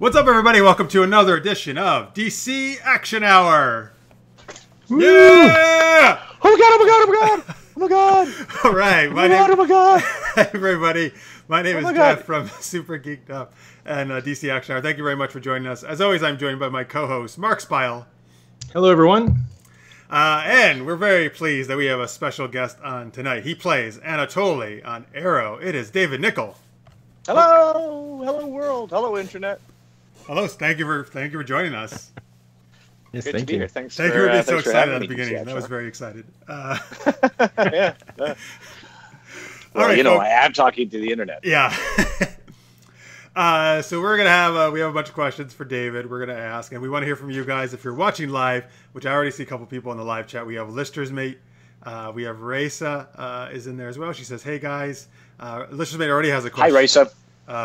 What's up, everybody? Welcome to another edition of DC Action Hour. Woo! Yeah! Oh my god! Oh my god! Oh my god! Oh my god! All right. Oh my god! Hey, everybody. My name is my Jeff God. from Super Geeked Up and DC Action Hour. Thank you very much for joining us. As always, I'm joined by my co-host, Marx Pyle. Hello, everyone. And we're very pleased that we have a special guest on tonight. He plays Anatoly on Arrow. It is David Nykl. Hello, hello world, hello internet. Hello. Thank you for joining us. Yes, Good thank to be you. here. Thanks Thank for, you for being so thanks for excited having at the me, beginning. DC That was Action very excited. Hour. Yeah. All Well, right, you know, folks. I am talking to the internet. Yeah. So we're gonna have we have a bunch of questions for David. We're gonna ask, and we want to hear from you guys. If you're watching live, which I already see a couple people in the live chat. We have Lister's Mate. We have Raisa is in there as well. She says, "Hey guys." Lister's Mate already has a Hi, question. Raisa.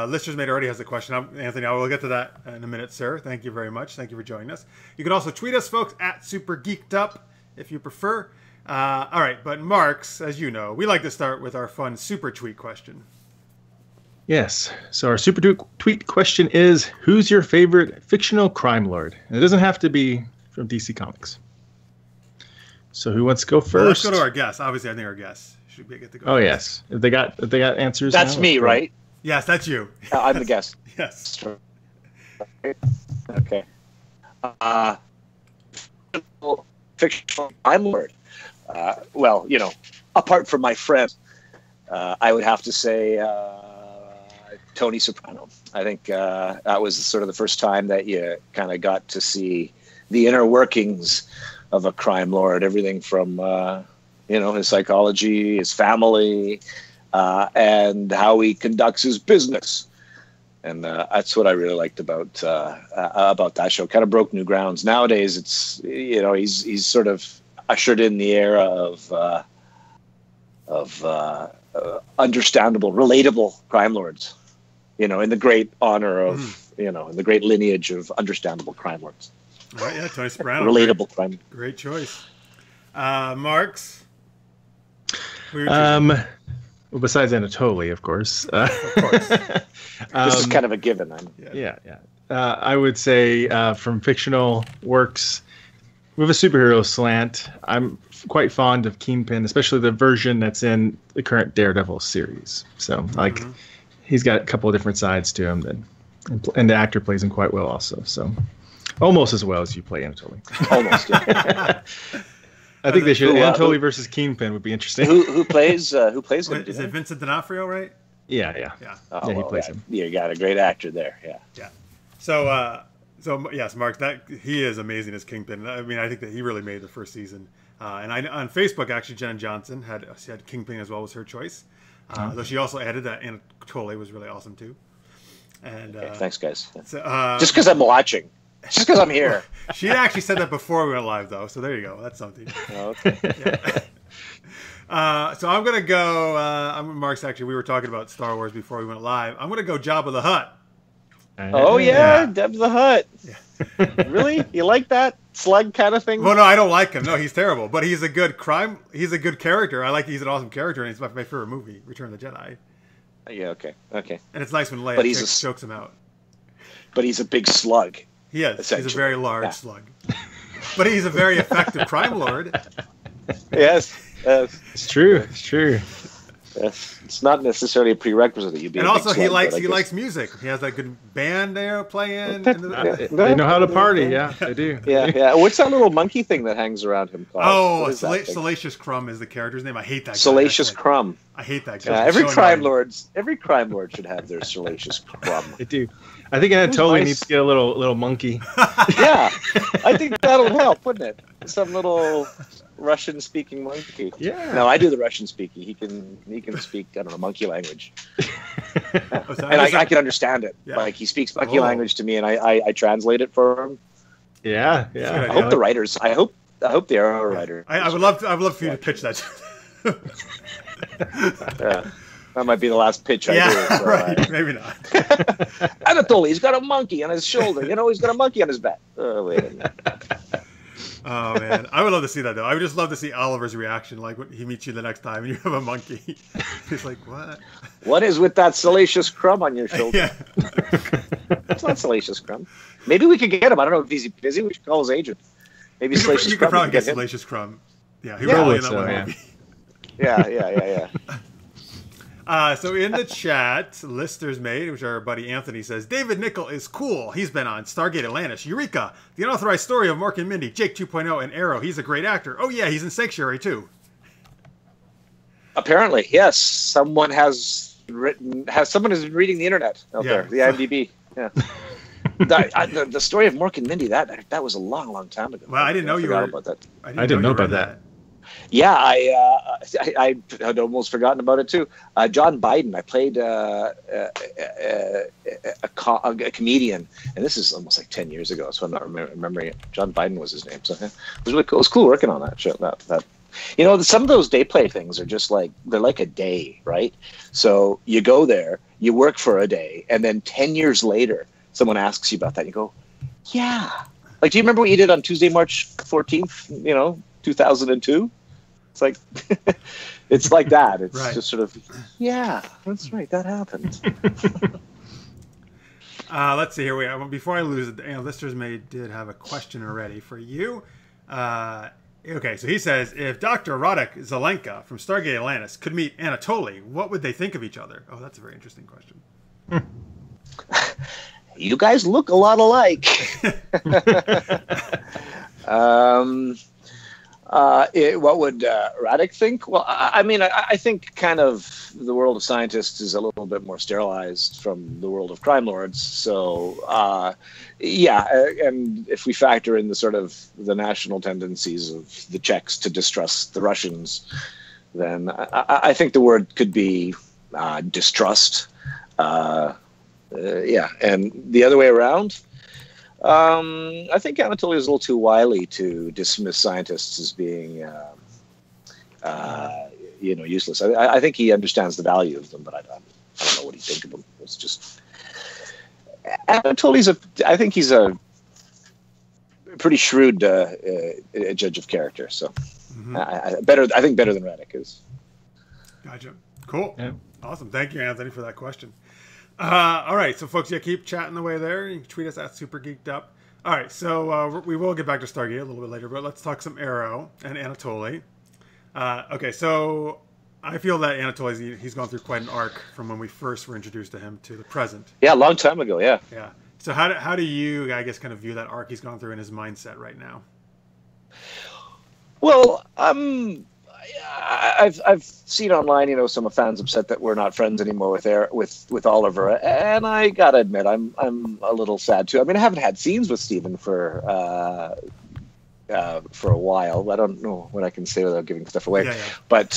Lister's Mate already has a question. Anthony, I will get to that in a minute, sir. Thank you very much. Thank you for joining us. You can also tweet us, folks, at Super Geeked Up if you prefer. All right, but Marx, as you know, we like to start with our fun super tweet question. Yes. So our super tweet question is, who's your favorite fictional crime lord? And it doesn't have to be from DC Comics. So who wants to go first? Well, let's go to our guests. Obviously, I think our guests should be get to go. Oh first. yes. If they got answers. That's now, me, let's go. right? Yes, that's you. I'm the guest. Yes. Okay. Fictional crime lord. Well, you know, apart from my friend, I would have to say Tony Soprano. I think that was sort of the first time that you kind of got to see the inner workings of a crime lord. Everything from his psychology, his family, and how he conducts his business. And that's what I really liked about that show. Kind of broke new grounds. Nowadays, it's he's sort of ushered in the era of understandable, relatable crime lords. You know, in the great honor of in the great lineage of understandable crime lords. All right, yeah, Tony Soprano. Relatable crime. Great choice. Marx? Well, besides Anatoly, of course. Of course. This is kind of a given. Yeah. I would say from fictional works with a superhero slant, I'm quite fond of Kingpin, especially the version that's in the current Daredevil series. So, he's got a couple of different sides to him, and the actor plays him quite well also. So, almost as well as you play Anatoly. Almost. Yeah. I think they should. Anatoly versus Kingpin would be interesting. Who plays him? Is it Vincent D'Onofrio, right? Yeah. Oh, Yeah, he plays him. You got a great actor there. Yeah. Yeah. So yes, Mark, that he is amazing as Kingpin. I mean, I think that he really made the first season. And on Facebook, actually, Jen Johnson had Kingpin as well as her choice. Though she also added that Anatoly was really awesome too. And Okay, thanks, guys. so, Just because I'm watching, just because I'm here. she actually said that before we went live, though. So there you go. That's something. Oh, okay. Yeah. So I'm gonna go. Mark's actually. We were talking about Star Wars before we went live. I'm gonna go Jabba the Hutt. Oh yeah, Yeah. Deb the Hutt. Yeah. Really? You like that slug kind of thing? Well, no, I don't like him. No, he's terrible. But he's a good He's a good character. He's an awesome character, and he's my favorite movie, Return of the Jedi. Yeah. Okay. And it's nice when Leia chokes him out. But he's a big slug. He is. He's a Essentially. very large Yeah. slug. But he's a very effective crime lord. Yes. It's true. Yes. It's not necessarily a prerequisite that you be. And a big also, slug, he but I guess- likes music. He has that good band there playing. They know how to party. Yeah, they do. Yeah. What's that little monkey thing that hangs around him called? Oh, What is that thing? Salacious Crumb is the character's name. I hate that guy. Salacious That's like- Crumb. I hate that guy. Yeah, He's every so crime annoying. lord should have their Salacious Crumb. They do. I think Anatoly nice. needs to get a little monkey. Yeah, I think that'll help, wouldn't it? Some little Russian-speaking monkey. Yeah. No, I do the Russian speaking. He can speak, I don't know, monkey language, Oh, so and I can understand it. Yeah. Like he speaks monkey language to me, and I translate it for him. Yeah. good I idea. hope the writers. I hope they are a writer. I would love for you to pitch that. Yeah. That might be the last pitch I do. Yeah, So, right. Maybe not. Anatoly, he's got a monkey on his shoulder. He's got a monkey on his back. Oh, wait a minute. Oh man, I would love to see that though. I would just love to see Oliver's reaction, like when he meets you the next time and you have a monkey. He's like, "What?" What is with that salacious crumb on your shoulder? Yeah. It's not Salacious Crumb. Maybe we could get him. I don't know if he's busy. We should call his agent. Maybe Salacious Crumb. You could probably get him. Salacious Crumb. Yeah, he probably in that one movie. Yeah. So in the chat, Lister's made, which our buddy Anthony says, David Nykl is cool. He's been on Stargate Atlantis, Eureka, The Unauthorized Story of Mork and Mindy, Jake 2.0, and Arrow. He's a great actor. Oh yeah, he's in Sanctuary too. Apparently, yes. Someone has been reading the internet out there, the IMDb. Yeah. The story of Mork and Mindy, that was a long time ago. Well, I didn't know you were about that. I didn't know about that. Yeah, I had almost forgotten about it too. John Biden, I played a comedian, and this is almost like 10 years ago, so I'm not remembering it. John Biden was his name, so it was really cool. It was cool working on that show. That you know, some of those day play things are just like, they're like a day, right? So you go there, you work for a day, and then 10 years later, someone asks you about that, and you go, yeah. Like, do you remember what you did on Tuesday, March 14th, 2002? It's like, it's like that. It's just sort of, yeah, that's right. That happened. Let's see here. Before I lose it, Lister's Made did have a question already for you. Okay, so he says, if Dr. Radek Zelenka from Stargate Atlantis could meet Anatoly, what would they think of each other? Oh, that's a very interesting question. You guys look a lot alike. What would Radek think? Well, I think kind of the world of scientists is a little bit more sterilized from the world of crime lords. So, and if we factor in the sort of the national tendencies of the Czechs to distrust the Russians, then I think the word could be distrust. And the other way around, I think Anatoly is a little too wily to dismiss scientists as being, useless. I think he understands the value of them, but I don't know what he thinks of them. It's just I think he's a pretty shrewd judge of character. So I think better than Radek is. Gotcha. Cool. Yeah. Awesome. Thank you, Anthony, for that question. All right, so folks, keep chatting away there. You can tweet us at Super Geeked Up. All right, so we will get back to Stargate a little bit later, but let's talk some Arrow and Anatoly. Okay, so I feel that Anatoly, he's gone through quite an arc from when we first were introduced to him to the present. Yeah, a long time ago, yeah. Yeah. So how do you, I guess, kind of view that arc he's gone through in his mindset right now? Well, I've seen online, some fans upset that we're not friends anymore with Oliver, and I gotta admit, I'm a little sad too. I mean, I haven't had scenes with Steven for a while. I don't know what I can say without giving stuff away. Yeah. But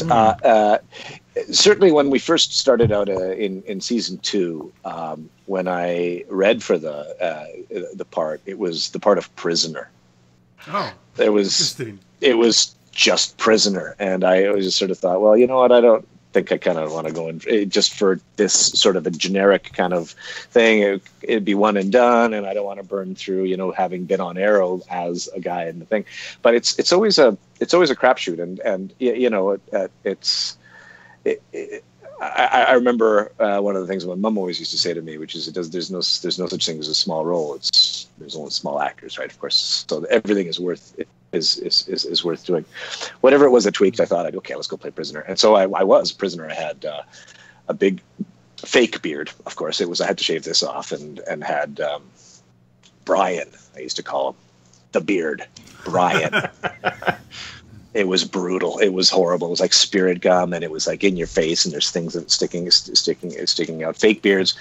certainly when we first started out in season 2, when I read for the part, it was the part of prisoner. Oh, it was just prisoner, and I always just sort of thought, well, you know what, I don't think I kind of want to go in just for this sort of a generic kind of thing. It'd be one and done, and I don't want to burn through, having been on Arrow as a guy in the thing. But it's always a crapshoot, and I remember one of the things my mom always used to say to me, which is there's no such thing as a small role. There's only small actors, right? Of course, so everything is worth doing. Whatever it was that tweaked, I thought, okay, let's go play prisoner. And so I was prisoner. I had a big fake beard, of course. I had to shave this off, and had Brian, I used to call him the beard, Brian. It was brutal. It was horrible. It was like spirit gum, and it was like in your face, and there's things that sticking out. Fake beards.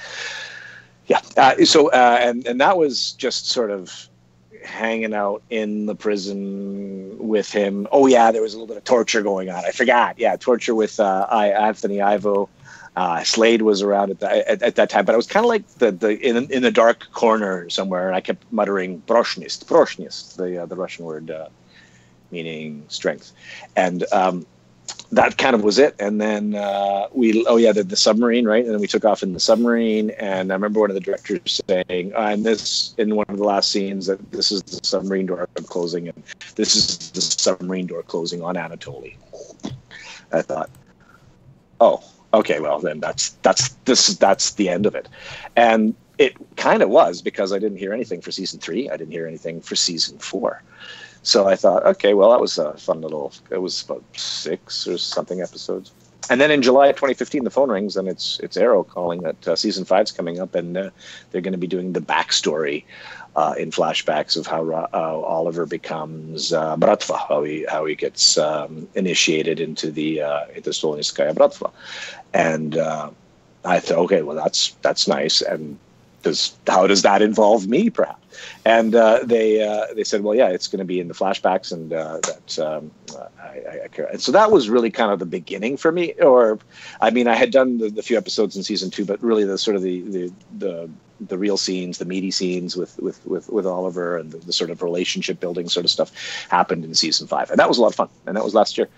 Yeah. And that was just sort of hanging out in the prison with him. Oh yeah, there was a little bit of torture going on. I forgot. Yeah, torture with Anthony Ivo. Slade was around at that time, but I was kind of like in the dark corner somewhere, and I kept muttering "broshnist," the Russian word meaning strength, and that kind of was it. And then the submarine, right? And then we took off in the submarine, and I remember one of the directors saying, in one of the last scenes, that this is the submarine door closing, and this is the submarine door closing on Anatoly. I thought, oh, okay, well then that's the end of it. And it kind of was, because I didn't hear anything for season 3. I didn't hear anything for season 4. So I thought, okay, well, that was a fun little, it was about 6 or something episodes. And then in July of 2015, the phone rings, and it's Arrow calling that season 5's coming up, and they're going to be doing the backstory in flashbacks of how Oliver becomes Bratva, how he gets initiated into the Stolnitskaya Bratva. And I thought, okay, well, that's nice. And how does that involve me, perhaps? And they said, well, yeah, it's going to be in the flashbacks, and I care. And so that was really kind of the beginning for me. Or, I mean, I had done the few episodes in season 2, but really the sort of the real scenes, the meaty scenes with Oliver, and the sort of relationship building sort of stuff happened in season 5, and that was a lot of fun. And that was last year,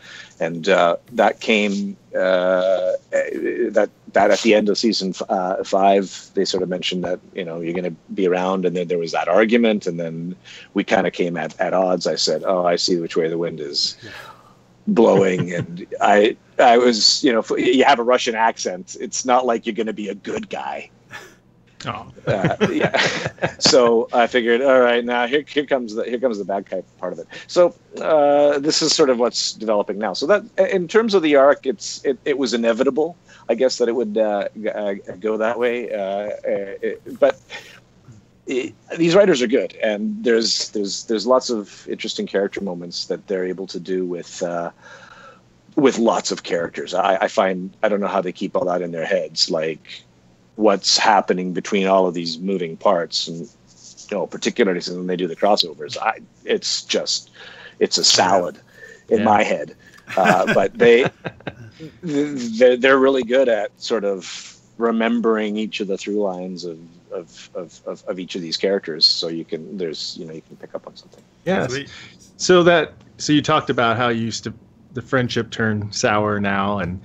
and that came that at the end of season 5, they sort of mentioned that, you know, you're going to be around, and then there was that argument, and then we kind of came at odds. I said, oh, I see which way the wind is blowing, and I was, you know, you have a Russian accent, it's not like you're going to be a good guy. Oh. Yeah. So I figured, all right, now here comes the bad guy part of it. So this is sort of what's developing now. So that, in terms of the arc, it was inevitable, I guess, that it would go that way. But these writers are good, and there's lots of interesting character moments that they're able to do with lots of characters. I find, I don't know how they keep all that in their heads, like what's happening between all of these moving parts, and, you know, particularly when they do the crossovers, it's a salad in my head. But they're really good at sort of remembering each of the through lines of each of these characters, so you can pick up on something. Yeah. So you talked about how the friendship turned sour now, and,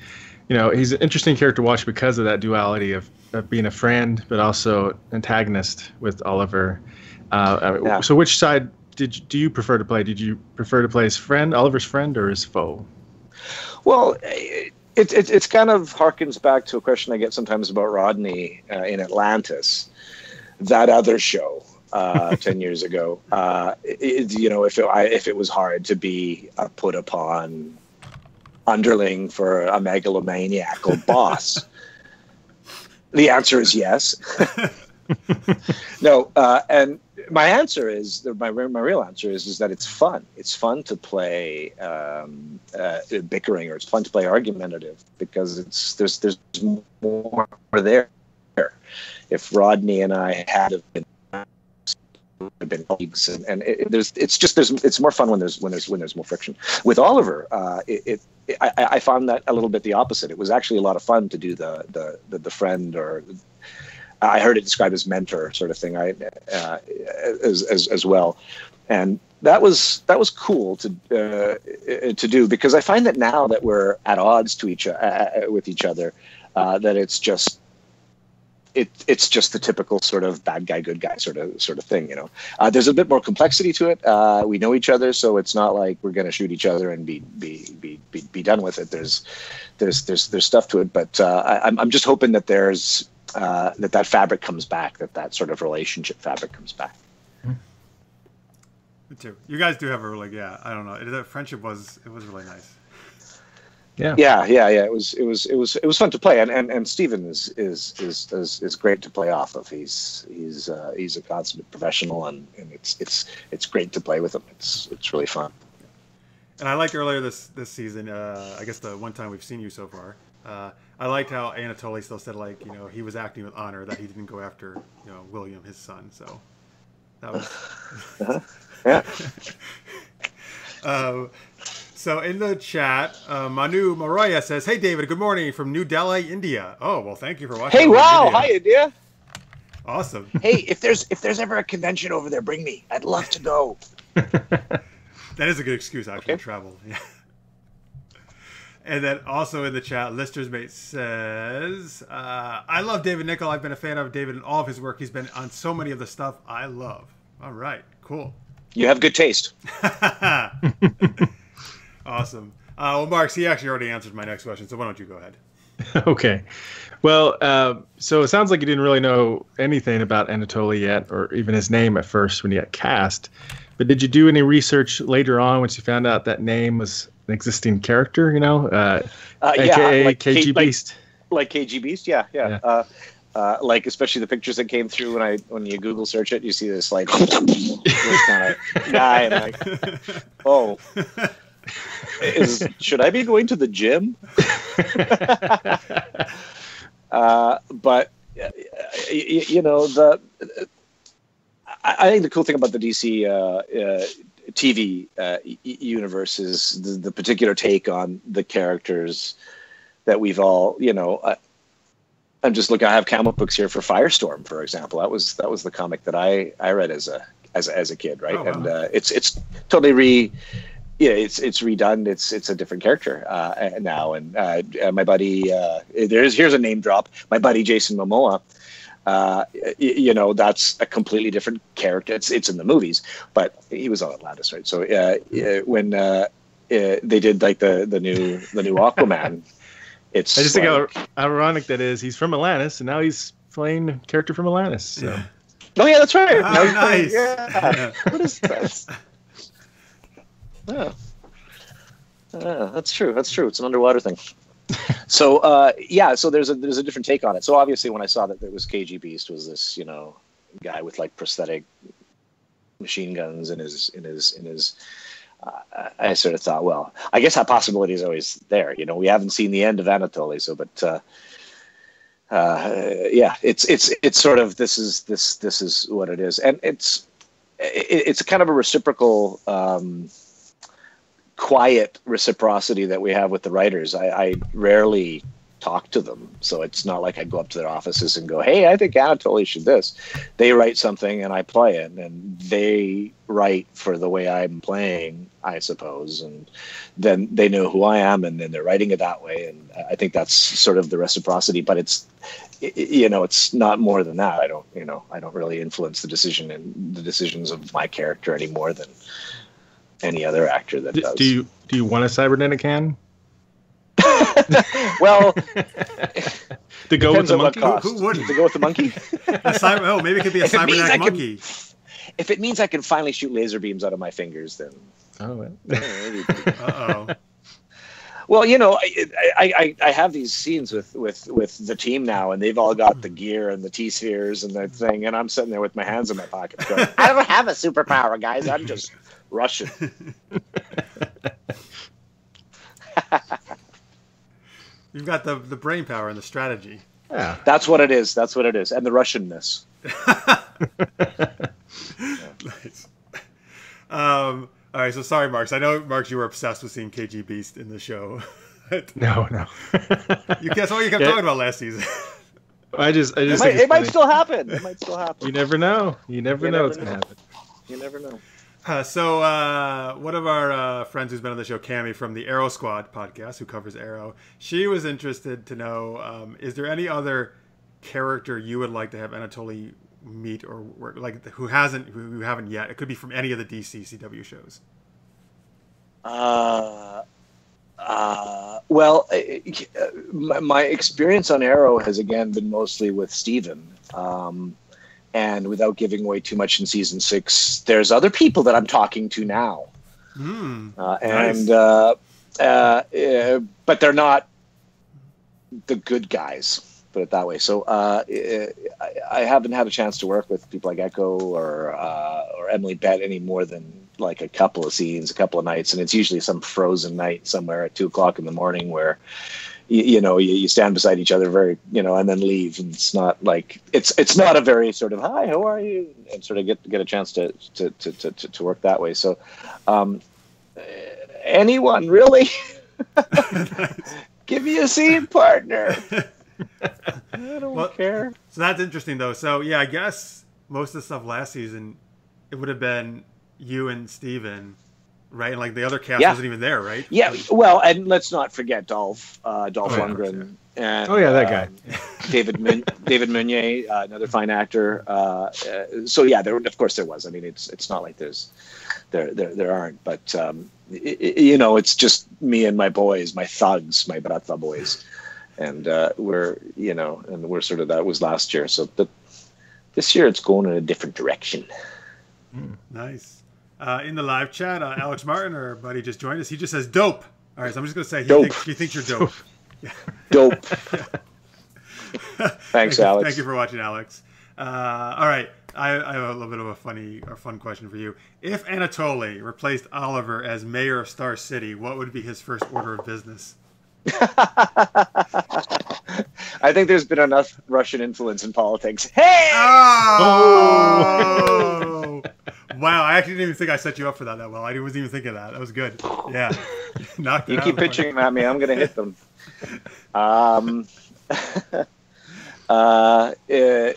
you know, he's an interesting character to watch because of that duality of being a friend but also antagonist with Oliver. So which side do you prefer to play? Did you prefer to play his friend, Oliver's friend, or his foe? Well, it's kind of harkens back to a question I get sometimes about Rodney in Atlantis, that other show 10 years ago. You know, if it was hard to be a put upon underling for a megalomaniacal boss. The answer is yes. No, and my answer is, my real answer is that it's fun. It's fun to play bickering, or it's fun to play argumentative, because there's more there. If Rodney and I had been colleagues, and it's more fun when there's more friction. With Oliver, I found that a little bit the opposite. It was actually a lot of fun to do the friend, or I heard it described as mentor sort of thing. As well, and that was cool to do, because I find that now that we're at odds with each other, that it's just the typical sort of bad guy, good guy sort of thing, you know. There's a bit more complexity to it. We know each other, so it's not like we're going to shoot each other and be done with it. There's stuff to it, but I'm just hoping that there's that fabric comes back, that sort of relationship fabric comes back. Me too. You guys do have a really, I don't know. That friendship was really nice. Yeah. It was fun to play, and Steven is great to play off of. He's a consummate professional, and it's great to play with him. It's really fun. And I liked earlier this season, I guess the one time we've seen you so far, I liked how Anatoly still said, like, you know, he was acting with honor, that he didn't go after, you know, William, his son. So that was yeah. So in the chat, Manu Maroya says, "Hey David, good morning from New Delhi, India." Oh, well, thank you for watching. Hey, wow, hi India. Awesome. Hey, if there's ever a convention over there, bring me. I'd love to go. That is a good excuse, actually, to travel. Yeah. And then also in the chat, Lister's Mate says, "I love David Nykl. I've been a fan of David and all of his work. He's been on so many of the stuff I love." All right, cool. You have good taste. Awesome. Well, Marx, he actually already answered my next question, so why don't you go ahead? Okay. Well, so it sounds like you didn't really know anything about Anatoly yet, or even his name at first when you got cast. But did you do any research later on once you found out that name was an existing character, AKA like KG Beast? Like KG Beast, yeah. Like especially the pictures that came through when you Google search it, you see this like this kind of guy, and like, oh, should I be going to the gym? But I think the cool thing about the DC TV universe is the particular take on the characters that we've all, I'm just looking. I have comic books here for Firestorm, for example. That was the comic that I read as a kid, right? Oh, wow. And it's totally it's redone. It's a different character now. And my buddy, here's a name drop. My buddy Jason Momoa. That's a completely different character. It's in the movies, but he was on Atlantis, right? So when they did like the new Aquaman. I just think how ironic that is. He's from Atlantis, and now he's playing a character from Atlantis. So. Yeah. Oh yeah, that's right. Oh, nice. Yeah. What is that? Oh. That's true. It's an underwater thing. So so there's a different take on it. So obviously, when I saw that there was KG Beast was this guy with like prosthetic machine guns in his. I sort of thought, well, I guess that possibility is always there. We haven't seen the end of Anatoly, so but it's sort of this is what it is, and it's kind of a reciprocal, quiet reciprocity that we have with the writers. I rarely talk to them, so it's not like I go up to their offices and go, hey, I think Anatoly should this. They write something and I play it, and they write for the way I'm playing, I suppose, and then they know who I am, and then they're writing it that way, and I think that's sort of the reciprocity, but it's not more than that. I don't really influence the decisions of my character any more than any other actor that does. Do you want a cybernetic hand? Well, to go with the monkey. Who wouldn't? To go with the monkie? Maybe it could be a cybernetic monkey. If it means I can finally shoot laser beams out of my fingers, then. Oh. Uh-oh. Well, I have these scenes with the team now, and they've all got the gear and the T-spheres and the thing, and I'm sitting there with my hands in my pockets going, I don't have a superpower, guys. I'm just Russian. You've got the brain power and the strategy. Yeah, that's what it is. And the Russianness. Nice. All right, so sorry, Marx. I know, Marx, you were obsessed with seeing KG Beast in the show. No. That's all you kept talking about last season. It might still happen. You never know. You never know what's going to happen. You never know. So one of our friends who's been on the show, Cammie from the Arrow Squad podcast, who covers Arrow, she was interested to know, is there any other character you would like to have Anatoly meet or work, like who haven't yet? It could be from any of the DC CW shows. Well, my experience on Arrow has again been mostly with Steven. And without giving away too much in season 6, there's other people that I'm talking to now. Nice. But they're not the good guys, put it that way. So I haven't had a chance to work with people like Echo or Emily Bett any more than like a couple of scenes, a couple of nights, and it's usually some frozen night somewhere at 2:00 in the morning where you stand beside each other and then leave, and it's not like it's not a very sort of hi, how are you, and sort of get a chance to work that way. So anyone really. Give me a scene partner. I don't care. So that's interesting though. So yeah, I guess most of the stuff last season it would have been you and Steven. Right, and like the other cast wasn't even there, right? Yeah, well, and let's not forget Dolph Lundgren, and that guy, David Meunier, another fine actor. So yeah, of course there was. I mean, it's not like there aren't, but it's just me and my boys, my thugs, my brata boys, and we're sort of, that was last year. So this year it's going in a different direction. Nice. In the live chat, Alex Martin, our buddy, just joined us. He just says dope. All right, so I'm just going to say he thinks you're dope. Dope. Thanks, Alex. Thank you for watching, Alex. All right, I have a little bit of a fun question for you. If Anatoly replaced Oliver as mayor of Star City, what would be his first order of business? I think there's been enough Russian influence in politics. Hey! Oh! Wow, I actually didn't even think I set you up for that well. I wasn't even thinking of that. That was good. Yeah. You keep pitching them at me, I'm going to hit them.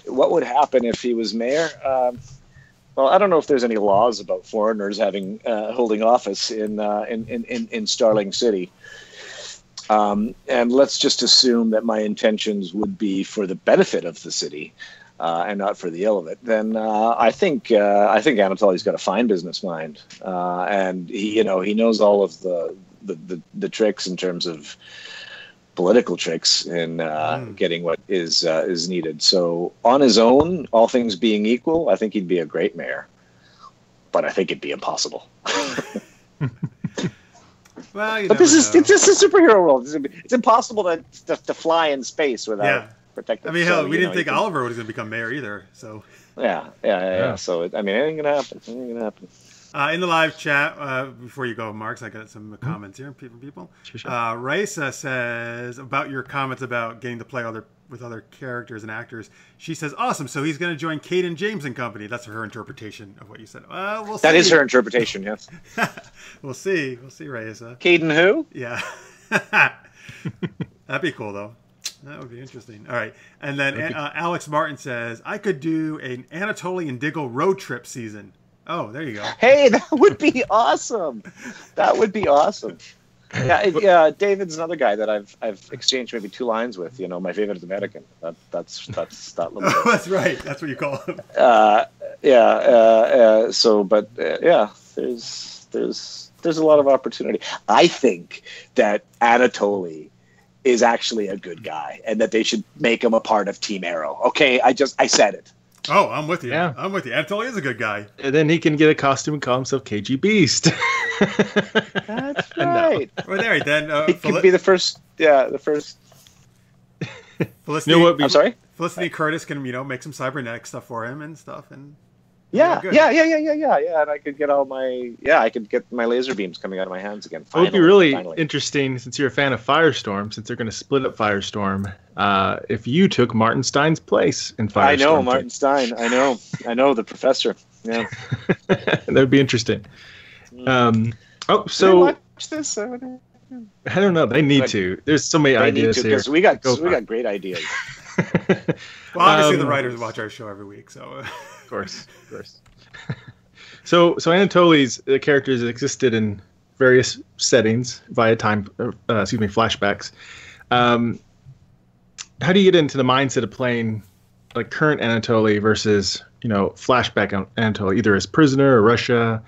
What would happen if he was mayor? Well, I don't know if there's any laws about foreigners holding office in Starling City. And let's just assume that my intentions would be for the benefit of the city, and not for the ill of it. Then I think Anatoly's got a fine business mind, and he knows all of the tricks in terms of political tricks in getting what is needed. So on his own, all things being equal, I think he'd be a great mayor, but I think it'd be impossible. Well, but it's a superhero world. It's impossible to fly in space without protecting. I mean, hell, we didn't think Oliver was going to become mayor either. So yeah. So anything can happen. In the live chat, before you go, Marx, I got some comments here from people. Sure. Raisa says about your comments about getting to play with other characters and actors. She says, awesome. So he's going to join Kate and James and Company. That's her interpretation of what you said. We'll see. That is her interpretation, yes. We'll see, Raisa. Kate and who? Yeah. That'd be cool, though. That would be interesting. All right. And then Alex Martin says, I could do an Anatoly and Diggle road trip season. Oh, there you go. Hey, that would be awesome. That would be awesome. Yeah, David's another guy that I've exchanged maybe 2 lines with. My favorite American. That's that little. Oh, that's right. That's what you call him. There's a lot of opportunity. I think that Anatoly is actually a good guy, and that they should make him a part of Team Arrow. Okay, I said it. Oh, I'm with you. Yeah. I'm with you. Anatoly is a good guy. And then he can get a costume and call himself KG Beast. That's right. Well, there, then he could be the first. Yeah, the first. Felicity, I'm sorry. Felicity Curtis can make some cybernetic stuff for him and stuff, and yeah. And I could get I could get my laser beams coming out of my hands again. Finally, it would be really interesting, since you're a fan of Firestorm, since they're going to split up Firestorm, if you took Martin Stein's place in Firestorm. I know Martin Stein. I know the professor. Yeah, that would be interesting. So watch this. I don't know. They need to. There's so many ideas here. Because we got great ideas. Well, obviously the writers watch our show every week, so. Of course. So Anatoly's characters existed in various settings via flashbacks. How do you get into the mindset of playing like current Anatoly versus flashback Anatoly, either as prisoner or Russia?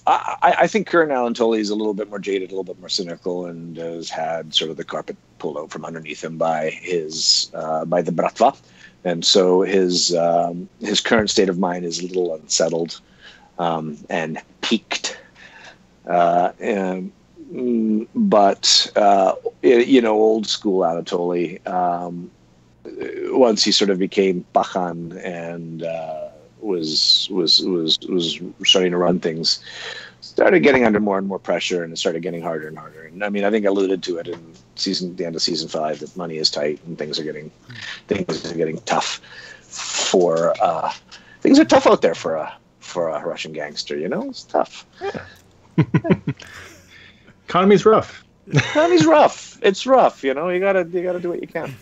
I think current Anatoly is a little bit more jaded, a little bit more cynical, and has had sort of the carpet pulled out from underneath him by the Bratva. And so his current state of mind is a little unsettled and peaked. But old school Anatoly, once he sort of became Bachan and was starting to run things, started getting under more and more pressure, and it started getting harder and harder. And I mean, I think I alluded to it in the end of season 5 that money is tight and things are getting tough things are tough out there for a Russian gangster. It's tough. Yeah. Economy's rough. Economy's rough. It's rough. You gotta do what you can.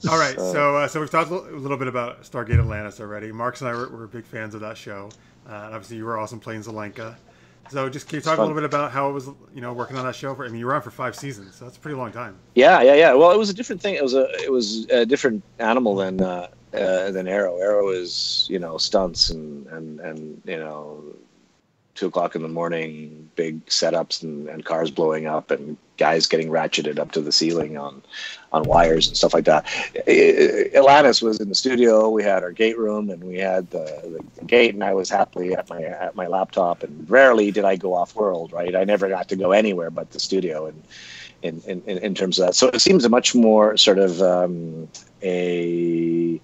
All right, so we've talked a little bit about Stargate Atlantis already. Marx and I were big fans of that show. And obviously, you were awesome playing Zelenka. So just can you talk a little bit about how it was, working on that show? You were on for 5 seasons, so that's a pretty long time. Yeah. Well, it was a different thing. It was a different animal than Arrow. Arrow is stunts and 2:00 in the morning, big setups and cars blowing up and guys getting ratcheted up to the ceiling on wires and stuff like that. Atlantis was in the studio. We had our gate room and we had the gate, and I was happily at my laptop. And rarely did I go off world. Right, I never got to go anywhere but the studio. And in terms of that, so it seems a much more sort of a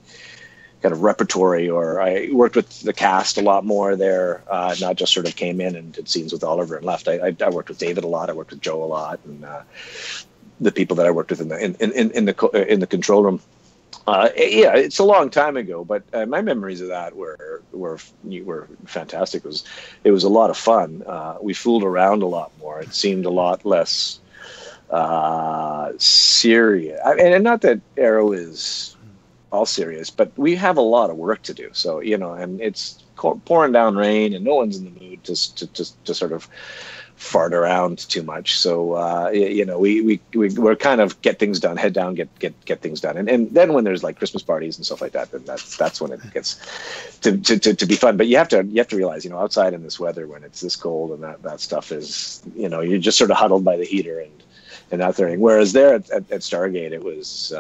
kind of repertory, or I worked with the cast a lot more there, not just sort of came in and did scenes with Oliver and left. I worked with David a lot. I worked with Joe a lot, and the people that I worked with in the control room. Yeah, it's a long time ago, but my memories of that were fantastic. It was a lot of fun. We fooled around a lot more. It seemed a lot less serious. And not that Arrow is all serious, but we have a lot of work to do. So, and it's pouring down rain and no one's in the mood to sort of fart around too much. So, we're kind of get things done, head down, get things done. And then when there's like Christmas parties and stuff like that, then that's when it gets to be fun. But you have to realize, outside in this weather, when it's this cold and that stuff is, you're just sort of huddled by the heater and that thing. Whereas there at Stargate, it was,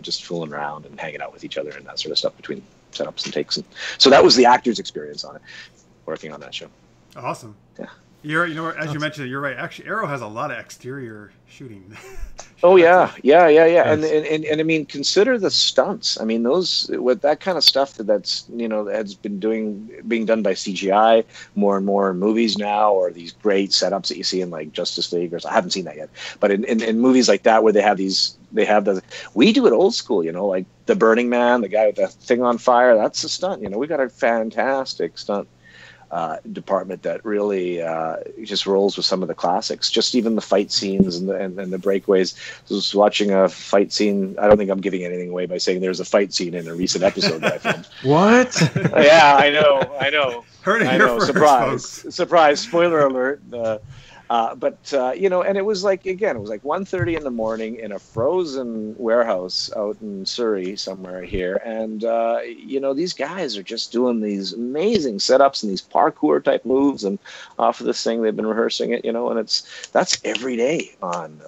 just fooling around and hanging out with each other and that sort of stuff between setups and takes. And so that was the actor's experience on it, working on that show. Awesome. Yeah. As you mentioned, you're right. Actually, Arrow has a lot of exterior shooting. Oh yeah. And I mean, consider the stunts. I mean, with that kind of stuff that's that's being done by CGI more and more in movies now, or these great setups that you see in like Justice League, or I haven't seen that yet, but in movies like that where we do it old school, like the Burning Man, the guy with the thing on fire, that's a stunt. We got a fantastic stunt department that really just rolls with some of the classics. Just even the fight scenes and the breakaways. I was watching a fight scene. I don't think I'm giving anything away by saying there's a fight scene in a recent episode that I filmed. What? Yeah, I know. Heard it here first, Surprise! Spoiler alert. But and it was like 1:30 in the morning in a frozen warehouse out in Surrey somewhere here, and these guys are just doing these amazing setups and these parkour type moves, and off of this thing they've been rehearsing it, and that's every day on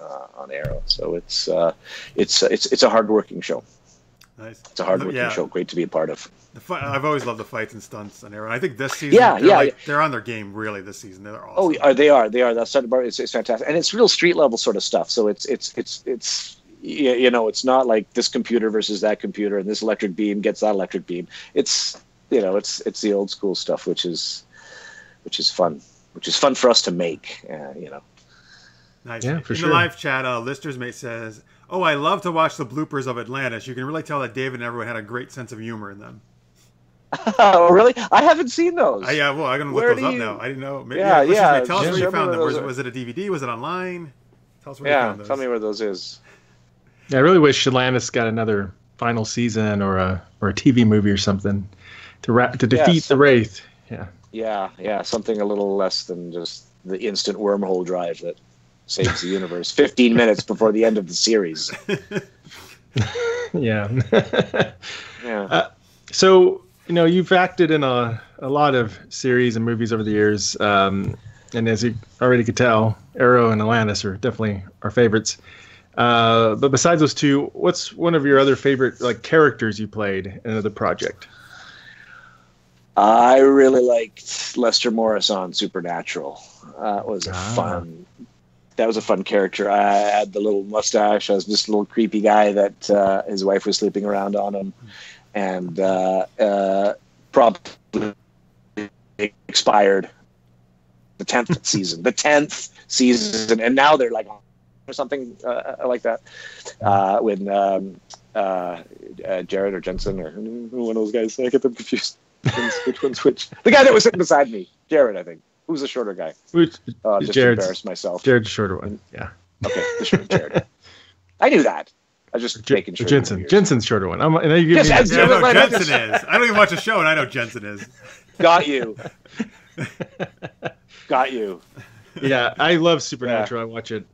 Arrow. So it's a hardworking show. Nice. It's a hardworking show. Great to be a part of. I've always loved the fights and stunts on Arrow. I think this season, they're on their game really this season. They're awesome. Oh, they are. That's it's fantastic, and it's real street level sort of stuff. So it's it's not like this computer versus that computer, and this electric beam gets that electric beam. It's it's the old school stuff, which is fun for us to make. Nice. Yeah, for in sure. the live chat, Lister's mate says, "Oh, I love to watch the bloopers of Atlantis. You can really tell that David and everyone had a great sense of humor in them." Oh, really? I haven't seen those. Yeah, well, I'm gonna look those up now. I didn't know. Maybe, yeah. Tell us where you found them. Was it a DVD? Was it online? Tell us where you found those. Tell me where those is. Yeah, I really wish Atlantis got another final season or a TV movie or something to defeat the Wraith. Yeah, something a little less than just the instant wormhole drive that saves the universe 15 minutes before the end of the series. Yeah. Yeah. So, you've acted in a lot of series and movies over the years. And as you already could tell, Arrow and Atlantis are definitely our favorites. But besides those two, what's one of your other favorite characters you played in another project? I really liked Lester Morris on Supernatural. That was a fun character. I had the little mustache. I was just a little creepy guy that his wife was sleeping around on him, and promptly expired the 10th season, and now they're like or something like that. When Jared or Jensen or one of those guys, I get them confused. Which one's which? The guy that was sitting beside me, Jared, I think. Who's the shorter guy? Just embarrass myself. Jared's the shorter one. Yeah. Okay, the shorter Jared. I knew that. I was just making sure. Jensen's shorter one. Jensen is. I don't even watch a show, and I know Jensen is. Got you. Yeah, I love Supernatural. I watch it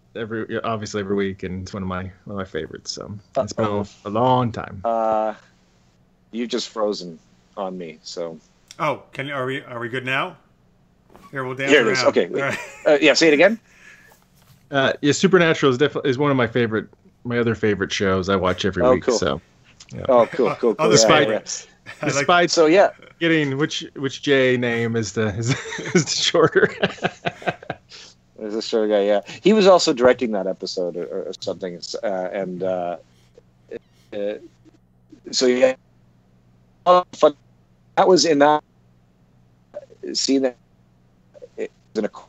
obviously every week, and it's one of my favorites. So it's been a long time. You've just frozen on me. So Oh, are we good now? Here, we'll dance Here it around. is. Okay. All right. Yeah, say it again. Yeah, Supernatural is one of my other favorite shows I watch every week. Cool. So, yeah. Oh, cool. Despite So yeah, getting which J name is the shorter. there's a short guy. Yeah, he was also directing that episode or something, so yeah, fun. That was in that scene that it was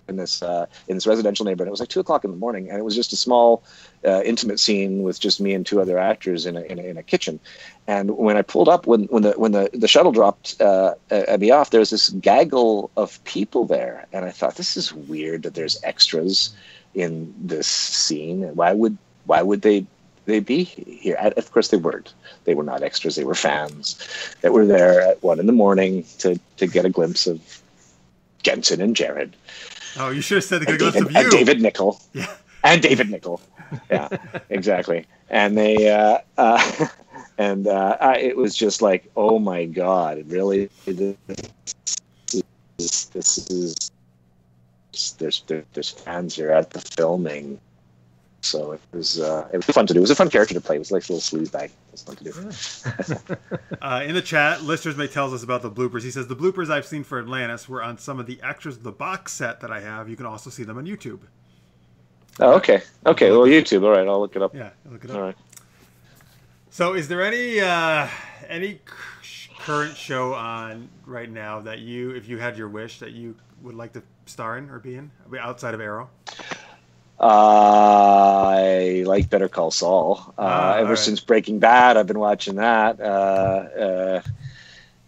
in this residential neighborhood. It was like 2:00 in the morning, and it was just a small intimate scene with just me and two other actors in a kitchen. And when I pulled up, when the shuttle dropped me off, there was this gaggle of people there, and I thought, this is weird that there's extras in this scene. Why would they be here? Of course, they weren't. They were not extras. They were fans that were there at 1 a.m. to get a glimpse of Jensen and Jared. Oh, you should have said the good glimpse of you. And David Nykl. Yeah. And David Nykl. Yeah, exactly. And they it was just like, oh my God, really? This is there's fans here at the filming. So it was fun to do. It was a fun character to play. It was like a little sleaze bag. It was fun to do. In the chat, Lister's Mate tells us about the bloopers. He says, the bloopers I've seen for Atlantis were on some of the extras of the box set that I have. You can also see them on YouTube. Oh, okay. Okay, well, YouTube. All right, I'll look it up. Yeah, look it up. All right. So is there any current show on right now that you, if you had your wish, that you would like to star in or be in, outside of Arrow? I like Better Call Saul. Ever since Breaking Bad, I've been watching that.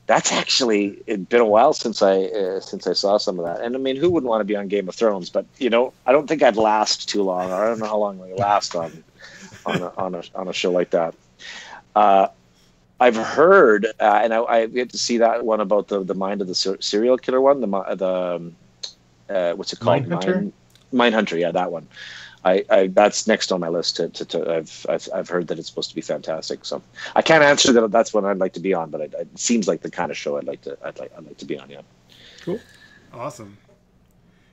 That's actually, it'd been a while since I saw some of that. And I mean, who wouldn't want to be on Game of Thrones? But I don't think I'd last too long. I don't know how long I last on a show like that. I've heard, and I get to see that one about the mind of the serial killer one. The what's it called? Mindhunter, yeah, that one. I that's next on my list. I've heard that it's supposed to be fantastic. So I can't answer that. That's what I'd like to be on, but it seems like the kind of show I'd like to be on. Yeah. Cool. Awesome.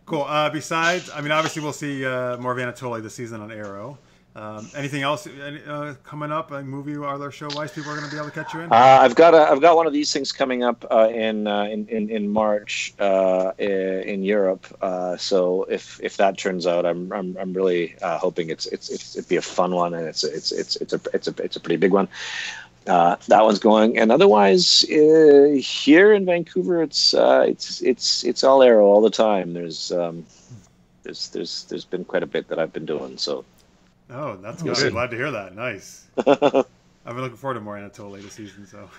Cool. Besides, I mean, obviously we'll see more of Anatoly this season on Arrow. Anything else coming up? A movie or other show wise, people are going to be able to catch you in. I've got one of these things coming up in March in Europe. So if that turns out, I'm really hoping it'd be a fun one, and it's a pretty big one. That one's going, and otherwise here in Vancouver, it's all Arrow all the time. There's been quite a bit that I've been doing. So. Oh, that's good. I'm glad to hear that. Nice. I've been looking forward to more Anatoly this season. So.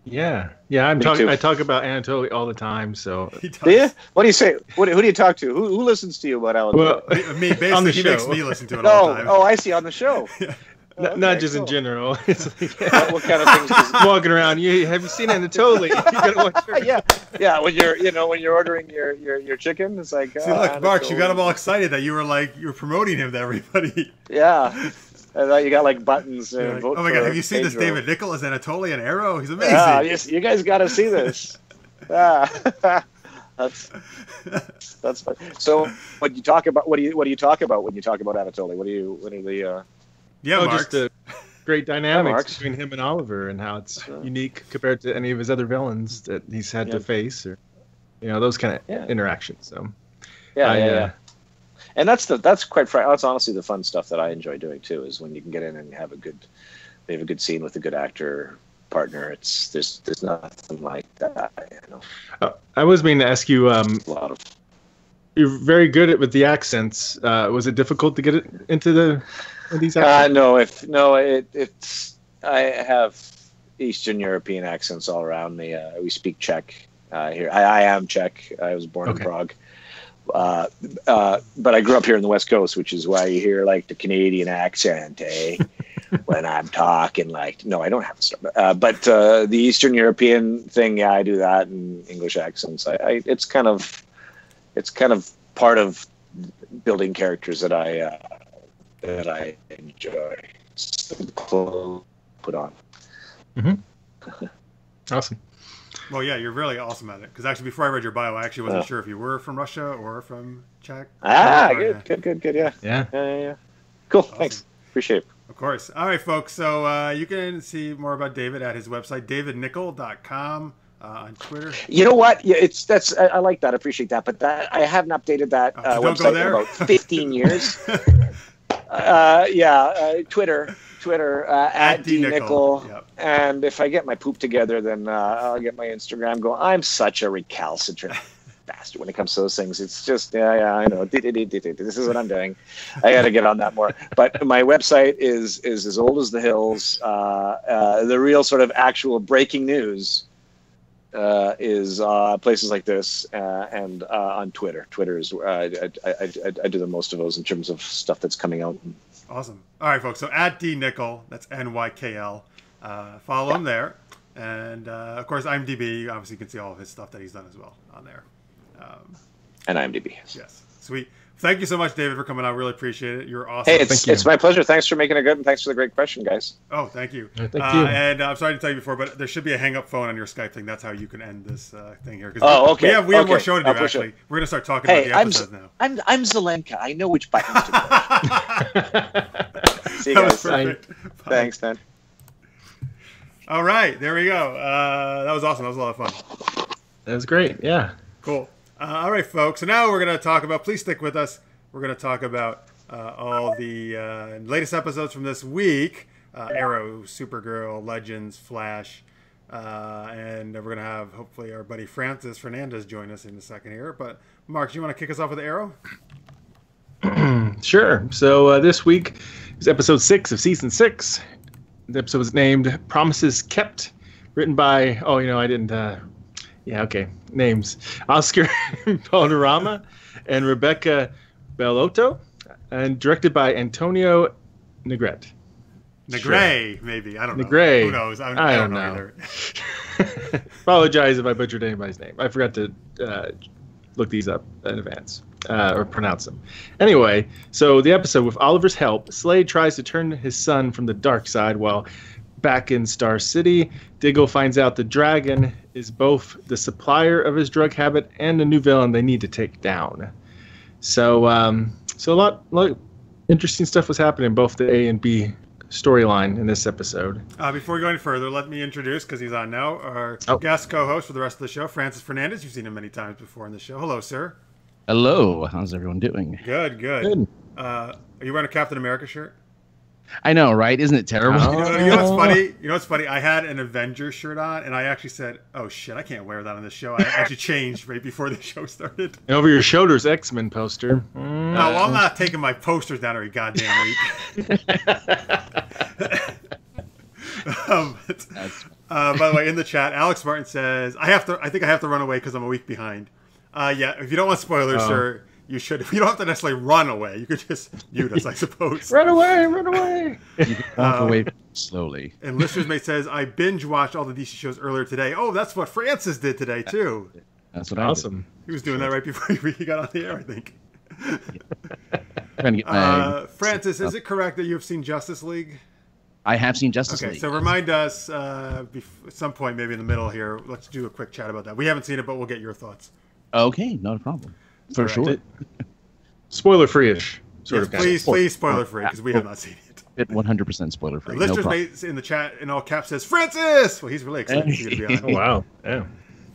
Yeah. I talk about Anatoly all the time. So. Do you? What do you say? Who do you talk to? Who listens to you about Alan? Well, me. Basically, on the show. He makes me listen to it all the time. Oh, I see. On the show. Yeah. Not just in general. It's like, what kind of things? Walking around, have you seen Anatoly? You gotta watch her. Yeah. When you're ordering your chicken, it's like. See, look, Marx, you got him all excited that you were promoting him to everybody. Yeah, I thought you got like buttons. Like, oh my God, have you seen this David Nykl as Anatoly and Arrow? He's amazing. Yeah, you guys got to see this. That's fun. So, what do you talk about? What do you talk about when you talk about Anatoly? What are the Marx. Just the great dynamics between him and Oliver, and how it's unique compared to any of his other villains that he's had to face, or those kind of interactions. So yeah. And that's honestly the fun stuff that I enjoy doing too. Is when you can get in and have a good scene with a good actor partner. There's nothing like that. I was meaning to ask you. You're very good with the accents. Was it difficult to get it into these accents? No. It's I have Eastern European accents all around me. We speak Czech here. I am Czech. I was born in Prague. But I grew up here in the West Coast, which is why you hear like the Canadian accent, when I'm talking. No, I don't have a start. But the Eastern European thing, I do that, and English accents. It's kind of part of building characters that I enjoy. Put on. Mm-hmm. Awesome. Well, yeah, you're really awesome at it. Because actually, before I read your bio, I actually wasn't sure if you were from Russia or from Czech. Good. Yeah. Cool. Awesome. Thanks. Appreciate it. Of course. All right, folks. So you can see more about David at his website, davidnykl.com, on Twitter. You know what? Yeah, I like that. I appreciate that. But I haven't updated that website in about 15 years. Twitter at Nykl. Yep. And if I get my poop together, then I'll get my Instagram going. I'm such a recalcitrant bastard when it comes to those things. It's just, I know. This is what I'm doing. I got to get on that more. But my website is as old as the hills. The real sort of actual breaking news is places like this and on Twitter. Twitter is where I do the most of those in terms of stuff that's coming out. Awesome. All right, folks. So at Nykl, that's Nykl. Follow him there. And, of course, IMDb. Obviously, you can see all of his stuff that he's done as well on there. And IMDb. Yes. Sweet. Thank you so much, David, for coming out. Really appreciate it. You're awesome. Hey, it's my pleasure. Thanks for making it good, and thanks for the great question, guys. Oh, thank you. Thank you. And I'm sorry to tell you before, but there should be a hang-up phone on your Skype thing. That's how you can end this thing here. Okay. We have more show to do, actually. We're going to start talking about the episodes now. I'm Zelenka. I know which buttons to push. See you guys. Thanks, man. All right. There we go. That was awesome. That was a lot of fun. That was great. Yeah. Cool. All right, folks. So now we're going to talk about, please stick with us. We're going to talk about all the latest episodes from this week. Arrow, Supergirl, Legends, Flash. And we're going to have, hopefully, our buddy Fernandez join us in a second here. But, Mark, do you want to kick us off with Arrow? Sure. So this week is episode 6 of season 6. The episode was named Promises Kept, written by, I didn't... names. Oscar Valderrama and Rebecca Bellotto, and directed by Antonio Negret. Maybe. I don't know. Negret. Who knows? I don't know either. Apologize if I butchered anybody's name. I forgot to look these up in advance, or pronounce them. Anyway, so the episode, with Oliver's help, Slade tries to turn his son from the dark side while back in Star City. Diggle finds out the dragon is both the supplier of his drug habit and a new villain they need to take down. So a lot of interesting stuff was happening in both the A and B storyline in this episode. Before we go any further, let me introduce, because he's on now, our guest co-host for the rest of the show, Francis Fernandez. You've seen him many times before in the show. Hello, sir. Hello. How's everyone doing? Good. Are you wearing a Captain America shirt? I know, right? Isn't it terrible? You know what's funny? I had an Avengers shirt on, and I actually said, "Oh shit, I can't wear that on this show." I actually changed right before the show started. And over your shoulders, X-Men poster. No, well, I'm not taking my posters down every goddamn week. By the way, in the chat, Alex Martin says, "I think I have to run away because I'm a week behind." Yeah, if you don't want spoilers, sir. You should. You don't have to necessarily run away. You could just mute us, I suppose. Run away! You can walk away slowly. And Listeners Mate says, I binge watched all the DC shows earlier today. Oh, that's what Francis did today, too. That's what I did. He was doing that right before he got on the air, I think. Francis, is it correct that you have seen Justice League? I have seen Justice League. Okay, so remind us at some point, maybe in the middle here, let's do a quick chat about that. We haven't seen it, but we'll get your thoughts. Okay, not a problem. For sure. Spoiler-free-ish. Please spoiler-free, because we have not seen it. 100% spoiler-free. Listeners Mate in the chat in all caps says, Francis! Well, he's really excited to be on. Oh, wow. Yeah.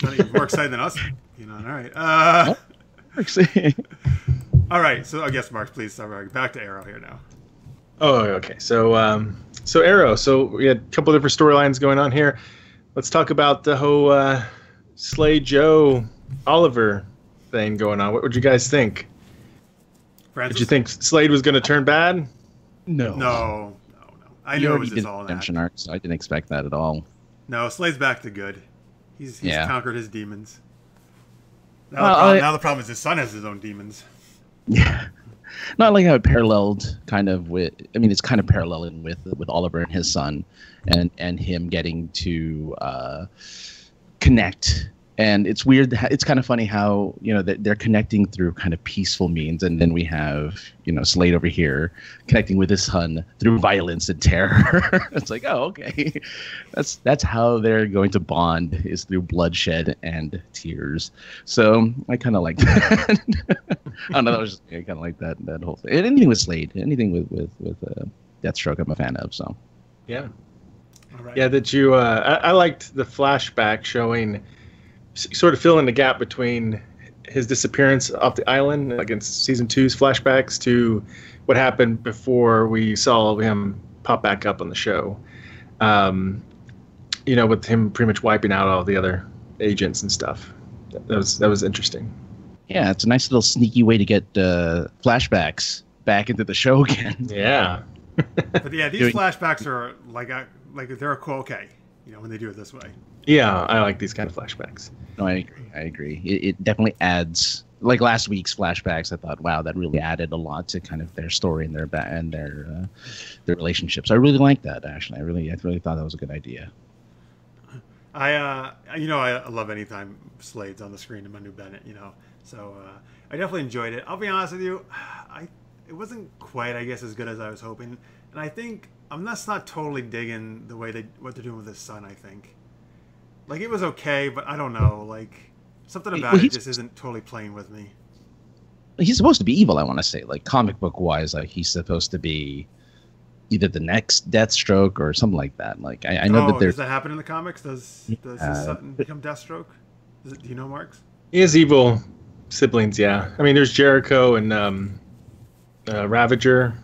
Not even more excited than us. All right. All right, so I guess, Mark, please start back to Arrow here now. Oh, okay. So Arrow. So we had a couple different storylines going on here. Let's talk about the whole Slade, Joe, Oliver thing going on. What would you guys think? Francis? Did you think Slade was going to turn bad? No. I knew it was just all that. Redemption arc, so I didn't expect that at all. No, Slade's back to good. He's conquered his demons. Now the problem is his son has his own demons. Yeah. Not like how it paralleled kind of with... I mean, it's kind of paralleling with Oliver and his son and him getting to connect And it's weird. It's kind of funny how, they're connecting through kind of peaceful means. And then we have, Slade over here connecting with his son through violence and terror. It's like, oh, okay. That's how they're going to bond, is through bloodshed and tears. So I kind of like that. I don't know. I kind of like that whole thing. And anything with Slade, anything with Deathstroke, I'm a fan of. So, yeah. All right. Yeah, that you. I liked the flashback showing, sort of filling the gap between his disappearance off the island against season 2's flashbacks to what happened before we saw him pop back up on the show. With him pretty much wiping out all the other agents and stuff. That was interesting. Yeah, it's a nice little sneaky way to get flashbacks back into the show again. Yeah. But yeah, these flashbacks are like they're okay, when they do it this way. Yeah, I like these kind of flashbacks. No, I agree. It definitely adds, like last week's flashbacks. I thought, wow, that really added a lot to kind of their story and their relationships. I really like that. Actually, I really thought that was a good idea. I love anytime Slade's on the screen in Manu Bennett. So I definitely enjoyed it. I'll be honest with you, it wasn't quite, I guess, as good as I was hoping, and I think I'm not totally digging the way what they're doing with his son. I think. Like, it was okay, but I don't know. Like, something about it just isn't totally playing with me. He's supposed to be evil, I want to say. Like, comic book-wise, like, he's supposed to be either the next Deathstroke or something like that. Like, I know that there's... Does that happen in the comics? Does his son become Deathstroke? Do you know, Marx? He has evil siblings, yeah. I mean, there's Jericho and Ravager.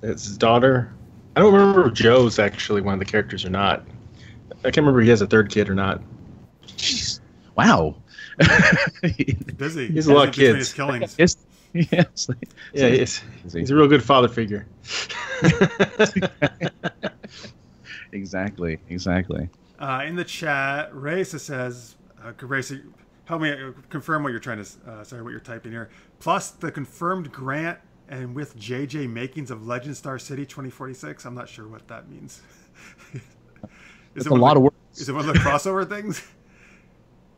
It's his daughter. I don't remember if Joe's actually one of the characters or not. I can't remember if he has a third kid or not. Jeez. Wow. He's busy. He has a lot of kids. His killings. He's a real good father figure. Exactly. In the chat, Raisa says, Raisa, help me confirm what you're trying to, what you're typing here. Plus the confirmed grant and with JJ makings of Legend Star City 2046. I'm not sure what that means. It's a lot of work. Is it one of the crossover things?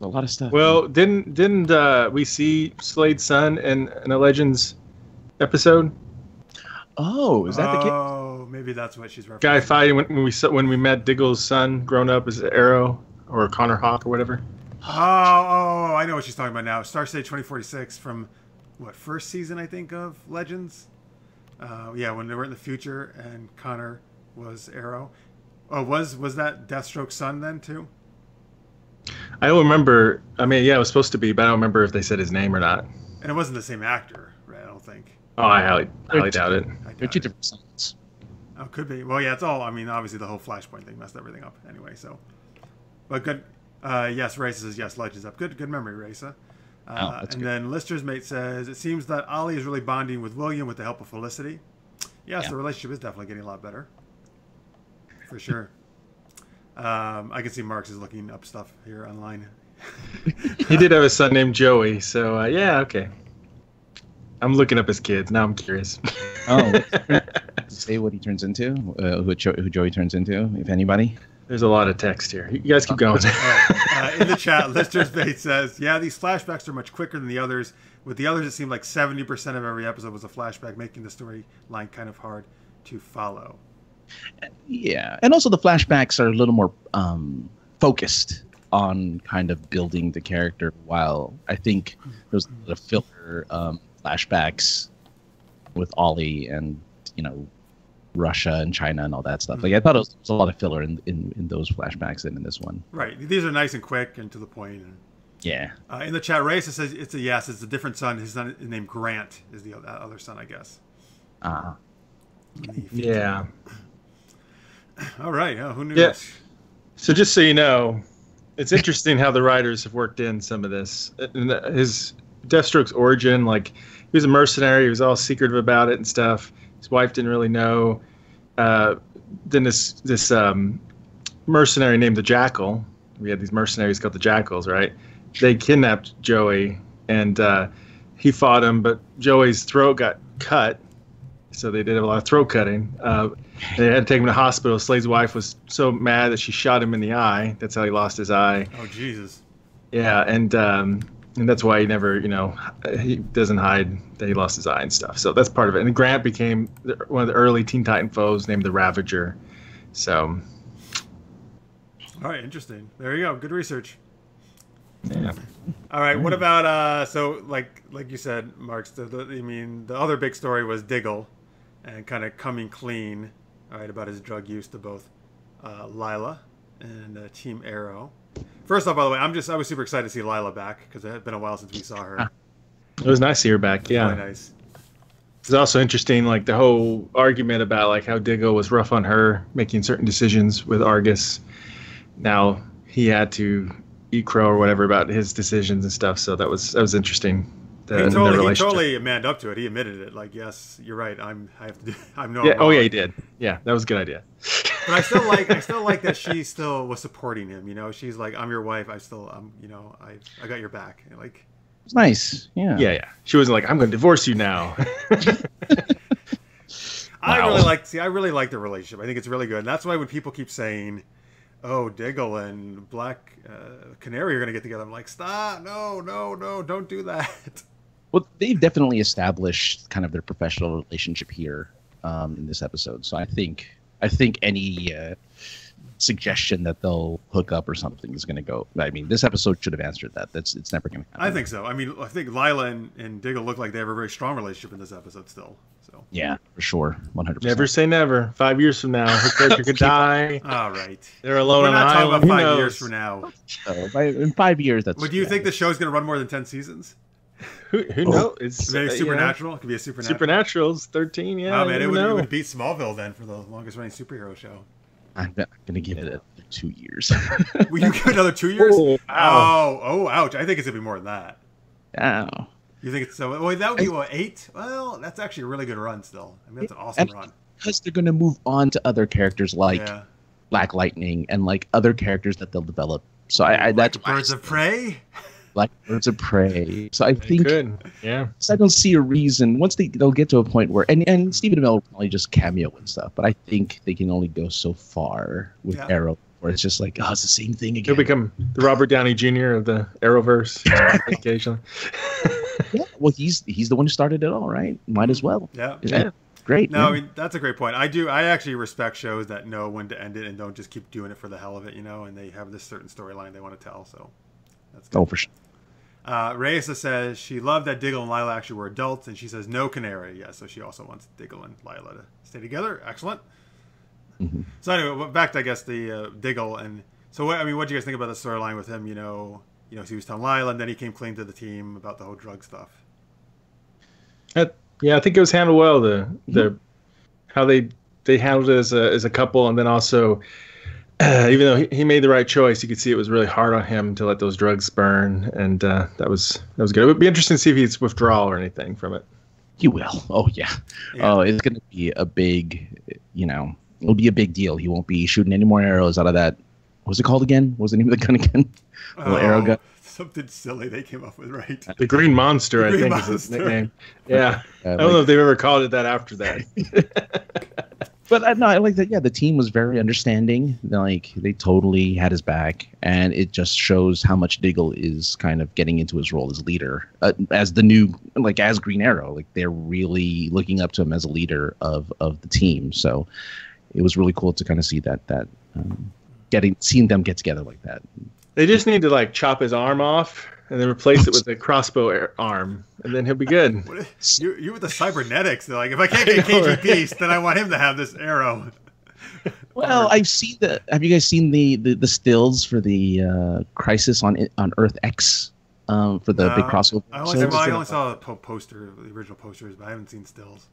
A lot of stuff. Well, didn't we see Slade's son in a Legends episode? Oh, is that the kid? Oh, maybe that's what she's referencing. Guy fighting when we met Diggle's son grown up as Arrow or Connor Hawk or whatever. Oh, I know what she's talking about now. Star State 2046 from first season I think of Legends. When they were in the future and Connor was Arrow. Oh, was that Deathstroke's son then too? I don't remember. I mean, yeah, it was supposed to be, but I don't remember if they said his name or not. And it wasn't the same actor, right? I don't think. Oh, I highly doubt it. They're two different sons. Oh, could be. Well, yeah, it's all. I mean, obviously the whole Flashpoint thing messed everything up anyway. So, but good. Yes, Raisa says yes. Legends up. Good memory, Raisa. And good. Then Lister's mate says it seems that Ollie is really bonding with William with the help of Felicity. Yes, the relationship is definitely getting a lot better. For sure. I can see Marx is looking up stuff here online. He did have a son named Joey, so yeah, okay. I'm looking up his kids now. I'm curious. Oh, say what he turns into, who Joey turns into, if anybody. There's a lot of text here. You guys keep going. In the chat, Lister's Bait says, "Yeah, these flashbacks are much quicker than the others. With the others, it seemed like 70% of every episode was a flashback, making the storyline kind of hard to follow." Yeah, and also the flashbacks are a little more focused on kind of building the character, while I think there's a filler flashbacks with Ollie and Russia and China and all that stuff. Like I thought it was a lot of filler in those flashbacks than in this one. Right, these are nice and quick and to the point. And, yeah. In the chat, Ray says it's a yes. It's a different son. His son is named Grant. Is the other son, I guess. Yeah. All right. Who knew? Yeah. So just so you know, it's interesting how the writers have worked in some of this. His Deathstroke's origin, like he was a mercenary. He was all secretive about it and stuff. His wife didn't really know. Then this mercenary named the Jackal. We had these mercenaries called the Jackals, right? They kidnapped Joey, and he fought him, but Joey's throat got cut. So they did a lot of throat cutting. They had to take him to hospital. Slade's wife was so mad that she shot him in the eye. That's how he lost his eye. Oh, Jesus. Yeah, and that's why he never, he doesn't hide that he lost his eye and stuff. So that's part of it. And Grant became one of the early Teen Titan foes, named the Ravager. So. All right, interesting. There you go. Good research. Yeah. All right. What about so like you said, Marx? The other big story was Diggle, and kind of coming clean, all right, about his drug use to both Lila and Team Arrow. First off, by the way, I was super excited to see Lila back because it had been a while since we saw her. It was nice to see her back. Yeah. Really nice. It's also interesting, like the whole argument about like how Diggle was rough on her making certain decisions with Argus. Now he had to eat crow or whatever about his decisions and stuff. So that was interesting. He totally manned up to it. He admitted it. Like, yes, you're right. I'm no. Yeah. Oh yeah, he did. Yeah, that was a good idea. But I still like that she still was supporting him. She's like, I'm your wife. I got your back. Like, it's nice. Yeah. Yeah. She wasn't like, I'm going to divorce you now. I really like the relationship. I think it's really good. And that's why when people keep saying, oh, Diggle and Black Canary are going to get together, I'm like, stop. No, don't do that. Well, they've definitely established kind of their professional relationship here in this episode. So I think any suggestion that they'll hook up or something is going to go. I mean, this episode should have answered that. It's never going to happen. I think so. I mean, I think Lila and Diggle look like they have a very strong relationship in this episode still. So yeah, for sure, 100%. Never say never. 5 years from now, her character could die. All right, they're alone on an island. We're not talking about 5 years from now. In 5 years, that's. But do you think the show's going to run more than 10 seasons? Who knows? It's maybe Supernatural. It could be a Supernatural. Supernatural's 13. Yeah. Oh man, it would beat Smallville then for the longest running superhero show. I'm going to give it 2 years. Will you give it another 2 years? Oh, wow. Oh, ouch! I think it's gonna be more than that. Oh. You think it's so? Well, that would be 8. Well, that's actually a really good run. Still, I mean, that's an awesome run. Because they're going to move on to other characters like Black Lightning and like other characters that they'll develop. So that's Birds of Prey. Like Birds of Prey. So I think, yeah. So I don't see a reason once they'll get to a point where and Stephen Amell will probably just cameo and stuff, but I think they can only go so far with Arrow, where it's just like, it's the same thing again. He'll become the Robert Downey Jr. of the Arrowverse occasionally. Yeah, well, he's the one who started it all, right? Might as well. Yeah. Great. No, I mean that's a great point. I actually respect shows that know when to end it and don't just keep doing it for the hell of it, and they have this certain storyline they want to tell. So that's good. Oh, for sure. Reyesa says she loved that Diggle and Lila actually were adults, and she says no Canary. Yeah, so she also wants Diggle and Lila to stay together. Excellent. Mm-hmm. So anyway, back to I guess the Diggle and so what do you guys think about the storyline with him? He was telling Lila, and then he came clean to the team about the whole drug stuff. Yeah, I think it was handled well. The how they handled it as a couple, and then also. Even though he made the right choice, you could see it was really hard on him to let those drugs burn, and that was good. It would be interesting to see if he's withdrawal or anything from it. He will. Oh yeah. Oh, it's going to be a big, it'll be a big deal. He won't be shooting any more arrows out of that. What was it called again? What was the name of the gun again? Little arrow gun. Something silly they came up with, right? The Green Monster, I think, is his nickname. Yeah. I don't know if they've ever called it that after that. But no, I like that. Yeah, the team was very understanding. Like they totally had his back, and it just shows how much Diggle is kind of getting into his role as leader, as the new, as Green Arrow. Like they're really looking up to him as a leader of the team. So it was really cool to kind of see that seeing them get together like that. They just need to chop his arm off and then replace it with a crossbow arm, and then he'll be good. You with the cybernetics. They're like, if I can't get KG Beast, then I want him to have this arrow. Well, I've seen have you guys seen the stills for the Crisis on Earth X for the big crossover? I only saw the poster, the original posters, but I haven't seen stills.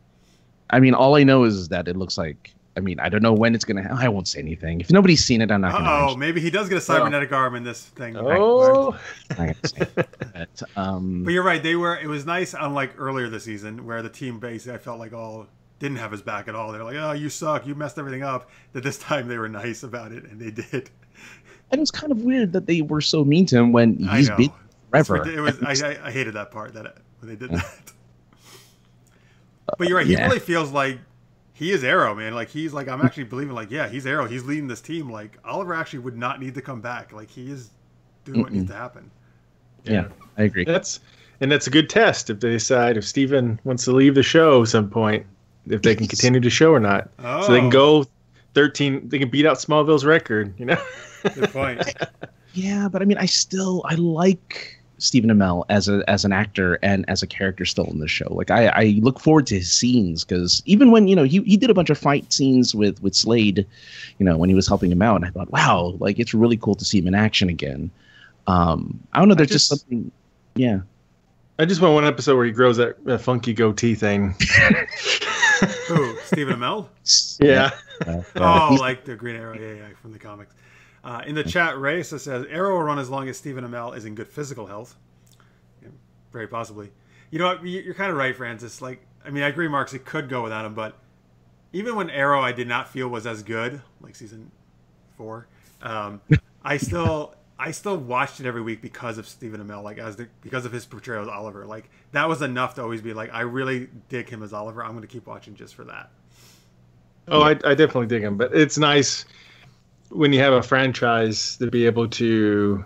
I mean, all I know is that it looks like. I mean, I don't know when it's going to happen. I won't say anything. If nobody's seen it, I'm not going to. Oh, maybe he does get a cybernetic arm in this thing. Oh. But you're right. It was nice, unlike earlier this season, where the team basically, I felt like didn't have his back at all. They're like, oh, you suck. You messed everything up. That this time they were nice about it, and they did. And it was kind of weird that they were so mean to him when he's been forever. I hated that part when they did that. But you're right. He really feels like he is Arrow, man. He's I'm actually believing he's Arrow. He's leading this team. Oliver actually would not need to come back. He is doing what needs to happen. Yeah, I agree. That's a good test if they decide if Steven wants to leave the show at some point, if they can continue the show or not. Oh. So they can go 13. They can beat out Smallville's record. Good point. Yeah, but I mean, I like Stephen Amell as an actor and as a character still in the show. Like I look forward to his scenes, because even when he did a bunch of fight scenes with Slade, when he was helping him out, and I thought, wow, like it's really cool to see him in action again. I don't know, there's just something. Yeah, I just want one episode where he grows that funky goatee thing. Who? Stephen Amell? Yeah. Like the Green Arrow, yeah, from the comics. In the chat, Ray says Arrow will run as long as Stephen Amell is in good physical health. Yeah, very possibly. You know what? You're kind of right, Francis. Like, I mean, I agree, Marx. It could go without him, but even when Arrow I did not feel was as good, like season 4, I still watched it every week because of Stephen Amell, like because of his portrayal as Oliver. Like that was enough to always be like, I really dig him as Oliver. I'm going to keep watching just for that. Oh, I definitely dig him, but it's nice when you have a franchise to be able to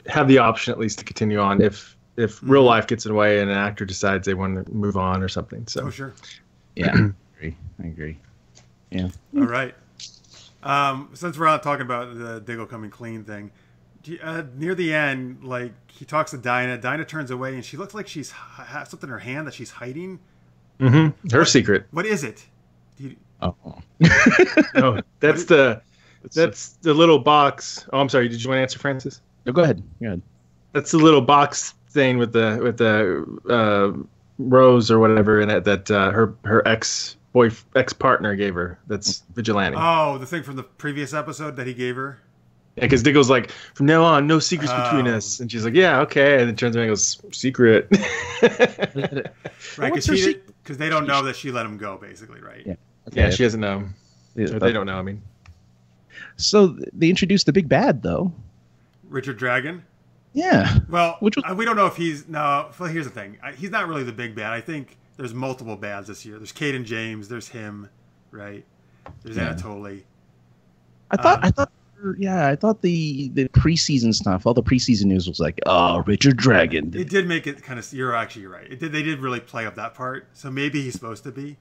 have the option at least to continue on if real life gets in the way and an actor decides they want to move on or something. So sure. Yeah, I agree. Yeah. All right. Since we're not talking about the Diggle coming clean thing, near the end, like he talks to Dinah. Dinah turns away and she looks like she's has something in her hand that she's hiding. Mm-hmm. Her secret. What is it? Oh, that's the little box. Oh, I'm sorry. Did you want to answer, Francis? No, go ahead. That's the little box thing with the rose or whatever in it that her ex partner gave her. That's Vigilante. Oh, the thing from the previous episode that he gave her. Yeah, because Diggle's like, from now on, no secrets between us, and she's like, yeah, okay, and then turns around and goes, secret. Right, because they don't know that she let him go, basically, right? Yeah. Okay. Yeah, she doesn't know. Or they don't know. I mean. So they introduced the big bad, though. Richard Dragon? Yeah. Well, we don't know if he's... No, well, here's the thing. He's not really the big bad. I think there's multiple bads this year. There's Caden James. There's him, right? There's Anatoly. I thought the preseason stuff, all the preseason news was like, oh, Richard Dragon. It did make it kind of... You're right. They did really play up that part. So maybe he's supposed to be.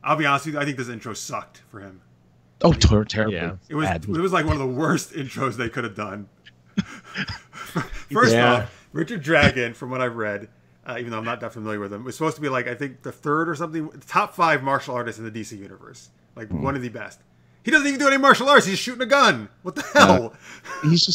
I'll be honest with you, I think this intro sucked for him. Oh, terrible. Yeah. It was like one of the worst intros they could have done. First off, Richard Dragon, from what I've read, even though I'm not that familiar with him, was supposed to be like, I think the third or something, top 5 martial artists in the DC universe. Like one of the best. He doesn't even do any martial arts. He's shooting a gun. What the hell? He's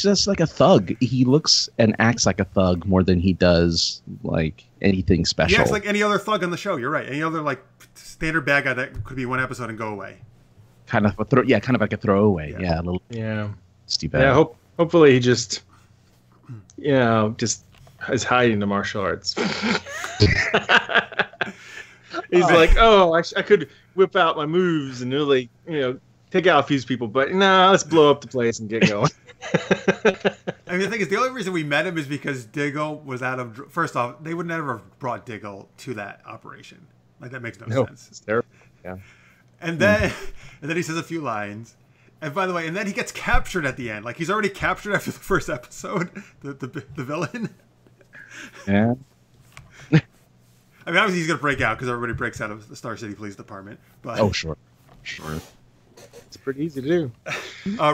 just like a thug. He looks and acts like a thug more than he does like anything special. He acts like any other thug on the show. You're right. Any other like standard bad guy that could be one episode and go away. Kind of like a throwaway. Yeah, a little. Yeah. Stupid. Yeah. Hopefully he just is hiding the martial arts. He's like, oh, I could whip out my moves and really, take out a few people, but no, let's blow up the place and get going. I mean, the thing is, the only reason we met him is because Diggle was out of... First off, they would never have brought Diggle to that operation. Like, that makes no sense. It's terrible. Yeah. And then he says a few lines. And by the way, and then he gets captured at the end. Like, he's already captured after the first episode, the villain. Yeah. I mean, obviously he's going to break out because everybody breaks out of the Star City Police Department. But sure. It's pretty easy to do.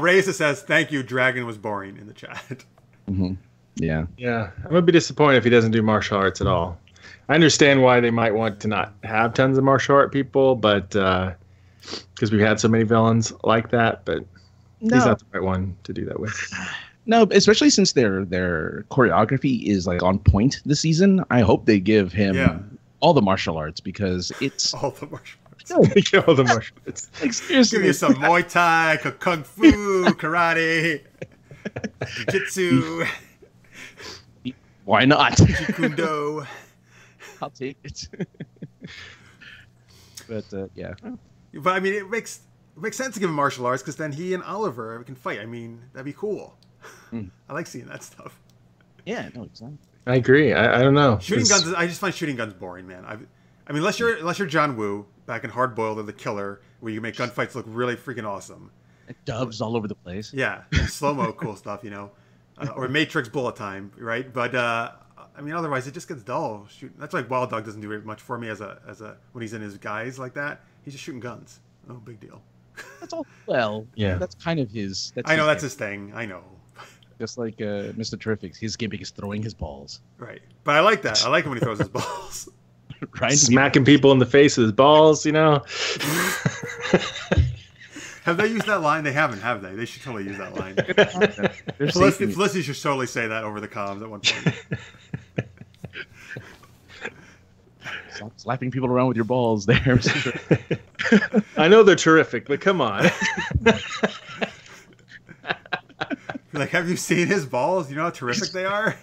Reyes says, thank you, Dragon was boring in the chat. Mm-hmm. Yeah. Yeah. I'm going to be disappointed if he doesn't do martial arts at all. I understand why they might want to not have tons of martial art people, but because we've had so many villains like that, but he's not the right one to do that with. No, especially since their choreography is like on point this season. I hope they give him all the martial arts because it's all the martial arts. All the martial arts. Like, seriously. Give you some Muay Thai, Kung Fu, Karate, Jiu-Jitsu. Why not? Kundo. I'll take it. But yeah. But I mean, it makes sense to give him martial arts because then he and Oliver can fight. I mean, that'd be cool. I like seeing that stuff. Yeah, no, exactly. I agree. I don't know. Shooting guns. I just find shooting guns boring, man. I mean, unless you're John Woo back in Hard Boiled or The Killer, where you make gunfights look really freaking awesome. Doves all over the place. Yeah, slow mo, cool stuff. or Matrix bullet time, right? But I mean, otherwise it just gets dull. Shooting. That's why Wild Dog doesn't do very much for me as a when he's in his guise like that. He's just shooting guns. No big deal. That's all. Well, Yeah. that's kind of his. I know that's his thing. I know. Just like Mr. Terrific's, his gimmick is throwing his balls. Right, but I like that. I like it when he throws his balls. Right? Smacking people in the face with his balls, you know. Have they used that line? They haven't, have they? They should totally use that line. Felicity should totally say that over the comms at one point. Stop slapping people around with your balls there, Mr. Terrific. I know they're terrific, but come on. Like, have you seen his balls? You know how terrific they are?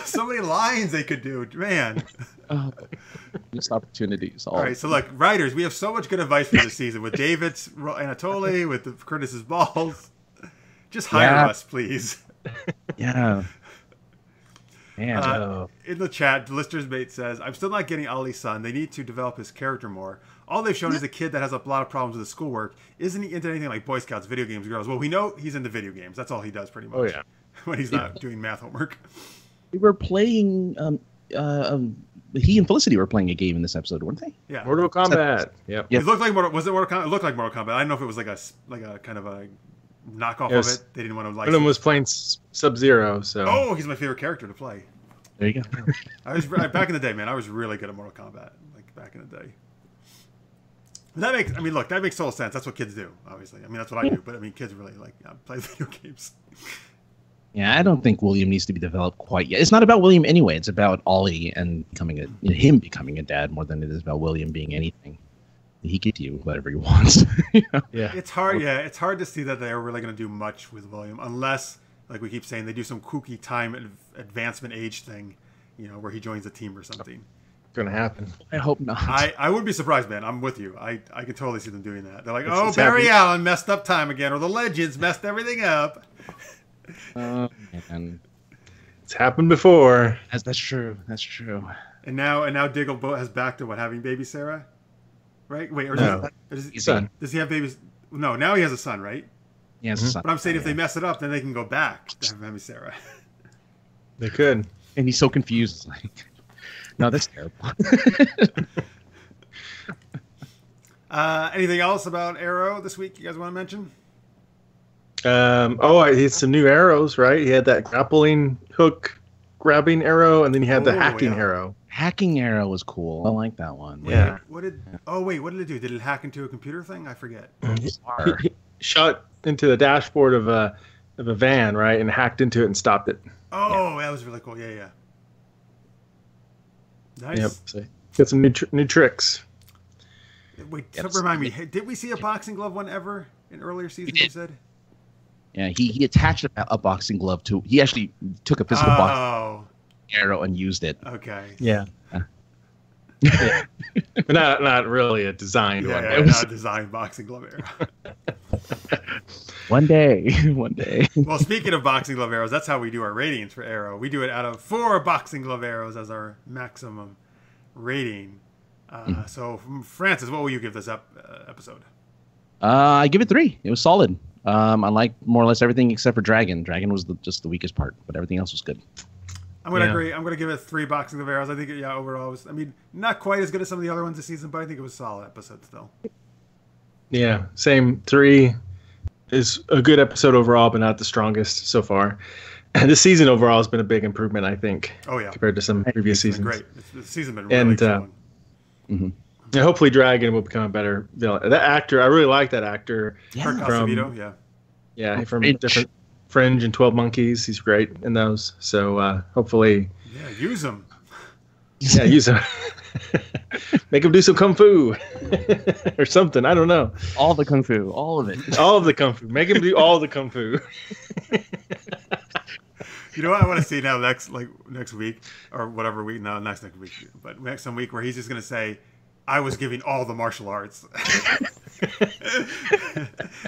So many lines they could do, man. Missed opportunities. All right, so look, writers, we have so much good advice for this season with David's Anatoly, with Curtis's balls. Just hire us, please. Yeah. Man. In the chat, Lister's Mate says, I'm still not getting Ollie's son. They need to develop his character more. All they've shown is a kid that has a lot of problems with his schoolwork. Isn't he into anything like Boy Scouts, video games, girls? Well, we know he's into video games. That's all he does pretty much. Oh, yeah. When he's not doing math homework. We were playing. He and Felicity were playing a game in this episode, weren't they? Yeah. Mortal Kombat. Yep. It looked like was it Mortal Kombat? It looked like Mortal Kombat. I don't know if it was like a kind of a knockoff of it. They didn't want to One of them was playing Sub-Zero, so. Oh, he's my favorite character to play. There you go. I was back in the day, man. I was really good at Mortal Kombat, like back in the day. That makes total sense. That's what kids do, obviously. I mean, that's what I do. But I mean, kids really like play video games. Yeah, I don't think William needs to be developed quite yet. It's not about William anyway. It's about Ollie and him becoming a dad more than it is about William being anything. He can do whatever he wants. Yeah, it's hard. Yeah, it's hard to see that they're really going to do much with William, unless, like we keep saying, they do some kooky time advancement age thing, where he joins a team or something. Gonna happen. I hope not. I wouldn't be surprised, man. I'm with you. I can totally see them doing that. They're like, Barry Allen messed up time again, or the Legends messed everything up. Man. It's happened before. That's true. That's true. And now Diggle has back to having baby Sarah, right? Wait, or no. does he have babies? No, now he has a son, right? He has a son. But I'm saying if they mess it up, then they can go back to have baby Sarah. They could. And he's so confused. It's like, no, that's terrible. Anything else about Arrow this week you guys want to mention? He had some new arrows, right? He had that grappling hook grabbing arrow, and then he had the hacking arrow. Hacking arrow was cool. I like that one. Yeah. What did it do? Did it hack into a computer thing? I forget. He shot into the dashboard of a van, right, and hacked into it and stopped it. Oh, that was really cool. Yeah. Nice. Yep. So got some new tricks. Wait, remind me. Did we see a boxing glove one ever in earlier seasons? You said. Yeah, he attached a boxing glove to. He actually took a physical boxing arrow and used it. Okay. Yeah. Yeah. But not really a designed one. Yeah, not a designed boxing glove arrow. One day. Well, speaking of boxing glove arrows, that's how we do our ratings for Arrow. We do it out of 4 boxing glove arrows as our maximum rating. So, Francis, what will you give this episode? I give it 3. It was solid. I like more or less everything except for Dragon. Dragon was just the weakest part, but everything else was good. I'm going to agree. I'm going to give it 3 boxing glove arrows. I think, overall, it was, not quite as good as some of the other ones this season, but I think it was a solid episode still. Yeah, same. 3 is a good episode overall, but not the strongest so far. And this season overall has been a big improvement, I think. Oh, yeah. Compared to some previous seasons. Great. The season's been really strong. And hopefully Dragon will become a better villain. That actor, I really like that actor. From from different Fringe and 12 Monkeys. He's great in those. So hopefully... Yeah, use him. Yeah, use him. Make him do some kung fu or something. I don't know. All the kung fu. All of it. All of the kung fu. Make him do all the kung fu. You know what I want to see now next week or whatever week? No, next week. But some week where he's just going to say, I was giving all the martial arts.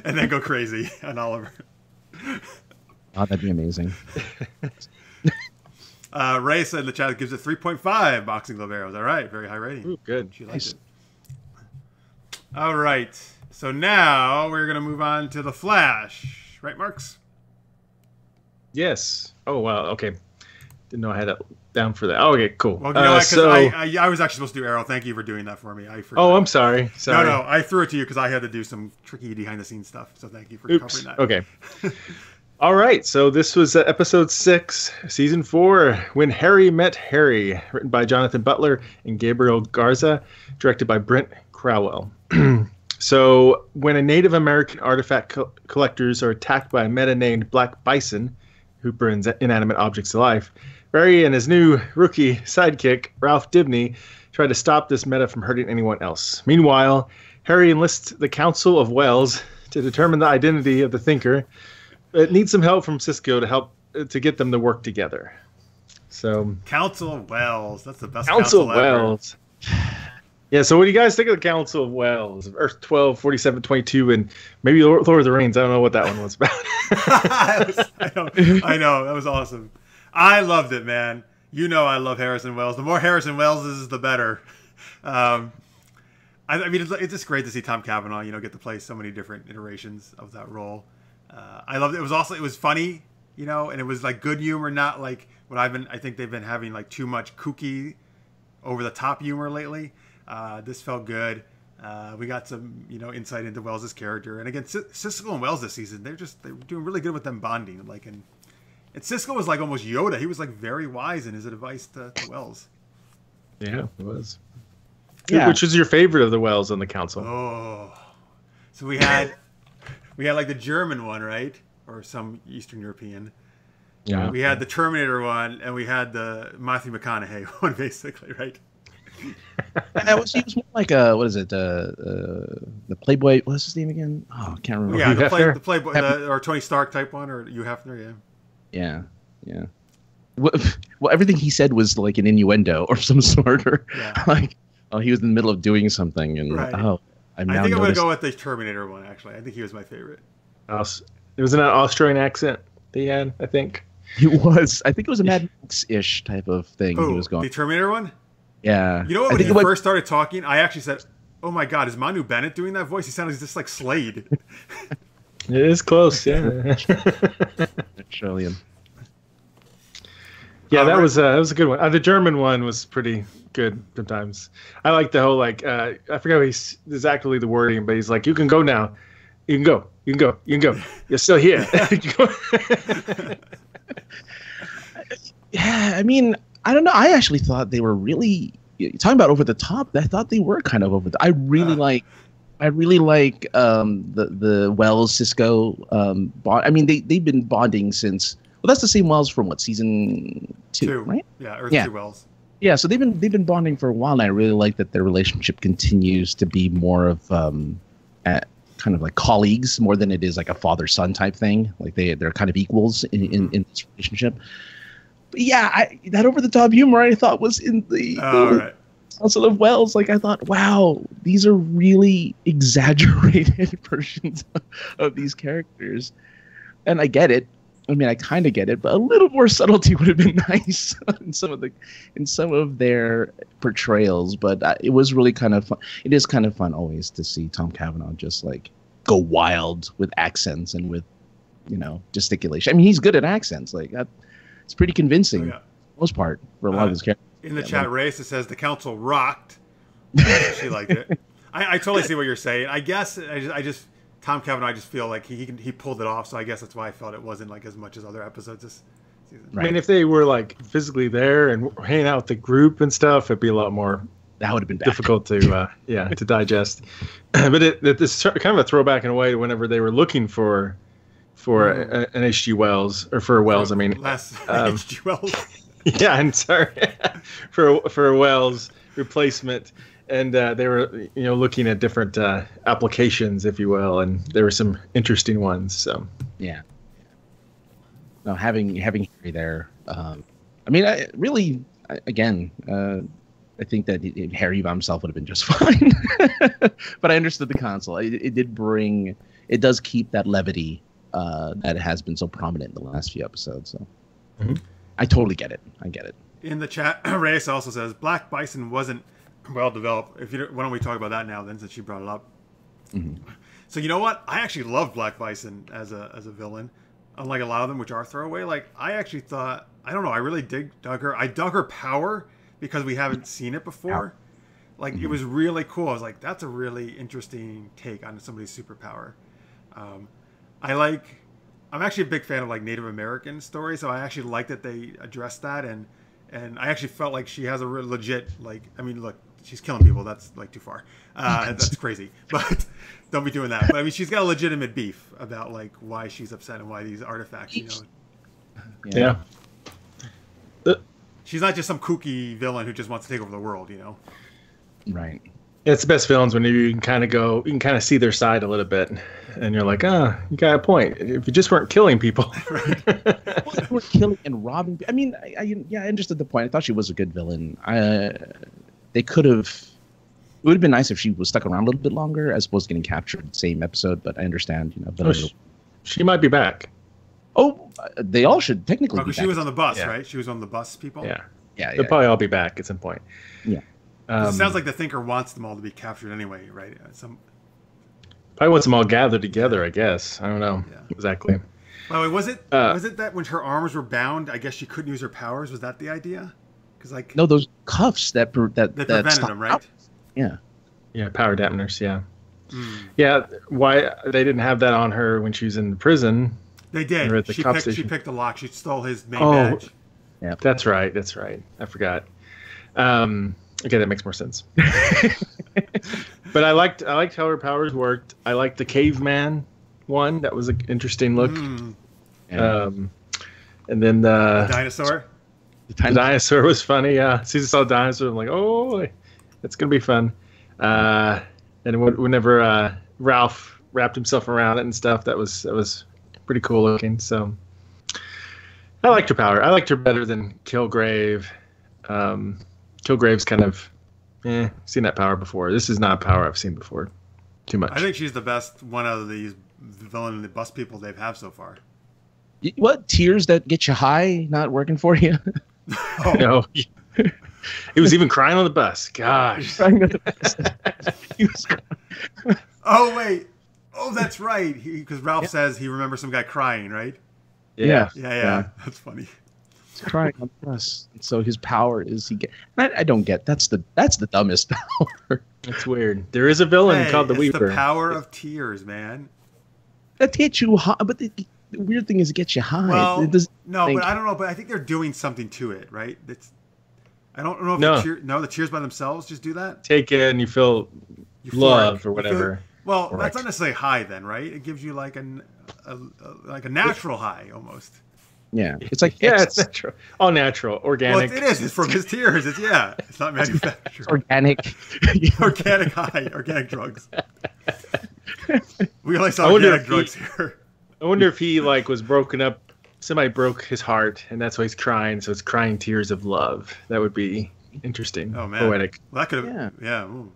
And then go crazy on Oliver. Oh, that'd be amazing. Ray said in the chat gives it 3.5 boxing glove arrows. All right, very high rating. Ooh, good. She likes it. All right, so now we're going to move on to The Flash. Right, Marks? Yes. Oh wow. Okay. Didn't know I had it down for that. Oh, okay, cool. Well, you know what? Because I was actually supposed to do Arrow. Thank you for doing that for me. I forgot. Oh, I'm sorry. No, I threw it to you because I had to do some tricky behind-the-scenes stuff. So thank you for covering that. Okay. All right. So this was episode 6, season 4, When Harry Met Harry, written by Jonathan Butler and Gabriel Garza, directed by Brent Crowell. So when a Native American artifact collectors are attacked by a meta named Black Bison, who burns inanimate objects to life, Barry and his new rookie sidekick, Ralph Dibny, try to stop this meta from hurting anyone else. Meanwhile, Harry enlists the Council of Wells to determine the identity of the Thinker, but needs some help from Cisco to get them to work together. So Council of Wells, that's the best Council of ever. Wells. Yeah, so what do you guys think of the Council of Wells? Earth 12, 47, 22, and maybe Lord of the Rings. I don't know what that one was about. I know. That was awesome. I loved it, man. You know I love Harrison Wells. The more Harrison Wells is, the better. I mean, it's just great to see Tom Cavanaugh, get to play so many different iterations of that role. I loved it. It was funny, and it was like good humor, not like what I think they've been having like too much kooky, over the top humor lately. This felt good. We got some, insight into Wells' character. And again, Cisco and Wells this season, they're doing really good with them bonding. And Cisco was like almost Yoda. He was like very wise in his advice to Wells. Yeah, it was. Yeah. Which was your favorite of the Wells on the council? Oh, so we had like the German one, right? Or some Eastern European. Yeah. We had the Terminator one, and we had the Matthew McConaughey one, basically, right? He was more like what is it? The Playboy. What's his name again? Oh, I can't remember. Yeah, Hugh the Playboy, or Tony Stark type one, or Hugh Hefner, yeah. Yeah. Well, everything he said was like an innuendo or some sort, or like, oh, he was in the middle of doing something, and right. I think I'm going to go with the Terminator one. Actually, I think he was my favorite. It was an Australian accent they had, I think. It was. I think it was a Mad Max-ish type of thing he was going. The Terminator one? Yeah. You know what? When he first started talking, I actually said, "Oh my God, is Manu Bennett doing that voice? He sounded just like Slade." It is close, yeah. Trillion. Yeah, that was a good one. The German one was pretty good sometimes. I like the whole I forget exactly the wording, but he's like, "You can go now. You can go. You can go. You can go. You're still here." Yeah, I mean, I don't know. I actually thought they were really talking about over the top. I thought they were kind of over the. I really like the Wells Cisco bond. I mean, they've been bonding since. Well, that's the same Wells from what, season 2, right? Yeah, Earth 2 Wells. Yeah, so they've been bonding for a while, and I really like that their relationship continues to be more of kind of like colleagues more than it is like a father-son type thing. Like they're kind of equals in this relationship. But yeah, that over-the-top humor I thought was in the Council of Wells. Like I thought, wow, these are really exaggerated versions of these characters, and I get it. I mean, I kind of get it, but a little more subtlety would have been nice in some of their portrayals. But it was really kind of fun. It is kind of fun always to see Tom Cavanaugh just like go wild with accents and with gesticulation. I mean, he's good at accents. Like it's pretty convincing, for the most part, for a lot of his characters. In the chat race, it says the council rocked. She liked it. I totally see what you're saying. I guess I just. Tom Cavanaugh, I just feel like he pulled it off, so I guess that's why I felt it wasn't like as much as other episodes this season. Right. I mean, if they were like physically there and hanging out with the group and stuff, it'd be a lot more. That would have been difficult to to digest. But it's kind of a throwback in a way to whenever they were looking for an H.G. Wells or for Wells. I mean, less H.G. Wells. Yeah, I'm sorry for a Wells replacement. And they were, looking at different applications, if you will, and there were some interesting ones. So yeah. No, having Harry there. I mean, I think that Harry by himself would have been just fine. But I understood the council. It does keep that levity that has been so prominent in the last few episodes. So I totally get it. I get it. In the chat, Reyes also says Black Bison wasn't well developed. Why don't we talk about that now then, since you brought it up? So you know what? I actually love Black Bison as a villain. unlike a lot of them, which are throwaway. Like, I actually thought, I don't know, I really dug her. I dug her power because we haven't seen it before. Like, it was really cool. I was like, that's a really interesting take on somebody's superpower. I'm actually a big fan of like Native American stories, so I actually like that they addressed that, and I actually felt like she has a real legit, like, I mean, look, she's killing people. That's like too far. That's crazy. But don't be doing that. But I mean, she's got a legitimate beef about like why she's upset and why these artifacts, you know. Yeah. She's not just some kooky villain who just wants to take over the world, you know. Right. It's the best villains when you can kind of see their side a little bit, and you're like, you got a point. If you just weren't killing people, Well, they were killing and robbing. I mean, I understood the point. I thought she was a good villain. They could have. It would have been nice if she was stuck around a little bit longer, as opposed to getting captured same episode. But I understand, you know. But she might be back. Oh, they all should technically. Because she was on the bus, right? She was on the bus, people. Yeah. They'll probably all be back at some point. Yeah. It sounds like the Thinker wants them all to be captured anyway, right? Probably wants them all gathered together, I guess. I don't know exactly. By the way, was it that when her arms were bound, I guess she couldn't use her powers? Was that the idea? Because like no, those cuffs that prevented them, right? Yeah. Yeah, power dampeners. Yeah. Yeah. Why they didn't have that on her when she was in prison? They did. At the She picked the lock. She stole his main badge. Yeah, that's right. I forgot. Okay, that makes more sense. But I liked how her powers worked. I liked the caveman one. That was an interesting look. And then the dinosaur. The dinosaur was funny. Yeah, as soon as I saw the dinosaur, I'm like, oh, that's gonna be fun. And whenever Ralph wrapped himself around it and stuff, that was pretty cool looking. So I liked her power. I liked her better than Kilgrave. Kilgrave's kind of, seen that power before. This is not a power I've seen before. Too much. I think she's the best one out of these villain and the bus people they've had so far. What? Tears that get you high not working for you? No. He was even crying on the bus. Gosh. Oh, wait. Oh, that's right. Because Ralph says he remembers some guy crying, right? Yeah. That's funny. Crying on the bus. So his power is I don't get that's the dumbest power. That's weird. There is a villain called the Weaver. The power of tears, man. That gets you high, but the weird thing is it gets you high. Well, but I don't know. But I think they're doing something to it, right? I don't know if the tears by themselves just do that. Take it and you feel love or whatever. That's not necessarily high then, right? It gives you like a natural high almost. Yeah, it's like it's natural, all natural, organic. Well, it is. It's from his tears. It's not manufactured. Organic, organic high, organic drugs. We only saw organic drugs here. I wonder if he was broken up. Somebody broke his heart, and that's why he's crying. So it's crying tears of love. That would be interesting. Oh man, poetic. Well, that could have. Yeah. Ooh.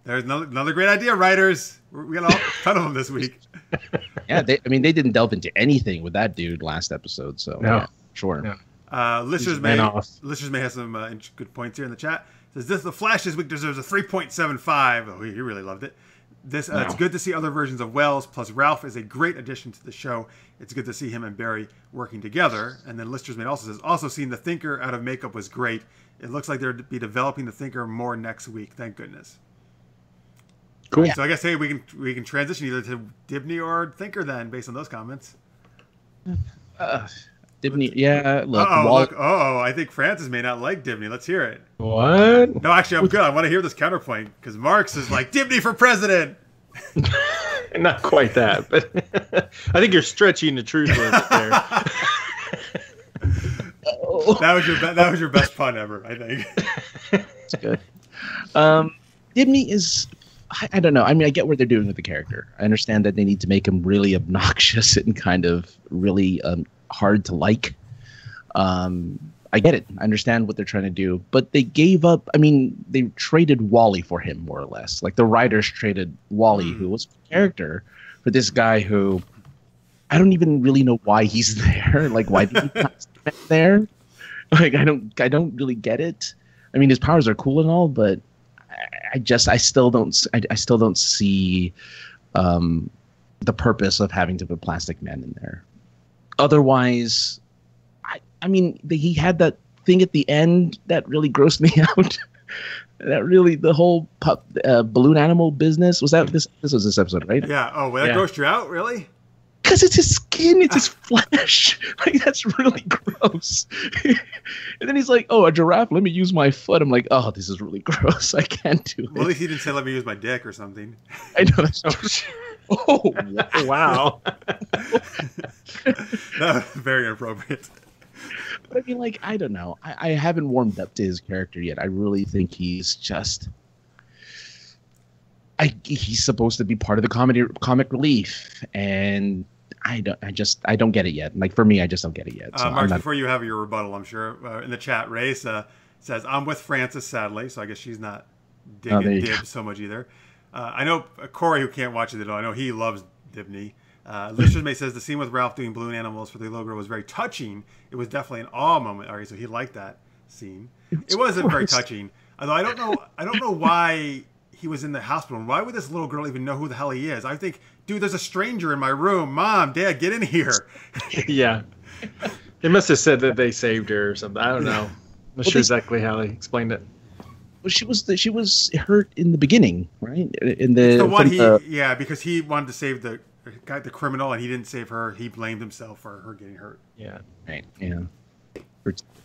There's another great idea, writers. We got a ton of them this week. Yeah, they didn't delve into anything with that dude last episode, so no. Sure. No. Listeners may have some good points here in the chat. Says the Flash this week deserves a 3.75. Oh, he really loved it. It's good to see other versions of Wells. Plus, Ralph is a great addition to the show. It's good to see him and Barry working together. And then Lister's Mate also says, also seeing the Thinker out of makeup was great. It looks like they'll be developing the Thinker more next week. Thank goodness. Cool. So I guess we can transition either to Dibny or Thinker then, based on those comments. Dibny, yeah. Look, I think Francis may not like Dibny. Let's hear it. What? No, actually, I'm good. I want to hear this counterpoint because Marx is like Dibny for president. Not quite that, but I think you're stretching the truth a little bit there. That was your best pun ever, I think. That's good. Dibny is. I don't know. I mean, I get what they're doing with the character. I understand that they need to make him really obnoxious and kind of really hard to like. I get it. I understand what they're trying to do. But they gave up. I mean, they traded Wally for him, more or less. Like the writers traded Wally, who was a character, for this guy who I don't even really know why he's there. Like, why did he not stand there? Like, I don't really get it. I mean, his powers are cool and all, but I still don't see the purpose of having to put Plastic Man in there. otherwise, I mean, he had that thing at the end that really grossed me out. That really, the whole balloon animal business was that this was this episode, right? Yeah. Oh, well, that grossed you out, really? Because it's his skin, it's his flesh. Like, that's really gross. And then he's like, "Oh, a giraffe. Let me use my foot." I'm like, "Oh, this is really gross. I can't do it." Well, at least he didn't say, "Let me use my dick" or something. I know that's. Oh, wow. No, very inappropriate. But I mean, like, I don't know. I haven't warmed up to his character yet. I really think he's just. He's supposed to be part of the comic relief, and I don't get it yet. Like, for me, I just don't get it yet. So Mark, before you have your rebuttal, I'm sure in the chat, Ray says, "I'm with Francis, sadly," so I guess she's not digging Dib so much either. I know Corey, who can't watch it at all, I know he loves Dibny. Lister's Mate says the scene with Ralph doing balloon animals for the little girl was very touching. It was definitely an awe moment. All right, so he liked that scene. It wasn't very touching. Although I don't know why he was in the hospital. And why would this little girl even know who the hell he is? I think, dude, there's a stranger in my room. Mom, Dad, get in here. Yeah. They must have said that they saved her or something. I don't know. I'm not sure exactly how they explained it. Well, she was hurt in the beginning, right? Because he wanted to save the criminal, and he didn't save her. He blamed himself for her getting hurt. Yeah. Right. Yeah.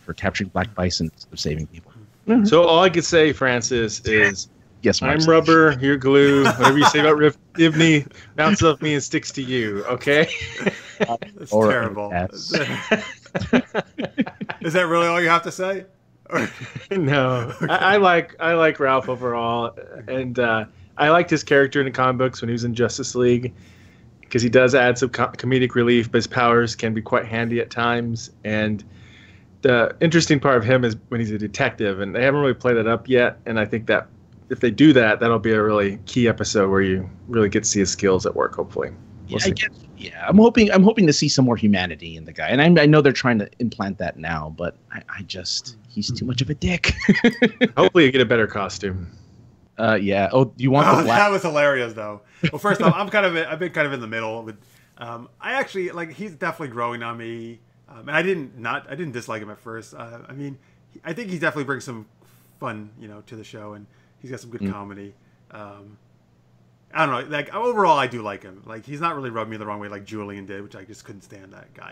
For capturing black bison instead of saving people. Mm-hmm. So all I could say, Francis, is yes, I'm rubber, you're glue. Whatever you say about Dibny bounces off me and sticks to you. Okay. That's terrible. Is that really all you have to say? No, okay. I like Ralph overall, and I liked his character in the comic books when he was in Justice League, because he does add some comedic relief, but his powers can be quite handy at times. And the interesting part of him is when he's a detective, and they haven't really played it up yet. And I think that if they do that, that'll be a really key episode where you really get to see his skills at work. Hopefully, I'm hoping to see some more humanity in the guy, and I know they're trying to implant that now, but he's too much of a dick. Hopefully, you get a better costume. Yeah. Oh, you want the black? That was hilarious, though. Well, first off, I've been kind of in the middle. But I actually he's definitely growing on me, and I didn't dislike him at first. I mean, I think he definitely brings some fun, to the show, and he's got some good comedy. I don't know. Like, overall, I do like him. Like, he's not really rubbed me the wrong way like Julian did, which I just couldn't stand that guy.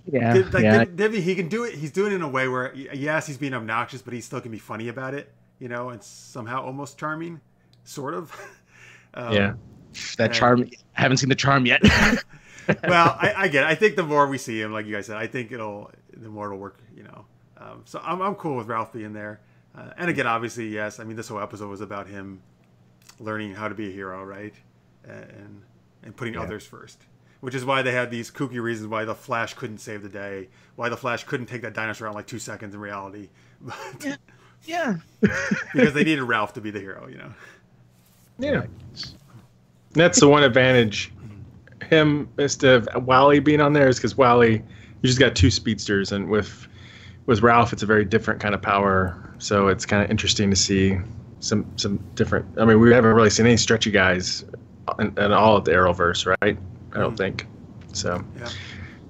Dibny, he can do it. He's doing it in a way where, yes, he's being obnoxious, but he still can be funny about it. And somehow almost charming, sort of. Yeah. That charm. I haven't seen the charm yet. Well, I get it. I think the more we see him, like you guys said, I think the more it'll work. So I'm cool with Ralph being there. And again, obviously, yes. I mean, this whole episode was about him learning how to be a hero, right? And putting others first. Which is why they had these kooky reasons why the Flash couldn't save the day, why the Flash couldn't take that dinosaur out in like 2 seconds in reality. But, yeah. Because they needed Ralph to be the hero, Yeah. That's the one advantage. Him instead of Wally being on there is because Wally, you just got 2 speedsters, and with Ralph, it's a very different kind of power. So it's kind of interesting to see some different. I mean, we haven't really seen any stretchy guys in all of the Arrowverse, right? I don't think so. Yeah,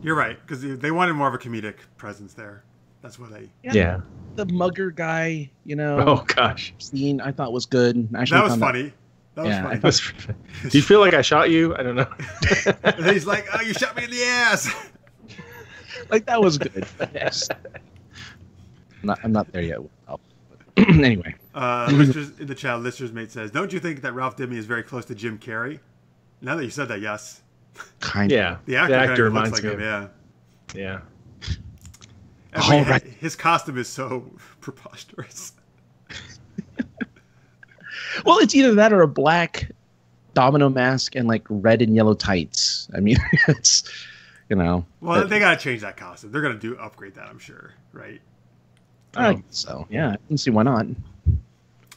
you're right, because they wanted more of a comedic presence there. That's what they. Yeah. The mugger guy, Oh gosh. Scene I thought was good. Actually, that was funny. That was funny. Do you feel like I shot you? I don't know. And he's like, "Oh, you shot me in the ass." Like, that was good. Yes. I'm not there yet. Anyway. Listeners in the chat, Listeners Mate says, "Don't you think that Ralph Dibny is very close to Jim Carrey?" Now that you said that, yes. Kind of. Yeah. The actor kind of reminds looks like me. him. Yeah. And his costume is so preposterous. Well, it's either that or a black domino mask and like red and yellow tights. I mean, it's Well, they gotta change that costume. They're gonna upgrade that, I'm sure, right? I think so. Yeah, I can see why not.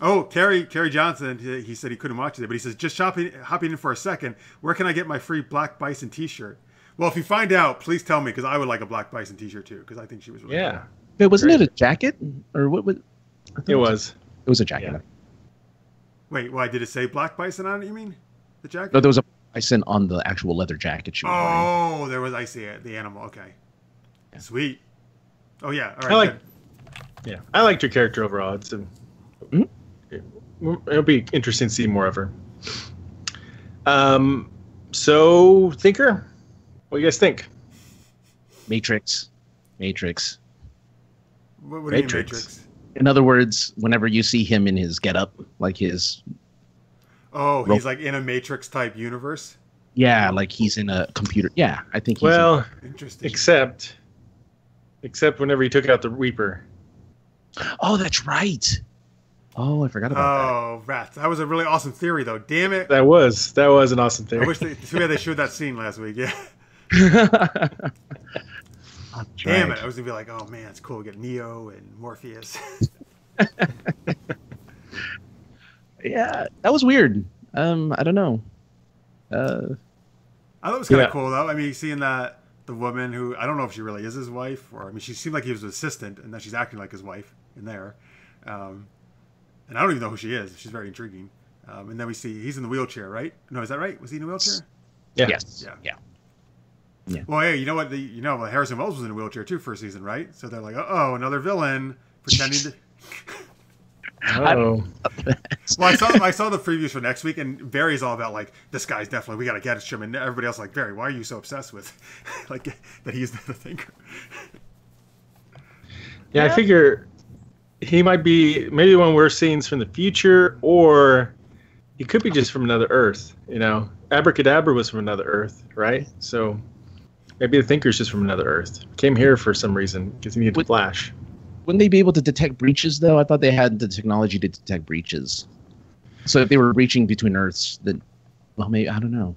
Oh, Terry Johnson, he said he couldn't watch it, but he says, just hopping in for a second, where can I get my free Black Bison t-shirt? Well, if you find out, please tell me, because I would like a Black Bison t-shirt too, because I think she was really cool. Wait, wasn't it a jacket? Or what? It was. It was a jacket. Yeah. Wait, why did it say Black Bison on it, you mean? The jacket? No, there was Bison on the actual leather jacket she was wearing. Oh, there was, I see it, the animal. Okay, sweet. Oh yeah, all right. I like, good. yeah, I liked her character overall. It's it'll be interesting to see more of her. So Thinker, what do you guys think? Matrix. What do you mean Matrix? In other words, whenever you see him in his getup, like his... Oh, he's like in a Matrix type universe? Yeah, like he's in a computer. Yeah, I think he's... Well, interesting. Except whenever he took out the Reaper. Oh, that's right. Oh, I forgot about that. Oh, rats. That was a really awesome theory, though. Damn it. That was an awesome theory. I wish they showed that scene last week. Yeah. Damn it. I was going to be like, oh, man, it's cool. We get Neo and Morpheus. Yeah, that was weird. I don't know. I thought it was kind of cool, though. I mean, seeing that the woman who, I don't know if she really is his wife, or, I mean, she seemed like he was an assistant, and then she's acting like his wife in there. And I don't even know who she is. She's very intriguing. And then we see he's in the wheelchair, right? No, is that right? Was he in a wheelchair? Yeah. Yes. Yeah. Well, hey, you know what? Harrison Wells was in a wheelchair too first season, right? So they're like, oh, another villain pretending to. Oh. Well, I saw the previews for next week, and Barry's all about like, this guy's definitely, we got to get him, and everybody else like, Barry, why are you so obsessed with like that he's the Thinker? Yeah, I figure he might be maybe one of worst scenes from the future, or he could be just from another Earth. You know, Abracadabra was from another Earth, right? So maybe the Thinker's just from another Earth. Came here for some reason because he needed to flash. Wouldn't they be able to detect breaches, though? I thought they had the technology to detect breaches. So if they were breaching between Earths, then, well, maybe, I don't know.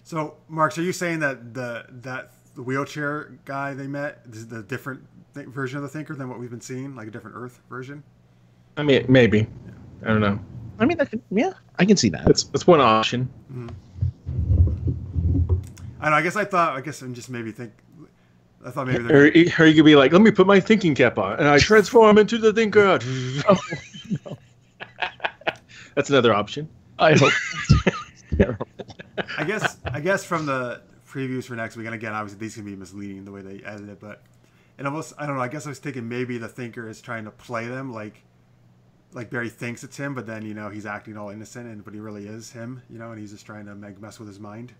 So, Marx, are you saying that the wheelchair guy they met is the different version of the Thinker than what we've been seeing, like a different Earth version? I mean, maybe. I don't know. I mean, I can see that. That's one option. Mm-hmm. I know. I guess I'm just maybe I thought maybe or you could be like, let me put my thinking cap on, and I transform into the Thinker. Oh, no. That's another option. I hope. Terrible. I guess from the previews for next week, and again, obviously these can be misleading the way they edit it, but it almost, I don't know. I guess I was thinking maybe the Thinker is trying to play them like Barry thinks it's him, but then he's acting all innocent, but he really is him, and he's just trying to mess with his mind.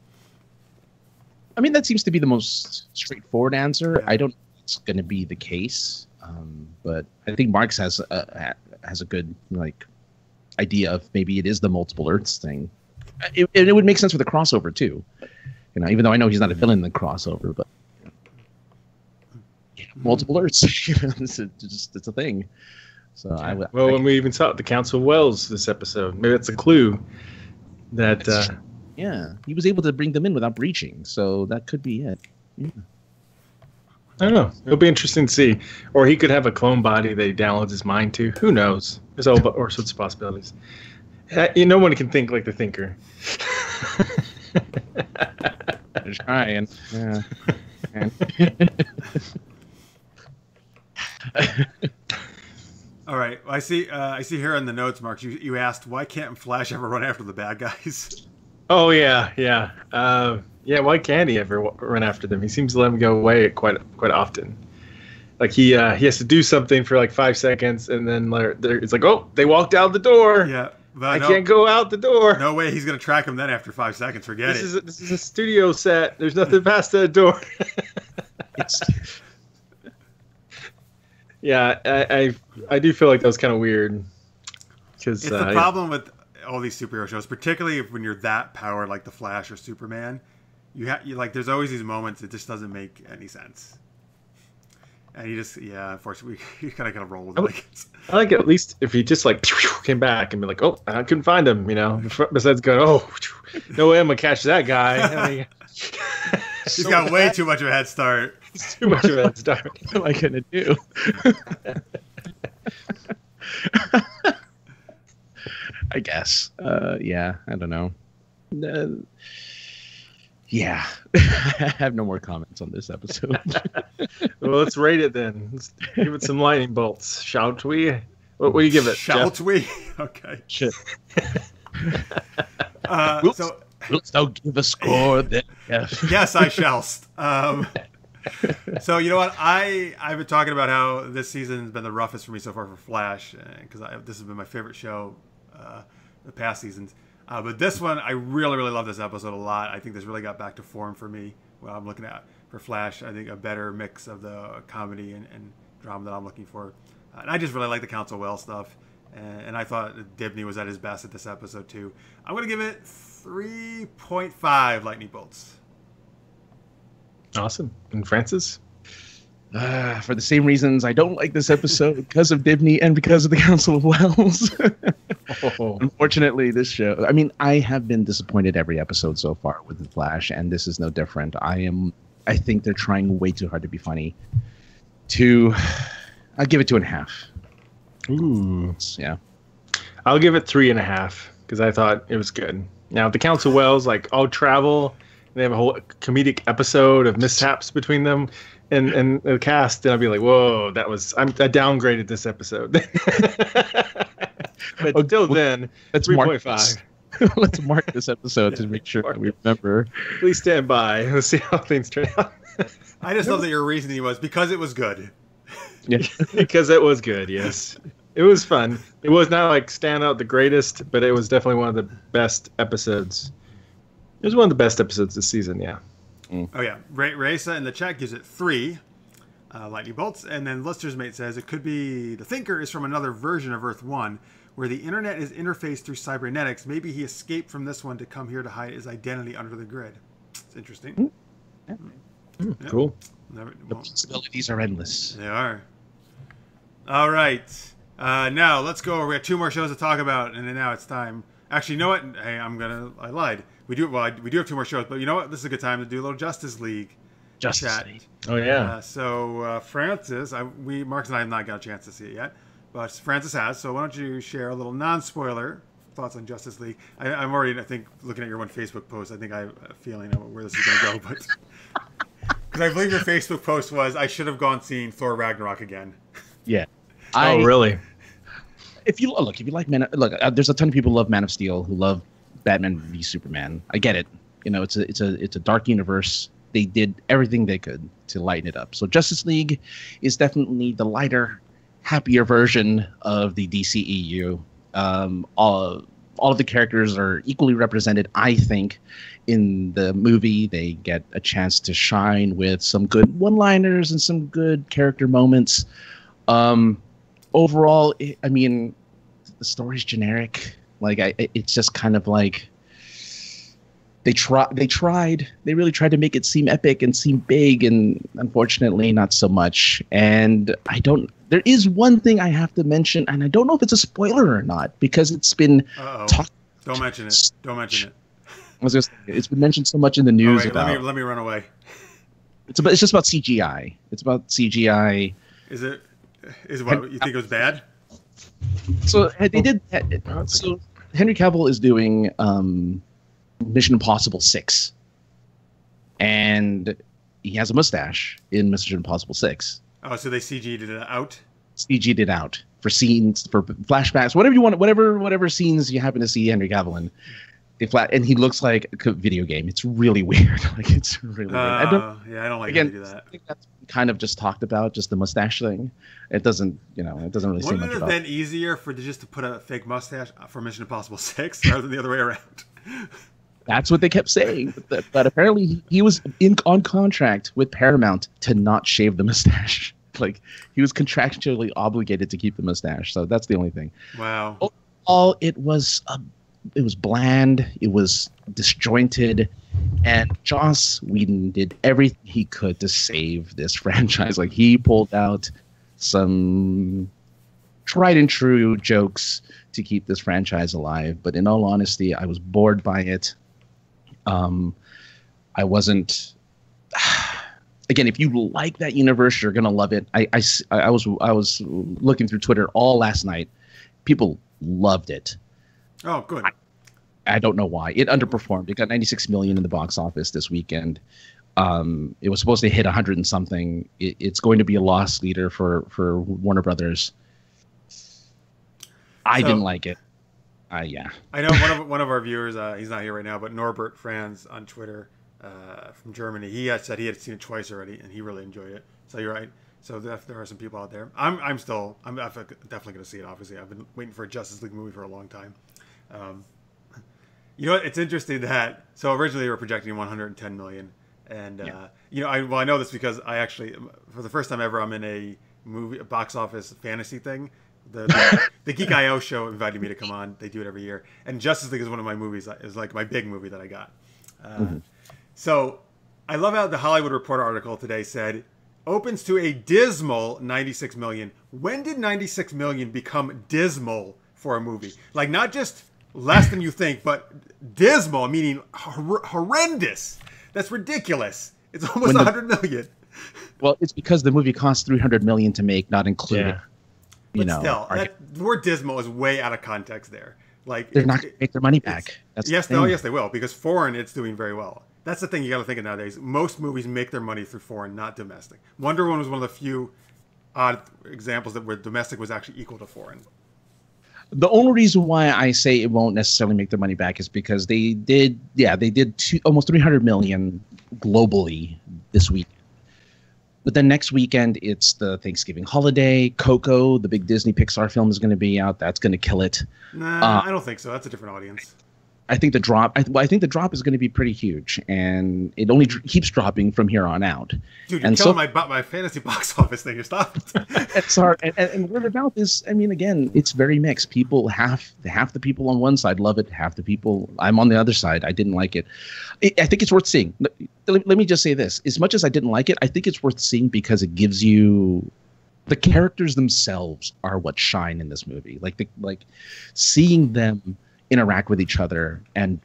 I mean, that seems to be the most straightforward answer. Yeah. I don't think it's going to be the case, but I think Marx has a good idea of maybe it is the multiple Earths thing. It would make sense for the crossover too, even though I know he's not a villain in the crossover, but multiple Earths, it's a thing. So when we even saw the Council of Wells this episode, maybe that's a clue that. Yeah, he was able to bring them in without breaching, so that could be it. Yeah. I don't know. It'll be interesting to see. Or he could have a clone body that he downloads his mind to. Who knows? There's all sorts of possibilities. No one can think like the Thinker. They're trying. Yeah. All right. Well, I see here in the notes, Mark, you asked, why can't Flash ever run after the bad guys? Oh, yeah. Why can't he ever run after them? He seems to let them go away quite often. Like he has to do something for like 5 seconds, and then it's like, oh, they walked out the door. Yeah, but I can't go out the door. No way he's gonna track him then after 5 seconds. Forget it. This is a studio set. There's nothing past that door. Yeah, I do feel like that was kind of weird. It's the problem with all these superhero shows, particularly when you're that powered like the Flash or Superman. There's always these moments it just doesn't make any sense, and unfortunately you kind of roll with it. I like at least if he just came back and be like, oh, I couldn't find him, besides going, oh, no way I'm gonna catch that guy. I mean, he's got way too much of a head start. Too much of a head start. What am I gonna do? I guess. Yeah, I don't know. Yeah. I have no more comments on this episode. Well, let's rate it then. Let's give it some lightning bolts, shall we? What do you give it? Shall we? Okay. Shit. So Wilt thou give a score then? Yes, I shall. So you know what? I've been talking about how this season has been the roughest for me so far for Flash, because this has been my favorite show the past seasons. But this one, I really, really love this episode a lot. I think this really got back to form for me. Well, I'm looking at for Flash. I think a better mix of the comedy and drama that I'm looking for. And I just really like the Council Well stuff. And I thought Dibny was at his best at this episode too. I'm going to give it 3.5 lightning bolts. Awesome. And Francis? For the same reasons I don't like this episode, because of Dibny and because of the Council of Wells. Unfortunately, this show, I mean, I have been disappointed every episode so far with The Flash, and this is no different. I think they're trying way too hard to be funny. I'll give it 2.5. Ooh. Yeah. I'll give it 3.5 because I thought it was good. Now, the Council Wells, like, all travel, they have a whole comedic episode of mishaps between them and the cast, and I'll be like, whoa, I downgraded this episode. But until then, that's 3.5. Let's mark this episode to make sure that we remember. Please stand by. Let's see how things turn out. I just love that your reasoning was because it was good. Yeah. Because it was good, yes. It was fun. It was not like stand out the greatest, but it was definitely one of the best episodes. It was one of the best episodes this season, yeah. Oh, yeah. Raisa in the chat gives it 3 lightning bolts. And then Lister's Mate says it could be the Thinker is from another version of Earth 1 where the internet is interfaced through cybernetics. Maybe he escaped from this one to come here to hide his identity under the grid. It's interesting. Yeah. Cool. The possibilities are endless. They are. All right. Now let's go. We got 2 more shows to talk about, and then now it's time. Actually, you know what? Hey, I lied. We do have 2 more shows, but you know what? This is a good time to do a little Justice League chat. League. Oh yeah. Francis, Mark and I have not got a chance to see it yet, but Francis has. So why don't you share a little non-spoiler thoughts on Justice League? I'm already, I think, looking at your one Facebook post. I think I have a feeling of where this is going to go, but because I believe your Facebook post was, I should have gone seen Thor Ragnarok again. Yeah. Oh really? If you like there's a ton of people who love Man of Steel, who love Batman v Superman. I get it. You know, it's a dark universe. They did everything they could to lighten it up. So Justice League is definitely the lighter, happier version of the DCEU. All of the characters are equally represented, I think, in the movie. They get a chance to shine with some good one-liners and some good character moments. Overall, I mean, the story's generic. Like, it's just kind of like they really tried to make it seem epic and seem big, and unfortunately, not so much. And there is one thing I have to mention, and I don't know if it's a spoiler or not because it's been talked. Don't mention it. Don't mention it. It's been mentioned so much in the news. Let me run away. It's just about CGI. It's about CGI. Is it what you think it was bad? So they did. So Henry Cavill is doing Mission Impossible 6, and he has a mustache in Mission Impossible 6. Oh, so they CG'd it out. CG'd it out for scenes, for flashbacks, whatever you want, whatever scenes you happen to see Henry Cavill in. And he looks like a video game. It's really weird. Like, it's really weird. I don't like to do that. I think that's kind of just talked about, just the mustache thing. It doesn't really seem much about. Wouldn't it have been easier just to put a fake mustache for Mission Impossible 6 rather than the other way around? That's what they kept saying. But apparently he was on contract with Paramount to not shave the mustache. Like, he was contractually obligated to keep the mustache. So that's the only thing. Wow. Overall, it was bland. It was disjointed. And Joss Whedon did everything he could to save this franchise. Like, he pulled out some tried and true jokes to keep this franchise alive. But in all honesty, I was bored by it. I wasn't. Again, if you like that universe, you're gonna love it. I was looking through Twitter all last night. People loved it. Oh, good. I don't know why. It underperformed. It got 96 million in the box office this weekend. It was supposed to hit 100 and something. It's going to be a loss leader for Warner Brothers. I didn't like it. Yeah. I know one of our viewers, he's not here right now, but Norbert Franz on Twitter from Germany, he had said he had seen it twice already, and he really enjoyed it. So you're right. So there are some people out there. I'm definitely going to see it. Obviously, I've been waiting for a Justice League movie for a long time. You know what? It's interesting that originally we were projecting 110 million, and I know this because I actually, for the first time ever, I'm in a box office fantasy thing. The Geek.io show invited me to come on. They do it every year, and Justice League is one of my movies. Is like my big movie that I got. So I love how the Hollywood Reporter article today said opens to a dismal 96 million. When did 96 million become dismal for a movie? Like not just less than you think, but dismal, meaning horrendous. That's ridiculous. It's almost 100 million. Well, it's because the movie cost 300 million to make, not including. But still, the word dismal is way out of context there. Like they're not going to make their money back. Yes, they will, because foreign, it's doing very well. That's the thing you got to think of nowadays. Most movies make their money through foreign, not domestic. Wonder Woman was one of the few odd examples where domestic was actually equal to foreign. The only reason why I say it won't necessarily make their money back is because they did almost 300 million globally this week. But then next weekend, it's the Thanksgiving holiday. Coco, the big Disney Pixar film, is going to be out. That's going to kill it. Nah, I don't think so. That's a different audience. I think the drop. I think the drop is going to be pretty huge, and it only keeps dropping from here on out. Dude, you're killing my fantasy box office thing. You're stopping. It's hard, and word of mouth is. I mean, again, it's very mixed. People, half the people on one side love it. Half the people, I'm on the other side. I didn't like it. I think it's worth seeing. Let me just say this: as much as I didn't like it, I think it's worth seeing because it gives you. The characters themselves are what shine in this movie. Like seeing them interact with each other and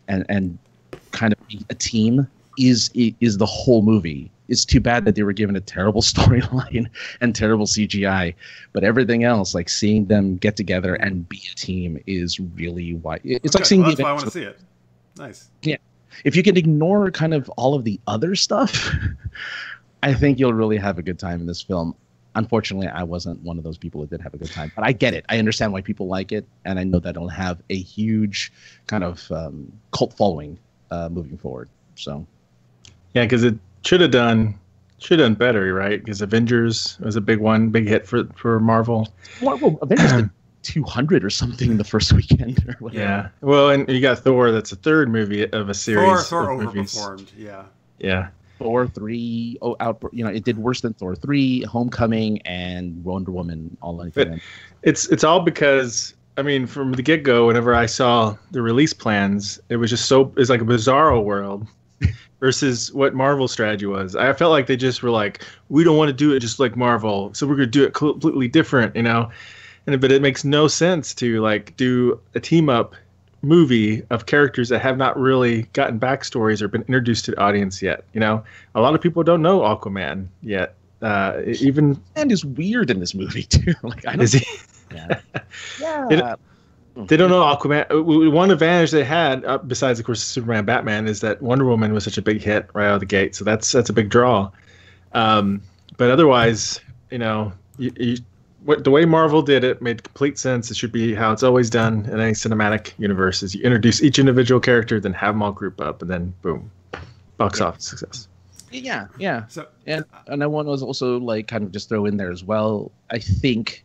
kind of be a team is the whole movie. It's too bad that they were given a terrible storyline and terrible CGI, but everything else, like seeing them get together and be a team, is really why it's like seeing. That's why I want to see it. Nice. Yeah, if you can ignore kind of all of the other stuff, I think you'll really have a good time in this film. Unfortunately, I wasn't one of those people that did have a good time, but I get it. I understand why people like it, and I know that it'll have a huge kind of cult following moving forward. So, yeah, because it should have done better, right? Because Avengers was a big hit for Marvel. Well, Avengers did 200 or something in the first weekend or whatever. Yeah, well, and you got Thor. That's a third movie of a series. Thor of movies. overperformed. Yeah. Thor 3, it did worse than Thor 3, Homecoming, and Wonder Woman all in. But it's all because, I mean, from the get-go, whenever I saw the release plans, it was just it's like a bizarro world versus what Marvel's strategy was. I felt like they just were like, we don't want to do it just like Marvel, so we're going to do it completely different, but it makes no sense to like do a team-up movie of characters that have not really gotten backstories or been introduced to the audience yet. A lot of people don't know Aquaman yet. And is weird in this movie too. Like, I don't. Is he? Yeah. They don't know Aquaman. One advantage they had, besides of course Superman, Batman, is that Wonder Woman was such a big hit right out of the gate. So that's a big draw. But otherwise, the way Marvel did it made complete sense. It should be how it's always done in any cinematic universe: is you introduce each individual character, then have them all group up, and then boom, box office success. Yeah. So, and I want to also like kind of just throw in there as well. I think,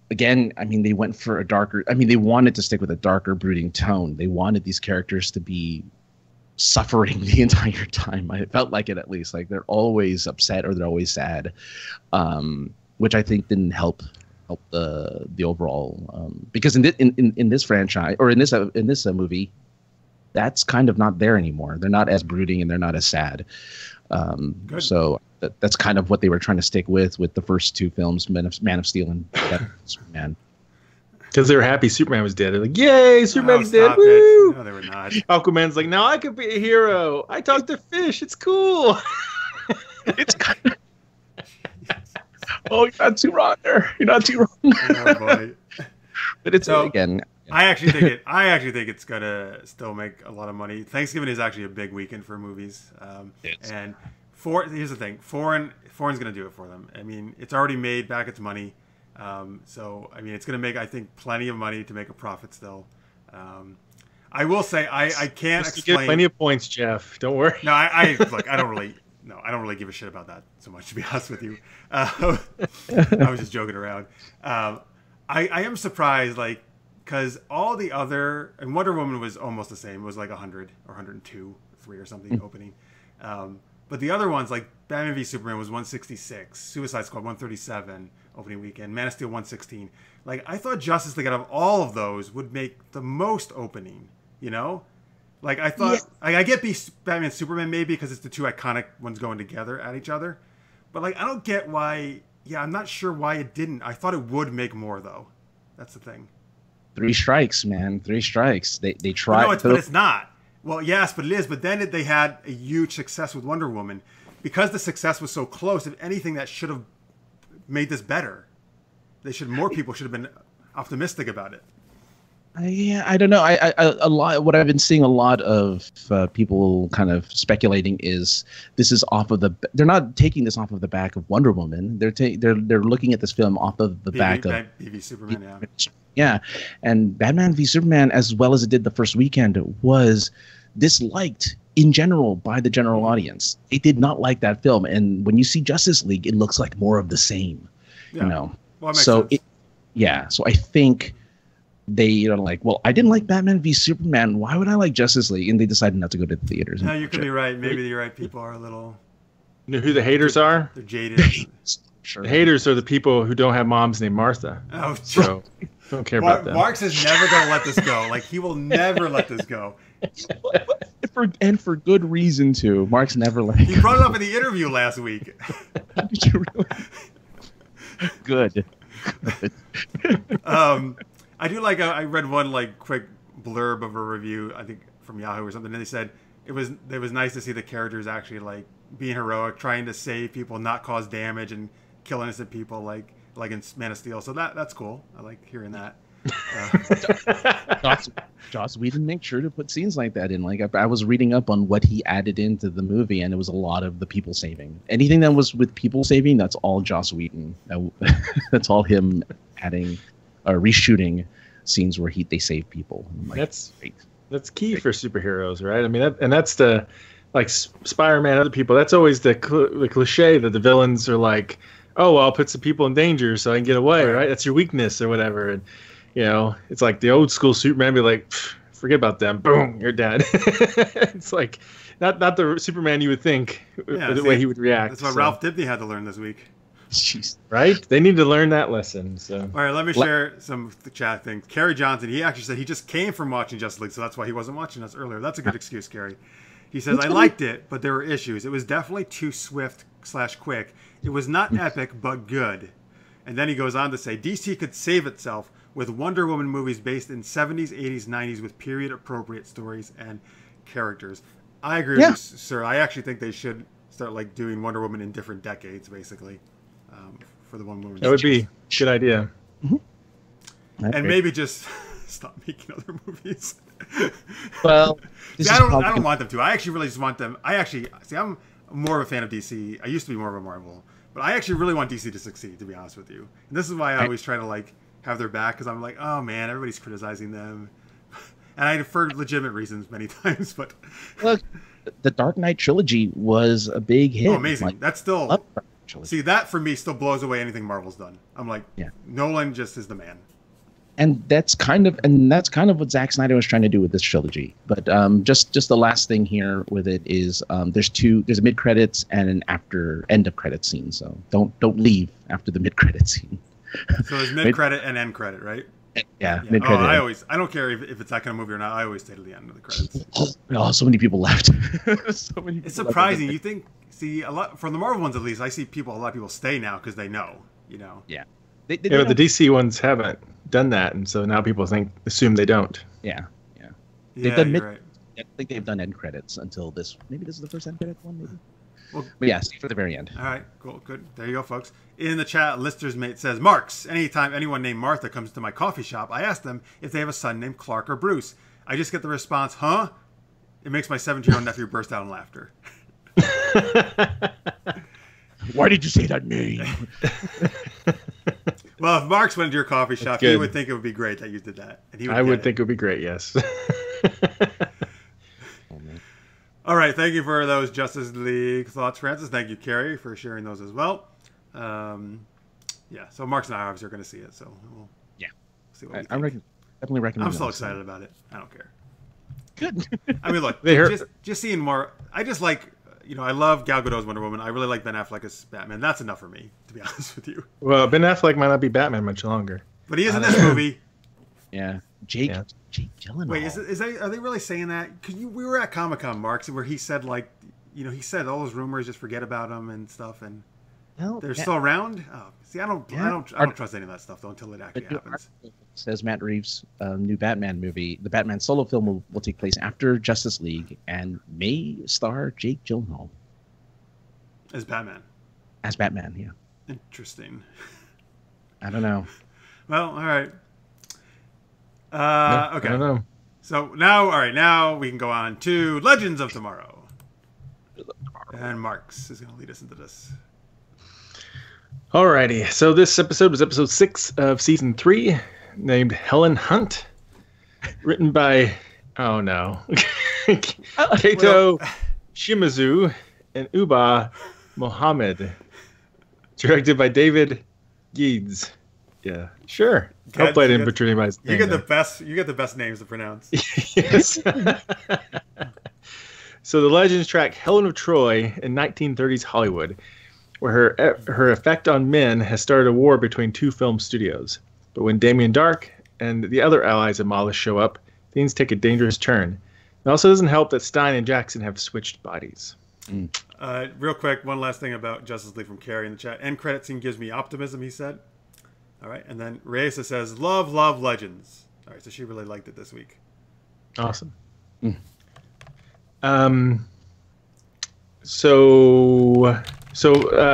again, I mean, they went for they wanted to stick with a darker, brooding tone. They wanted these characters to be suffering the entire time. I felt like it, at least. Like they're always upset or they're always sad. Which I think didn't help the overall because in this franchise or in this movie, that's kind of not there anymore. They're not as brooding and they're not as sad. So that's kind of what they were trying to stick with the first two films, Man of Steel and Superman. Because they were happy Superman was dead. They're like, "Yay, Superman's dead!" Woo! No, they were not. Aquaman's like, "Now I could be a hero. I talk to fish. It's cool." It's kind of. Oh, you're not too wrong there. You're not too wrong. Oh, boy. But it's again. I actually think it's gonna still make a lot of money. Thanksgiving is actually a big weekend for movies. And here's the thing: foreign's gonna do it for them. I mean, it's already made back its money. So I mean, it's going to make, I think, plenty of money to make a profit still. I will say I can't explain. Get plenty of points, Jeff. Don't worry. No, I look. I don't really give a shit about that so much, to be honest with you. I was just joking around. I am surprised, like, because all the other, and Wonder Woman was almost the same. It was like 100 or 102, 3 or something opening. But the other ones, like Batman v Superman was 166, Suicide Squad 137 opening weekend, Man of Steel 116. Like, I thought Justice League out of all of those would make the most opening, you know? Like, I thought, I get Batman Superman maybe because it's the two iconic ones going together at each other. But, like, I don't get why, I'm not sure why it didn't. I thought it would make more, though. That's the thing. 3 strikes, man. 3 strikes. They tried. No, but it's not. Well, yes, but it is. But then they had a huge success with Wonder Woman. Because the success was so close, if anything, that should have made this better. More people should have been optimistic about it. I don't know. A lot. What I've been seeing a lot of people kind of speculating is this is off of the. They're not taking this off of the back of Wonder Woman. They're looking at this film off of the back of v Superman. Yeah, and Batman v Superman, as well as it did the first weekend, was disliked in general by the general audience. They did not like that film, and when you see Justice League, it looks like more of the same. Yeah. You know, well, so so I think they like, well, I didn't like Batman v Superman. Why would I like Justice League? And they decided not to go to the theaters. No, you could be right. Maybe you're right. People are a little. You know who the haters are? They're jaded. Sure. The haters are the people who don't have moms named Martha. Oh, so don't care about that. Marx is never going to let this go. Like, he will never let this go. For good reason too. Mark's never let. He brought it up in the interview last week. Did you really? Good. I do like. I read one like quick blurb of a review, I think from Yahoo or something, and they said it was nice to see the characters actually like being heroic, trying to save people, not cause damage, and kill innocent people, like in Man of Steel. So that's cool. I like hearing that. Joss Whedon make sure to put scenes like that in. Like I was reading up on what he added into the movie, and it was a lot of the people saving. Anything that was with people saving, that's all Joss Whedon. That's all him adding or reshooting scenes where they save people. Like, that's key for superheroes, right? I mean, that's the like Spider-Man, other people. That's always the cliche that the villains are like, oh, well, I'll put some people in danger so I can get away, right? That's your weakness or whatever. And you know, it's like the old school Superman be like, forget about them. Boom, you're dead. It's like not the Superman you would think the way he would react. That's what Ralph Dibny had to learn this week. Jeez. Right? They need to learn that lesson. So. All right, let me share some chat things. Kerry Johnson, he actually said he just came from watching Justice League, so that's why he wasn't watching us earlier. That's a good excuse, Kerry. He says, I liked it, but there were issues. It was definitely too swift/quick. It was not epic, but good. And then he goes on to say, DC could save itself with Wonder Woman movies based in 70s, 80s, 90s with period-appropriate stories and characters. I agree with you, sir. I actually think they should start like doing Wonder Woman in different decades, basically, for the Wonder Woman. That would be a good idea. Mm-hmm. And maybe just stop making other movies. Well, I don't want them to. I actually really just want them. I'm more of a fan of DC. I used to be more of a Marvel, but I actually really want DC to succeed, to be honest with you. And this is why I always try to like have their back, because I'm like, oh man, everybody's criticizing them, and I for legitimate reasons many times. But look, the Dark Knight trilogy was a big hit. Oh, amazing! Like, that's still see that for me still blows away anything Marvel's done. I'm like, Nolan just is the man. And that's kind of what Zack Snyder was trying to do with this trilogy. But just the last thing here with it is there's a mid credits and an after end of credit scene. So don't leave after the mid credit scene. So there's mid credit and end credit, right? Yeah. Mid credit. I don't care if it's that kind of movie or not. I always stay to the end of the credits. Oh, so many people left. It's surprising. You think a lot from the Marvel ones at least. I see a lot of people stay now because they know. You know. Yeah. The DC ones haven't done that, and so now people assume they don't. Yeah. They've done right. I think they've done end credits until this. Maybe this is the first end credit one. Maybe. Well, but yeah, stay for the very end. All right, cool, good. There you go, folks. In the chat, Lister's Mate says, Marx, anytime anyone named Martha comes to my coffee shop, I ask them if they have a son named Clark or Bruce. I just get the response, huh? It makes my 17-year-old nephew burst out in laughter. Why did you say that name? Well, if Marx went to your coffee shop, he good. would think it would be great that you did that. And he would I would it. think it would be great, yes. All right, thank you for those Justice League thoughts, Francis. Thank you, Carrie, for sharing those as well. Yeah, so Marx and I obviously are going to see it, so we'll see what we think. Definitely recommend. I'm so excited about it. I don't care. Good. I mean, look, just seeing more. I just like, I love Gal Gadot's Wonder Woman. I really like Ben Affleck as Batman. That's enough for me, to be honest with you. Well, Ben Affleck might not be Batman much longer. But he is in this movie. Yeah. Jake Gyllenhaal. Wait, are they really saying that? Because we were at Comic-Con, Marks, where he said, like, he said all those rumors, just forget about them and stuff, and they're still around? Oh, see, I don't trust any of that stuff, though, until it actually happens. Says Matt Reeves' new Batman movie. The Batman solo film will take place after Justice League and may star Jake Gyllenhaal. As Batman? As Batman, yeah. Interesting. I don't know. Well, all right. Okay. I don't know. So now we can go on to Legends of Tomorrow. And Marx is going to lead us into this. Alrighty, so this episode was episode 6 of season 3, named Helen Hunt, written by, Kato Shimizu and Uba Mohammed, directed by David Yeats. Yeah, sure. Hopefully I didn't butcher anybody's name. You get the best names to pronounce. Yes. So the Legends track Helen of Troy in 1930s Hollywood, where her effect on men has started a war between two film studios. But when Damien Darhk and the other allies of Malice show up, things take a dangerous turn. It also doesn't help that Stein and Jackson have switched bodies. Real quick, one last thing about Justice League from Carrie in the chat. End credit scene gives me optimism, he said. All right, and then Reyesa says, love Legends. All right, so she really liked it this week. Awesome. So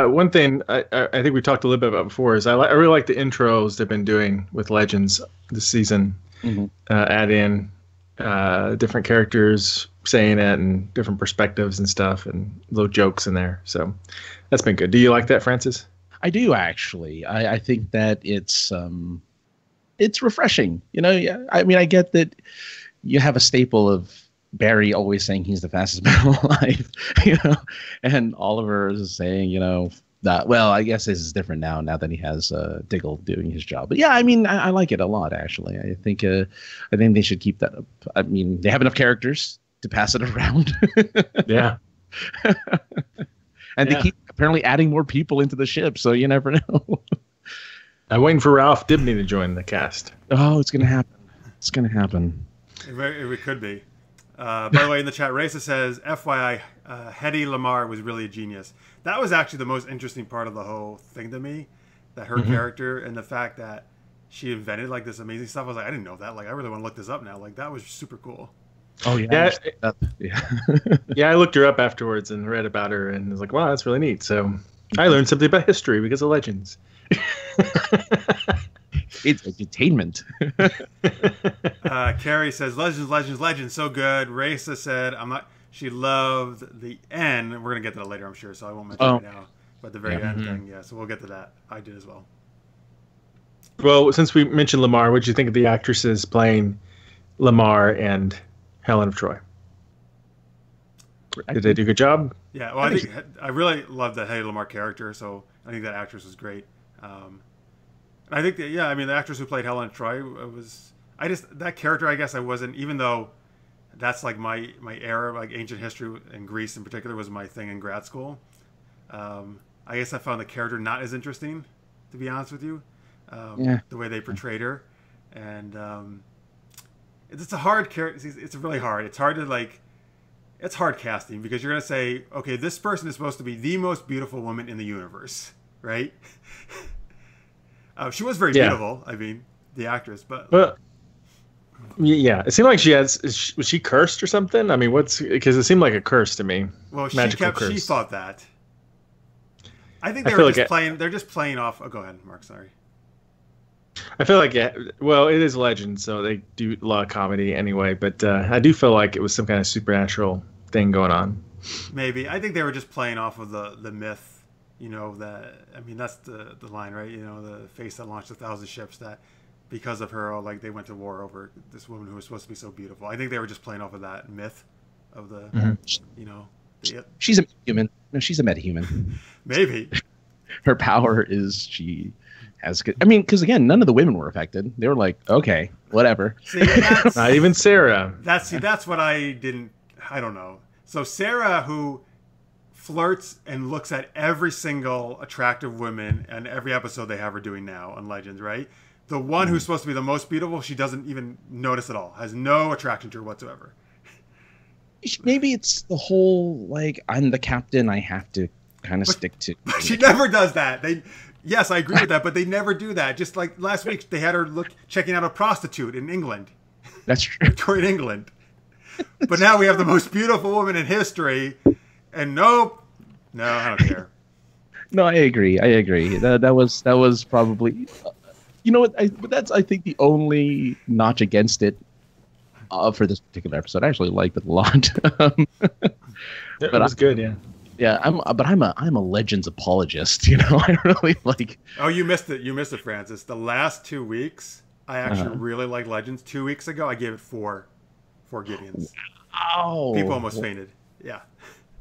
one thing I think we talked a little bit about before is I really like the intros they've been doing with Legends this season. Add in different characters saying it and different perspectives and stuff and little jokes in there. So that's been good. Do you like that, Francis? I do, actually. I think that it's refreshing. I mean, I get that you have a staple of Barry always saying he's the fastest man alive, and Oliver is saying, that, well, I guess this is different now that he has Diggle doing his job. But yeah, I mean, I like it a lot, actually. I think they should keep that up. I mean, they have enough characters to pass it around. Yeah. And they keep apparently adding more people into the ship, so you never know. I'm waiting for Ralph Dibny to join the cast. Oh, it's going to happen. It's going to happen. It could be. By the way, in the chat, Raisa says, FYI, Hedy Lamarr was really a genius. That was actually the most interesting part of the whole thing to me, that her character and the fact that she invented like this amazing stuff. I was like, I didn't know that. Like, I really want to look this up now. Like, that was super cool. Oh, yeah. Yeah, I looked her up afterwards and read about her and was like, wow, that's really neat. So I learned something about history because of Legends. It's entertainment. Carrie says, Legends, so good. Raisa said, she loved the end. We're going to get to that later, I'm sure, so I won't mention it right now. But the very end thing, so we'll get to that. I did as well. Well, since we mentioned Lamar, what did you think of the actresses playing Lamar and Helen of Troy? Did they do a good job? Yeah, well, I really loved that Hedy Lamarr character, so I think that actress was great. I think that, the actress who played Helen of Troy that character, I guess I wasn't, even though that's like my era, like ancient history and Greece in particular was my thing in grad school. I guess I found the character not as interesting, to be honest with you. The way they portrayed her. And it's a hard character. It's really hard. It's hard to it's hard casting because you're going to say, okay, this person is supposed to be the most beautiful woman in the universe, right? She was very beautiful. I mean, the actress, but yeah, it seemed like was she cursed or something? I mean, because it seemed like a curse to me. Well, curse. She thought that. I think they're just playing off. Oh, go ahead, Mark. Sorry. I feel like it is Legend, so they do a lot of comedy anyway. But I do feel like it was some kind of supernatural thing going on. Maybe I think they were just playing off of the myth you know, that, I mean, that's the line, right? You know, the face that launched 1,000 ships, that because of her, like, they went to war over this woman who was supposed to be so beautiful. I think they were just playing off of that myth of the, you know. She's a human. No, she's a metahuman. Maybe. Her power is she has good. I mean, because again, none of the women were affected. They were like, okay, whatever. See, that's, not even Sarah. That's what I don't know. So Sarah, who flirts and looks at every single attractive woman, and every episode they have her doing now on Legends, right? The one who's supposed to be the most beautiful, she doesn't even notice at all. Has no attraction to her whatsoever. Maybe it's the whole, like, I'm the captain, I have to kind of stick to. But she never does that. Yes, I agree with that, but they never do that. Just like last week, they had her checking out a prostitute in England. That's true. Victorian England. But now we have the most beautiful woman in history, and no, I don't care. No, I agree. That was probably, you know what? That's I think the only notch against it for this particular episode. I actually liked it a lot. It was good, yeah. Yeah, I'm a Legends apologist. You know, I really like. Oh, you missed it. You missed it, Francis. The last 2 weeks, I actually really liked Legends. 2 weeks ago, I gave it four Gideons. Oh, people almost fainted. Yeah.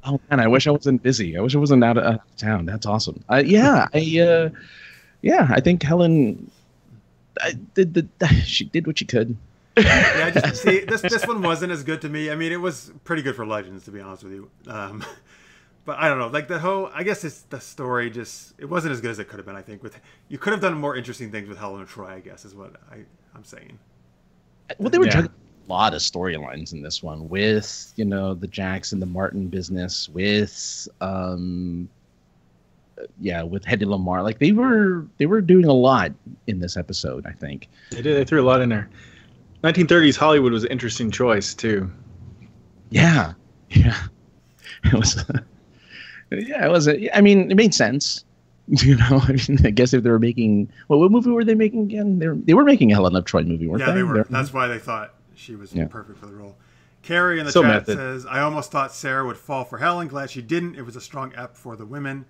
Oh man, I wish I wasn't busy. I wish I wasn't out of town. That's awesome. I think Helen, she did what she could. Yeah, just see, this one wasn't as good to me. I mean, it was pretty good for Legends, to be honest with you. But I don't know, like I guess it's the story. It wasn't as good as it could have been. I think you could have done more interesting things with Helen of Troy, I guess, is what I'm saying. Well, they were juggling a lot of storylines in this one, with, you know, the Jax and the Martin business, with with Hedy Lamarr. Like they were doing a lot in this episode, I think. They did. They threw a lot in there. 1930s Hollywood was an interesting choice too. Yeah. It was. Yeah, it was. I mean, it made sense. You know, I mean, I guess if they were making, what movie were they making again? They were making a Helen of Troy movie, weren't they? Yeah, they were. That's why they thought she was perfect for the role. Carrie in the chat says, "I almost thought Sarah would fall for Helen. Glad she didn't. It was a strong ep for the women."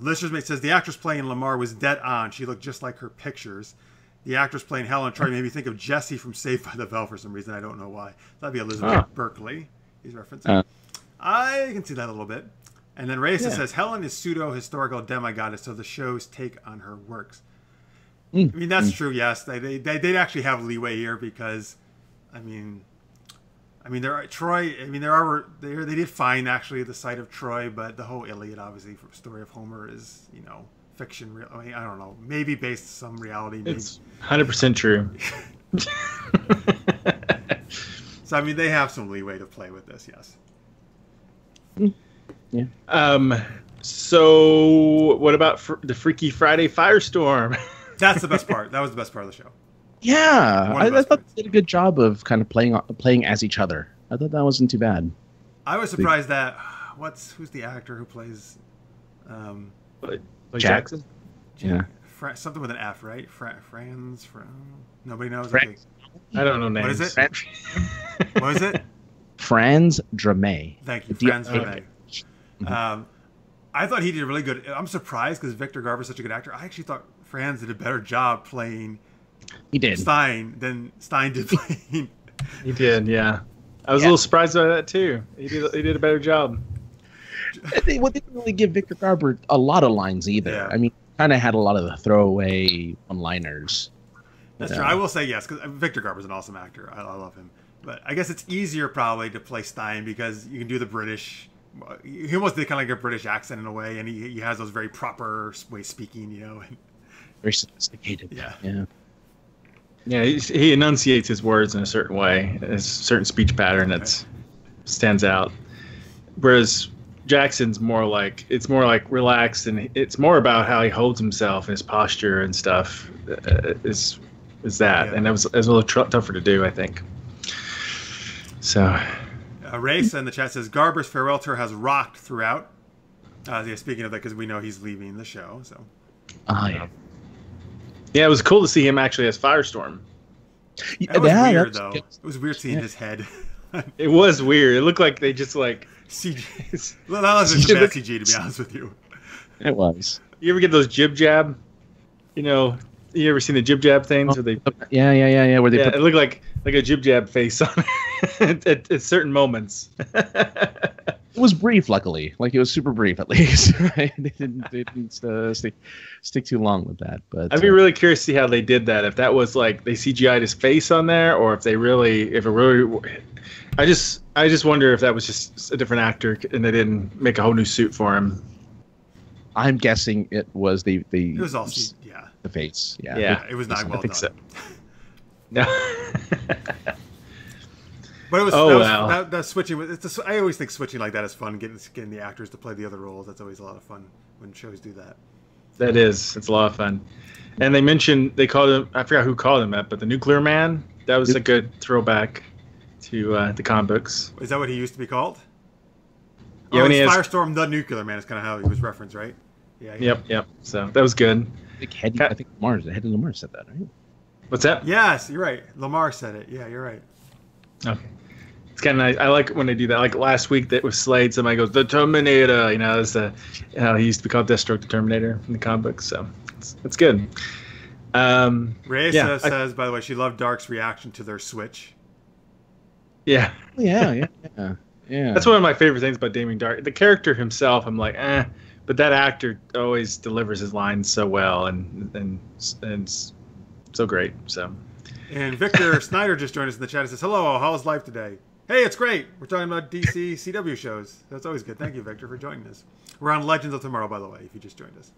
Listeners Mate says the actress playing Lamar was dead on. She looked just like her pictures. The actress playing Helen of Troy made me think of Jessie from Saved by the Bell for some reason. I don't know why. That'd be Elizabeth Berkley. He's referencing. I can see that a little bit. And then Reyes says Helen is pseudo-historical demigoddess, so the show's take on her works. I mean, that's true. Yes, they did actually have leeway here because, I mean, there are Troy. I mean, they did find actually the site of Troy, but the whole Iliad, obviously, story of Homer is, you know, fiction. I mean, I don't know, maybe based some reality. Maybe. It's 100% true. So I mean, they have some leeway to play with this. Yes. Yeah. So what about the Freaky Friday Firestorm? That's the best part. That was the best part of the show. Yeah, I thought they did a good job of kind of playing as each other. I thought that wasn't too bad. I was surprised that who's the actor who plays Jackson? Yeah. Something with an F, right? Franz? Nobody knows. Okay. I don't know names. What is it? What is it? Franz Dramé. Thank you, Franz Dramé. I thought he did really good. I'm surprised because Victor Garber's such a good actor. I actually thought Franz did a better job playing Stein than Stein did playing. He did, yeah. I was a little surprised by that too. He did a better job. They didn't really give Victor Garber a lot of lines either. Yeah. I mean, kind of had a lot of the throwaway one-liners. That's true. I will say yes, because Victor Garber's an awesome actor. I love him. But I guess it's easier probably to play Stein because you can do the British. He almost did kind of like a British accent in a way, and he has those very proper way of speaking, you know. Very sophisticated. Yeah. Yeah, he enunciates his words in a certain way, a certain speech pattern that stands out. Whereas Jackson's more like relaxed, and it's more about how he holds himself and his posture and stuff. Is that, and it was a little tougher to do, I think. So, Race in the chat says Garber's farewell tour has rocked throughout. Speaking of that, because we know he's leaving the show, so. Yeah, it was cool to see him actually as Firestorm. That was weird, though. It was weird seeing his head. It was weird. It looked like they just like CG. Well, that was just bad CG, to be honest with you. It was. You ever get those jib jab? You know, you ever seen the jib jab things where they? Yeah. Where they put it looked like a jib jab face on it at certain moments. It was brief, luckily. Like it was super brief, at least. Right? They didn't stick too long with that. But I'd be really curious to see how they did that. If that was like they CGI'd his face on there, or if it really. I just wonder if that was just a different actor and they didn't make a whole new suit for him. I'm guessing it was the. It was all the face. Yeah. Yeah. It was not well done. So. No. But it was, wow. that switching. I always think switching like that is fun. Getting the actors to play the other roles. That's always a lot of fun when shows do that. That is. It's a lot of fun. And they called him. I forgot who called him that, but the Nuclear Man. That was a good throwback to the comic books. Is that what he used to be called? Yeah, when he has Firestorm, the Nuclear Man is kind of how he was referenced, right? Yeah. Yep. So that was good. I think Lamar said that, right? What's that? Yes, you're right. Lamar said it. Yeah, you're right. Okay. It's kind of nice. I like when they do that. Like last week, that was Slade. Somebody goes, "The Terminator." You know, he used to be called Deathstroke the Terminator in the comic books. So it's good. Reyes says, by the way, she loved Dark's reaction to their switch. Yeah. Yeah. That's one of my favorite things about Damien Darhk. The character himself, I'm like, but that actor always delivers his lines so well and so great. So. And Victor Snyder just joined us in the chat. He says, "Hello, how's life today?" Hey, it's great. We're talking about DCEU shows. That's always good. Thank you, Victor, for joining us. We're on Legends of Tomorrow, by the way, if you just joined us.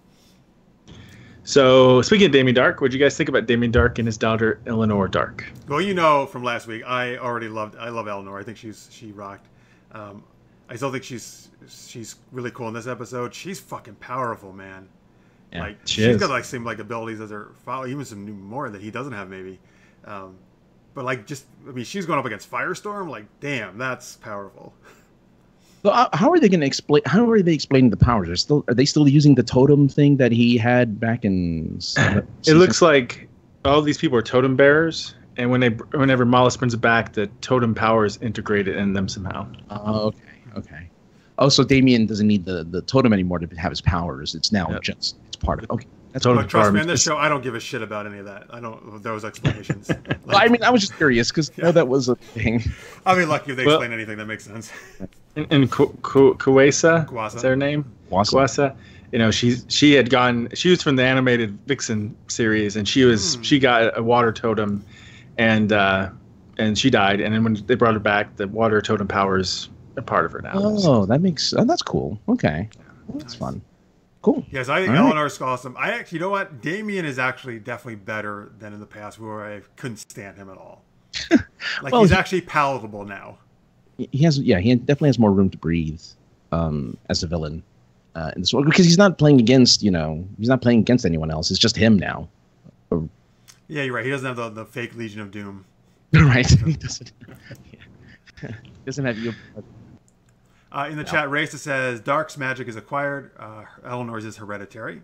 So, speaking of Damien Darhk, what did you guys think about Damien Darhk and his daughter Eleanor Dark? Well, you know from last week, I love Eleanor. I think she rocked. I still think she's really cool in this episode. She's fucking powerful, man. Yeah, like she's got like same like abilities as her father, even some new more that he doesn't have maybe. But like she's going up against Firestorm. Like, damn, that's powerful. So how are they going to explain? How are they explaining the powers? Are they still using the totem thing that he had back in? It looks like all these people are totem bearers, and whenever Mollis brings it back, the totem power is integrated in them somehow. Oh, okay. Oh, so Damien doesn't need the totem anymore to have his powers. It's now it's part of it. Okay. That's but trust me, in this show, I don't give a shit about any of that. I don't those explanations. Well, I mean, I was just curious because that was a thing. I'll be lucky if they explain anything that makes sense. And Kuwasa, is her name? Kuwasa. You know, she was from the animated Vixen series, and she got a water totem, and she died. And then when they brought her back, the water totem powers are part of her now. Oh, that's cool. Okay, that's fun. Cool. Yes, I think Eleanor's awesome. You know what? Damien is actually definitely better than in the past, where I couldn't stand him at all. He's actually palatable now. He definitely has more room to breathe as a villain in this one, because he's not playing against anyone else. It's just him now. Yeah, you're right. He doesn't have the fake Legion of Doom. Right. He doesn't. Yeah. Doesn't have you. In the chat, Raisa says, Dark's magic is acquired. Eleanor's is hereditary.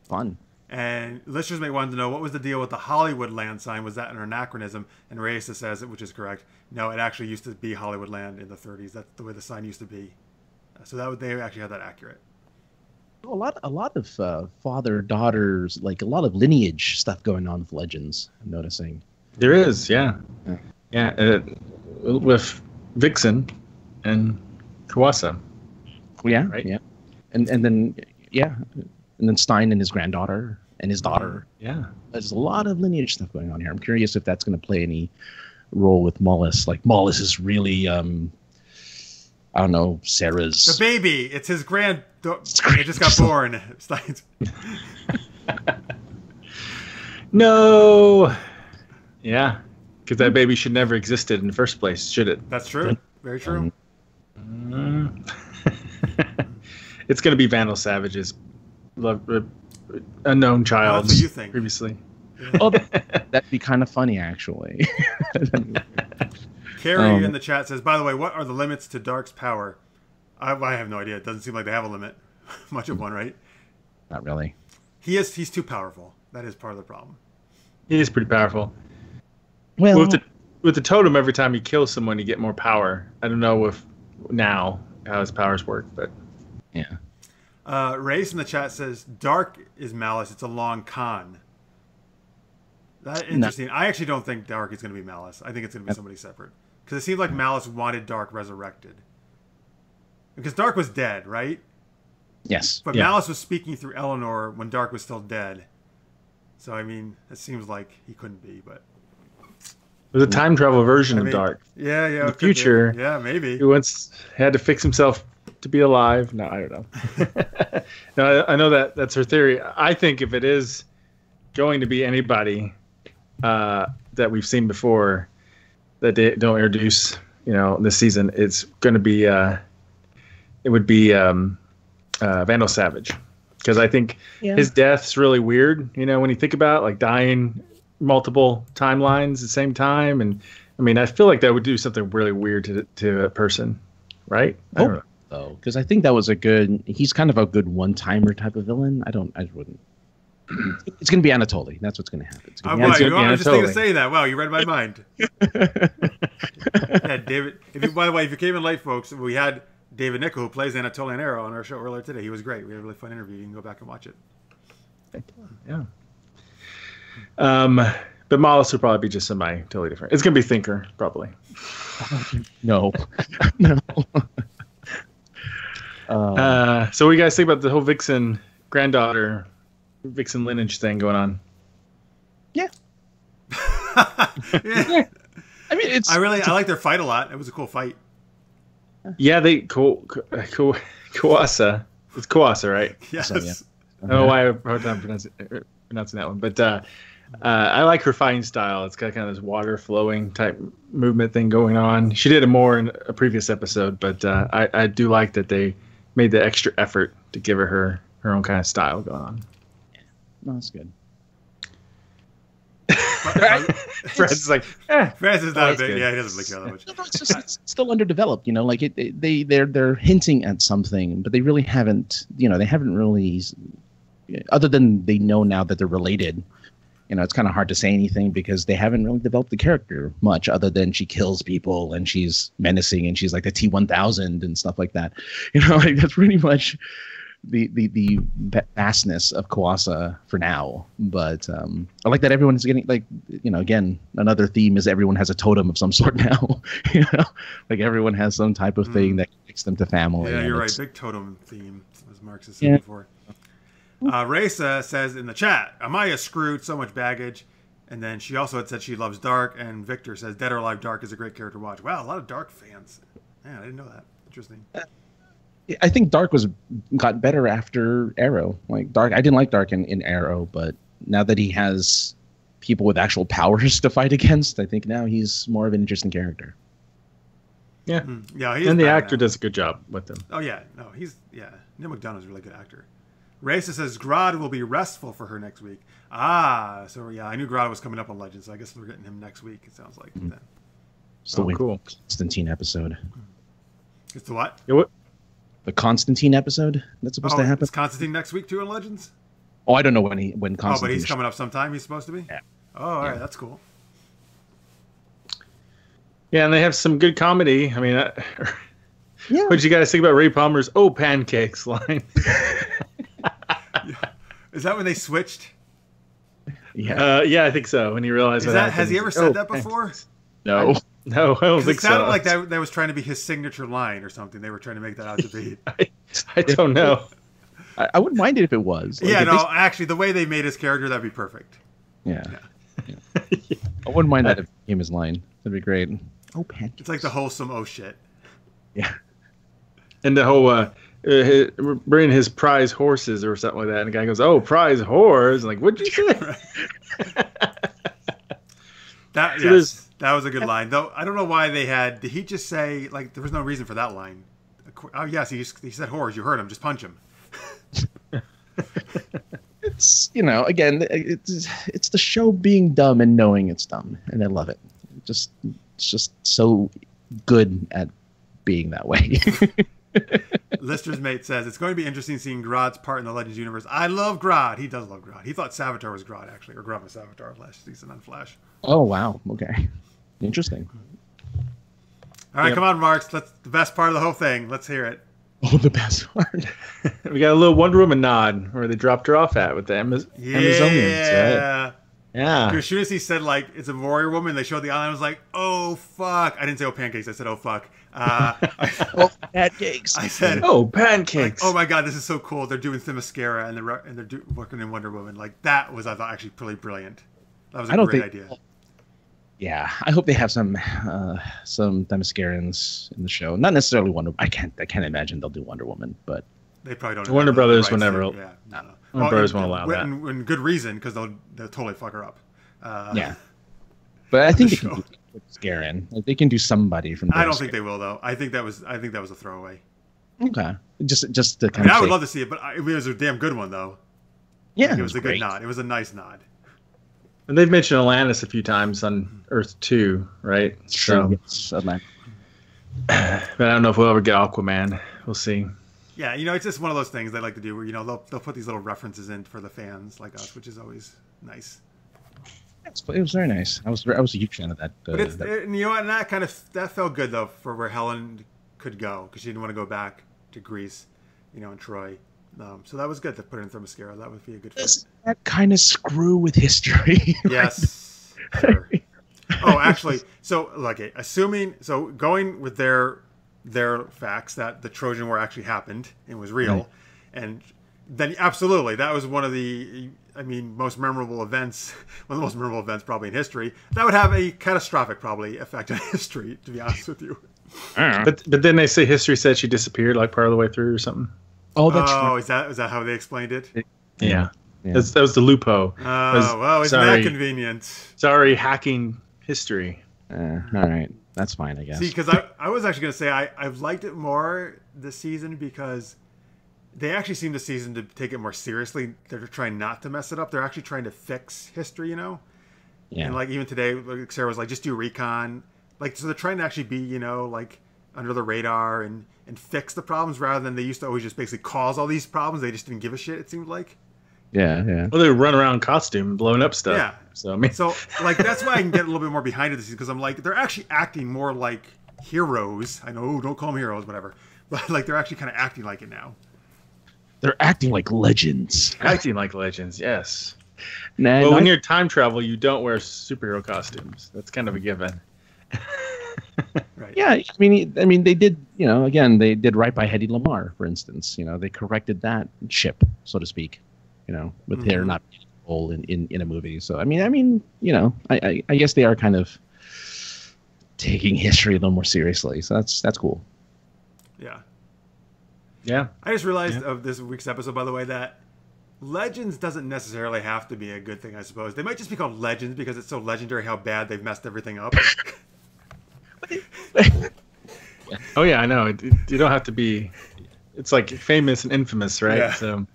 Fun. And listeners may want to know, what was the deal with the Hollywood land sign? Was that an anachronism? And Raisa says, which is correct, no, it actually used to be Hollywood land in the 30s. That's the way the sign used to be. So they actually had that accurate. A lot of father-daughters, like a lot of lineage stuff going on with Legends, I'm noticing. There is, yeah. With Vixen and Kuwasa. Yeah, right? Yeah. And then Stein and his granddaughter and his daughter. Yeah. There's a lot of lineage stuff going on here. I'm curious if that's going to play any role with Mollis. Like, Mollis is really, I don't know, Sarah's... The baby! It's his granddaughter. It just got born. Stein's... No! Yeah. Because that baby should never existed in the first place, should it? That's true. Very true. It's going to be Vandal Savage's unknown child. That's what you think. Previously. Yeah. Oh, that'd be kind of funny, actually. Carrie in the chat says, by the way, what are the limits to Dark's power? I have no idea. It doesn't seem like they have a limit. Much of one, right? Not really. He's too powerful. That is part of the problem. He is pretty powerful. Well, with the totem, every time you kill someone, you get more power. I don't know if now how his powers work, but yeah. Race in the chat says Dark is Malice. It's a long con. That's interesting. No. I actually don't think Dark is going to be Malice. I think it's going to be somebody separate. Because it seems like Malice wanted Dark resurrected. Because Dark was dead, right? Yes. But Malice was speaking through Eleanor when Dark was still dead. So, I mean, it seems like he couldn't be, but... There's a time travel version of Dark. Yeah. In the future. Yeah, maybe. He once had to fix himself to be alive. No, I don't know. No, I know that's her theory. I think if it is going to be anybody that we've seen before that they don't introduce, this season, it's going to be... it would be Vandal Savage, because I think his death's really weird. When you think about like dying multiple timelines at the same time, and I mean, I feel like that would do something really weird to a person, right? I don't know. Oh, because I think that was he's kind of a good one-timer type of villain. I wouldn't. It's going to be Anatoly. That's what's going to happen. I was just thinking to say that. Wow, you read my mind. Yeah, David. By the way, if you came in late, folks, we had David Nykl, who plays Anatoly and Arrow, on our show earlier today. He was great. We had a really fun interview. You can go back and watch it. Yeah. But Malice would probably be just somebody totally different. It's going to be Thinker, probably. No. So what do you guys think about the whole Vixen granddaughter, Vixen lineage thing going on? Yeah. Yeah. I mean, I like their fight a lot. It was a cool fight. Yeah, Kawasa. It's Kawasa, right? Yes. So, yeah. I don't know why I have a hard time pronouncing that one, but I like her fighting style. It's got kind of this water flowing type movement thing going on. She did it more in a previous episode, but I do like that they made the extra effort to give her own kind of style going on. No, that's good. Francis is like, Francis is not a big. Yeah, he doesn't like that much. No, it's still underdeveloped. Like they're hinting at something, but they really haven't. They haven't really, other than they know now that they're related. It's kind of hard to say anything because they haven't really developed the character much, other than she kills people and she's menacing and she's like the T-1000 and stuff like that. That's pretty much the vastness of Kawasa for now. But I like that everyone is getting again, another theme is everyone has a totem of some sort now. Like everyone has some type of thing that connects them to family. Yeah, you're right. Big totem theme, as Marx has said before. Raisa says in the chat, Amaya screwed, so much baggage. And then she also had said she loves Dark. And Victor says, Dead or Alive, Dark is a great character to watch. Wow, a lot of Dark fans. Man, I didn't know that. Interesting. I think Dark got better after Arrow. Like Dark, I didn't like Dark in Arrow, but now that he has people with actual powers to fight against, I think now he's more of an interesting character. Yeah. Yeah, and the actor does a good job with them. Oh, yeah. No, Neil McDonough's a really good actor. Raisa says Grodd will be restful for her next week. So yeah, I knew Grodd was coming up on Legends, so I guess we're getting him next week, it sounds like. Then. It's the cool. Constantine episode. It's the what? Yeah, what? The Constantine episode that's supposed to happen. Is Constantine next week too in Legends? Oh, I don't know when Constantine. Oh, but he's coming up sometime. He's supposed to be. Yeah. Oh, all right, that's cool. Yeah, and they have some good comedy. I mean, what did you guys think about Ray Palmer's "Oh pancakes" line? Is that when they switched? Yeah. Yeah, I think so. When he realized has he ever said that before? No. No, I don't think it so. It sounded like that was trying to be his signature line or something. They were trying to make that out to be. I don't know. I wouldn't mind it if it was. Actually, the way they made his character, that'd be perfect. Yeah. I wouldn't mind that if it became his line. That'd be great. Oh, pancakes. It's like the wholesome oh shit. Yeah. And the whole bringing his prize horses or something like that, and the guy goes, "Oh, prize whores!" Like, what'd you say? That was a good line, though. I don't know why they had. Did he just say like there was no reason for that line? Oh yes, he said whores. You heard him. Just punch him. It's again, it's the show being dumb and knowing it's dumb, and I love it. It's just so good at being that way. Lister's mate says it's going to be interesting seeing Grodd's part in the Legends universe. I love Grodd. He does love Grodd. He thought Savitar was Grodd actually, or Grodd was Savitar last season on Flash. Oh wow, okay, interesting. All right, come on, Marks. That's the best part of the whole thing. Let's hear it. Oh, the best part. We got a little Wonder Woman nod where they dropped her off at with the Amazonians, right? Yeah. As soon as he said, like, it's a warrior woman, they showed the island, I was like, oh, fuck. I didn't say, oh, pancakes. I said, oh, fuck. Oh, pancakes. I said, oh, pancakes. Like, oh, my God, this is so cool. They're doing Themyscira, and they're working in Wonder Woman. Like, that was, I thought, actually pretty brilliant. That was a great idea. Yeah, I hope they have some Themyscirans in the show. Not necessarily Wonder. I can't imagine they'll do Wonder Woman, but they probably don't. Warner Brothers would never. Yeah, no. Warner Brothers won't allow that. And good reason, because they'll totally fuck her up. Yeah, but I think they can do Scarin. Like, they can do somebody from. I don't think they will, though. I think that was a throwaway. Okay, just to kind I would love to see it, but it was a damn good one, though. Yeah, it was a good nod. It was a nice nod. And they've mentioned Atlantis a few times on Earth 2, right? True. So, but I don't know if we'll ever get Aquaman. We'll see. Yeah, it's just one of those things they like to do where, they'll put these little references in for the fans like us, which is always nice. It was very nice. I was a huge fan of that. But and that felt good, though, for where Helen could go, because she didn't want to go back to Greece, and Troy. So that was good to put in Themyscira. That would be a good fit. Does that kind of screw with history? Yes. Sure. Oh, actually, so going with their facts that the Trojan War actually happened and was real, and then absolutely that was one of the most memorable events, one of the most memorable events probably in history. That would have a catastrophic probably effect on history, to be honest with you. But then they say history said she disappeared like part of the way through or something. Oh, that's right. Is that how they explained it? Yeah. That was the loophole. Isn't that convenient? Sorry, hacking history. All right, that's fine, I guess. See, because I was actually going to say I've liked it more this season because they actually seem this season to take it more seriously. They're trying not to mess it up. They're actually trying to fix history, Yeah. And like even today, like Sarah was like, just do recon. Like, so they're trying to actually be, like under the radar and fix the problems rather than they used to always just basically cause all these problems. They just didn't give a shit, it seemed like. Yeah. Well, they run around in costume blowing up stuff. Yeah. So like that's why I can get a little bit more behind it this season, because I'm like, they're actually acting more like heroes. I know, don't call them heroes, whatever. But like they're actually kind of acting like it now. They're acting like legends. Acting like legends, yes. Well, when you're time travel, you don't wear superhero costumes. That's kind of a given. Right. Yeah, I mean, they did. Again, they did right by Hedy Lamarr, for instance. They corrected that ship, so to speak. With her not being a role in a movie. So I guess they are kind of taking history a little more seriously. So that's cool. Yeah. Yeah. I just realized of this week's episode, by the way, that Legends doesn't necessarily have to be a good thing, I suppose. They might just be called Legends because it's so legendary how bad they've messed everything up. Oh, yeah, I know. You don't have to be... It's like famous and infamous, right? Yeah. So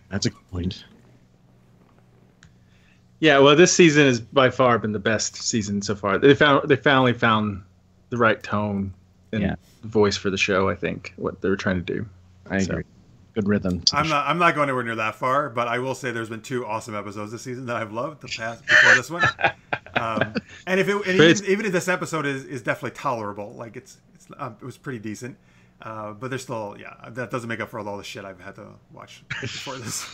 that's a good point. Yeah, well, this season has by far been the best season so far. They finally found the right tone and voice for the show, I think, what they were trying to do. I agree. Good rhythm. I'm not going anywhere near that far, but I will say there's been 2 awesome episodes this season that I've loved before this one. And even if this episode is definitely tolerable, like it was pretty decent. But there's still, that doesn't make up for all the shit I've had to watch before this.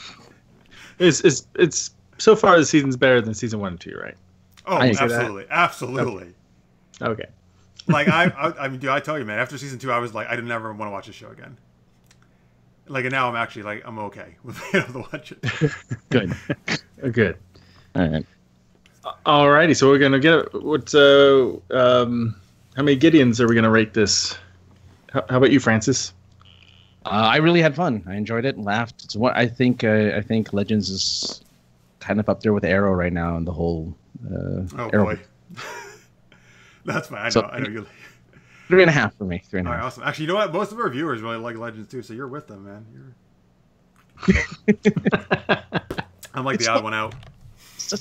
It's so far the season's better than season 1 and 2, right? Oh, absolutely. Okay. Like I mean, dude, I tell you, man, after season 2, I was like, I didn't ever want to watch this show again. Like, and now I'm actually like, I'm okay with being able to watch it. Good. Good. All right. Alrighty, so we're gonna get how many Gideons are we gonna rate this? How about you, Francis? I really had fun. I enjoyed it and laughed. It's what I think Legends is kind of up there with Arrow right now, and the whole. Arrow. Boy, that's fine. I know you. 3.5 for me. 3.5. All right, awesome. Actually, you know what? Most of our viewers really like Legends too, so you're with them, man. I'm like the odd one out.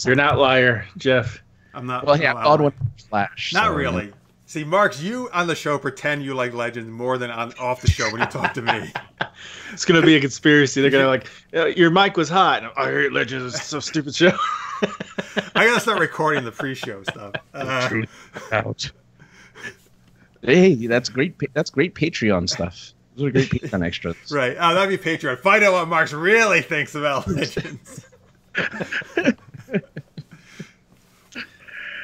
You're an outlier, Jeff. I'm not. Well, yeah, odd one. Flash. Not really. See, Marks, you on the show pretend you like Legends more than off the show when you talk to me. It's gonna be a conspiracy. They're gonna like, your mic was hot. I hate Legends. It's so stupid show. I gotta start recording the pre-show stuff. Ouch. Hey, that's great. That's great Patreon stuff. Those are great Patreon extras. Right. Oh, that'd be Patreon. Find out what Marx really thinks about Legends.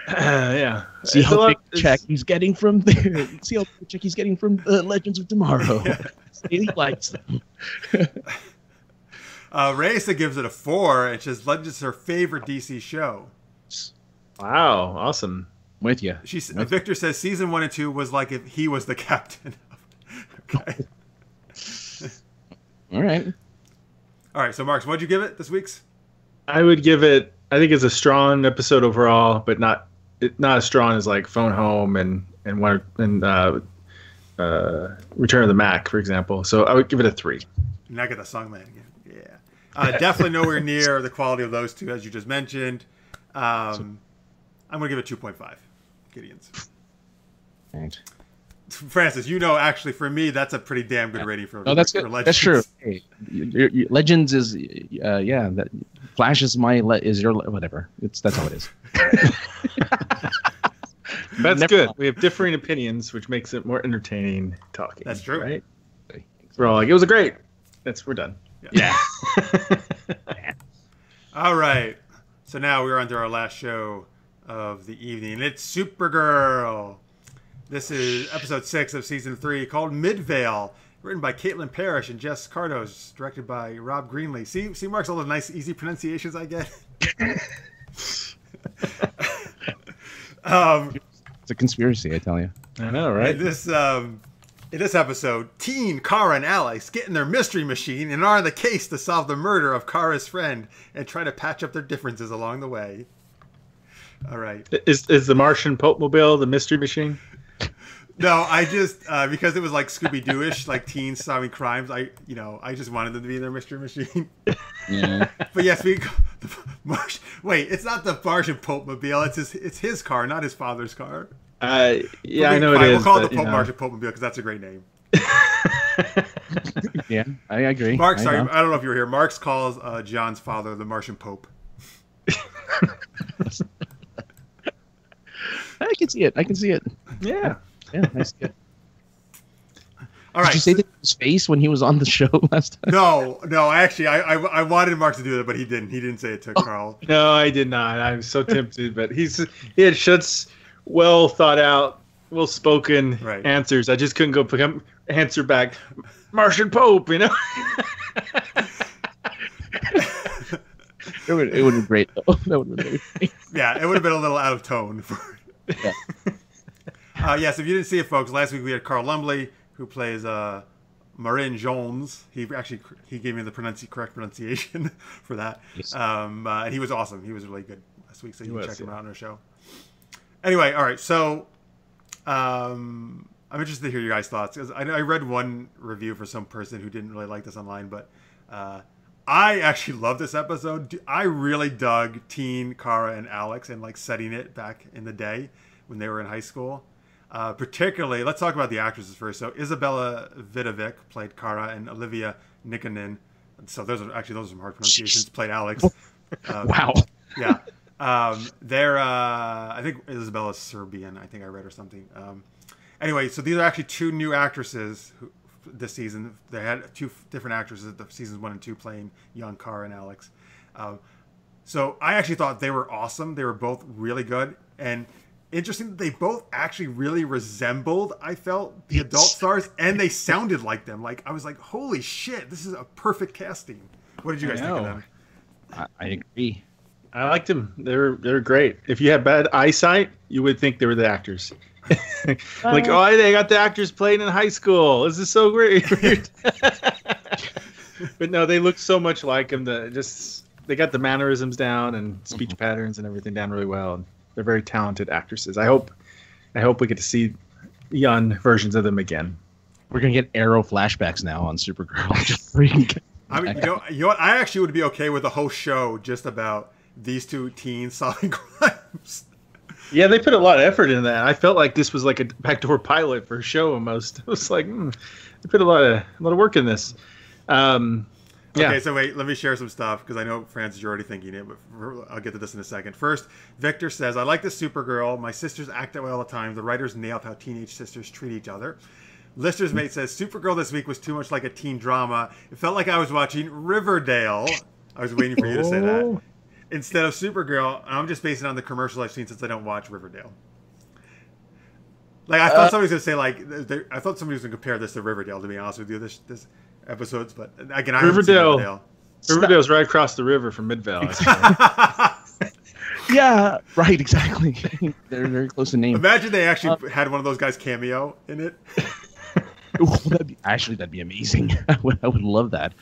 Yeah. See how big check he's getting from there. See how big check he's getting from Legends of Tomorrow. Yeah. He likes them. Raisa gives it a 4. And says Legends is her favorite DC show. Wow, awesome. With you. Victor says season 1 and 2 was like if he was the captain. Okay. All right. All right. So, Marx, what'd you give it this week's? I would give it. I think it's a strong episode overall, but not as strong as like Phone Home and Return of the Mac, for example. So I would give it a 3. And I get the song man again. Yeah. Definitely nowhere near the quality of those two, as you just mentioned. I'm going to give it 2.5. Gideon's. Right. Francis, actually for me, that's a pretty damn good rating for. Oh, that's good. Legends. That's true. Hey, your Legends is, that Flash is is your whatever. That's how it is. That's good. We have differing opinions, which makes it more entertaining talking. That's true, right? We're all like, it was great. We're done. Yeah. All right. So now we're on to our last show of the evening. It's Supergirl. This is episode 6 of season 3, called Midvale, written by Caitlin Parrish and Jess Cardos, directed by Rob Greenlee. See, Mark's all the nice, easy pronunciations I get. It's a conspiracy, I tell you. I know, right? In this episode, Teen, Kara, and Alex get in their mystery machine and are on the case to solve the murder of Kara's friend and try to patch up their differences along the way. All right. Is the Martian Pope Mobile the mystery machine? No, I just because it was like Scooby-Doo-ish, like teens solving crimes. I just wanted them to be in their mystery machine. Yeah. But yes, wait, it's not the Martian Pope Mobile. It's his car, not his father's car. Yeah, I know it is. We'll call it the Martian Pope Mobile because that's a great name. Yeah, I agree. Mark, sorry, I don't know if you were here. Marx calls John's father the Martian Pope. I can see it. Yeah. Yeah, nice. Good. All right. Did you say that his face when he was on the show last time? No. I wanted Mark to do that, but he didn't. He didn't say it took Carl. No, I did not. I was so tempted, but he had such well thought out, well spoken answers. I just couldn't go pick up answer back. Martian Pope, It would have been great though. That would have been great. Yeah, it would have been a little out of tone. Yeah. Yes, if you didn't see it, folks, last week we had Carl Lumbly, who plays Marin Jones. He gave me the correct pronunciation for that. Yes. And he was awesome. He was really good last week, so you can check him out on our show. Anyway, all right, so I'm interested to hear your guys' thoughts. Because I read one review for some person who didn't really like this online, but I actually love this episode. I really dug Teen, Kara, and Alex and like setting it back in the day when they were in high school. Particularly, let's talk about the actresses first. So Isabella Vidovic played Kara, and Olivia Nikonin. So those are some hard pronunciations. Played Alex. Wow. Yeah. They're I think Isabella's Serbian. I think I read or something. Anyway, so these are actually 2 new actresses this season. They had 2 different actresses at the seasons 1 and 2 playing young Kara and Alex. So I actually thought they were awesome. They were both really good, and interesting that they both actually really resembled, I felt, the adult stars, and they sounded like them. Like I was like, holy shit, this is a perfect casting. What did you guys think of them? I agree. I liked them. They're great. If you had bad eyesight, you would think they were the actors. Like, oh, they got the actors playing in high school. This is so great. But no, they look so much like them. They got the mannerisms down and speech patterns and everything down really well. And they're very talented actresses. I hope we get to see young versions of them again. We're gonna get Arrow flashbacks now on Supergirl. Just freaking. I mean, you know what? I actually would be okay with a whole show just about these 2 teens solving crimes. Yeah, they put a lot of effort in that. I felt like this was like a backdoor pilot for a show almost. It was like they put a lot of work in this. Okay, so wait, let me share some stuff because I know, Francis, you're already thinking it, but I'll get to this in a second. First, Victor says, I like the Supergirl. My sisters act that way all the time. The writers nailed how teenage sisters treat each other. Lister's Mate says, Supergirl this week was too much like a teen drama. It felt like I was watching Riverdale. I was waiting for you to say that. Instead of Supergirl, I'm just basing it on the commercials I've seen since I don't watch Riverdale. Like, I thought somebody was going to say, I thought somebody was going to compare this to Riverdale, to be honest with you, this episodes, but again, I haven't seen Riverdale. Riverdale's right across the river from Midvale. Yeah, right, exactly. They're very close in name. Imagine they actually had one of those guys cameo in it. That'd be amazing. I would love that.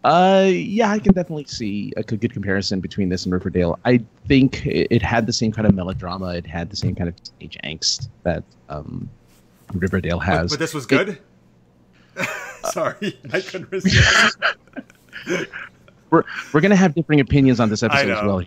Yeah, I can definitely see a good comparison between this and Riverdale. I think it had the same kind of melodrama. It had the same kind of teenage angst that Riverdale has. But this was good? Sorry, I couldn't resist. We're going to have differing opinions on this episode as well.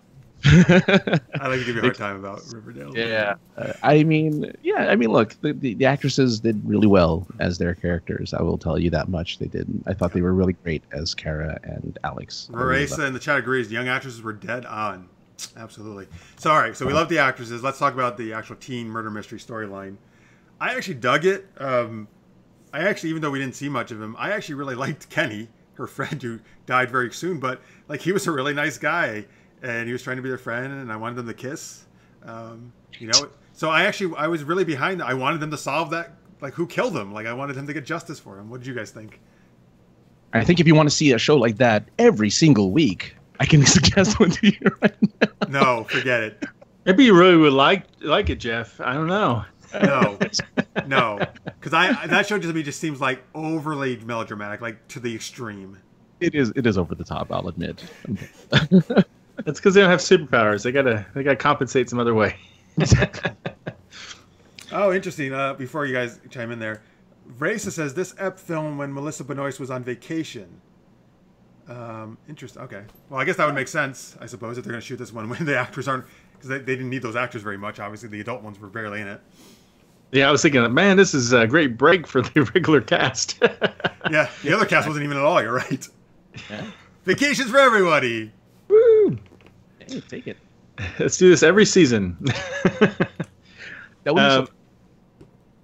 I like to give you a hard time about Riverdale. Yeah. I mean, look, the actresses did really well as their characters. I will tell you that much. They did. I thought they were really great as Kara and Alex. Marisa in the chat agrees. The young actresses were dead on. Absolutely. So, all right. So we love the actresses. Let's talk about the actual teen murder mystery storyline. I actually dug it. Even though we didn't see much of him, I actually really liked Kenny, her friend who died very soon. But like, he was a really nice guy. And he was trying to be their friend, and I wanted them to kiss. So I was really behind that. I wanted them to solve that, like, who killed him. Like, I wanted him to get justice for him. What did you guys think? I think if you want to see a show like that every single week, I can suggest one to you right now. No, forget it. Maybe you really would like it, Jeff. I don't know. No, because that show to me just seems like overly melodramatic, like to the extreme. It is over the top, I'll admit. That's because they don't have superpowers. They gotta compensate some other way. Oh, interesting. Before you guys chime in there, Raisa says this ep filmed when Melissa Benoist was on vacation. Interesting. Okay. Well, I guess that would make sense, I suppose, if they're going to shoot this one when the actors aren't, because they didn't need those actors very much. Obviously, the adult ones were barely in it. Yeah, I was thinking, man, this is a great break for the regular cast. Yeah, the other cast wasn't even at all. You're right. Yeah. Vacations for everybody. Woo! Hey, take it. Let's do this every season. That was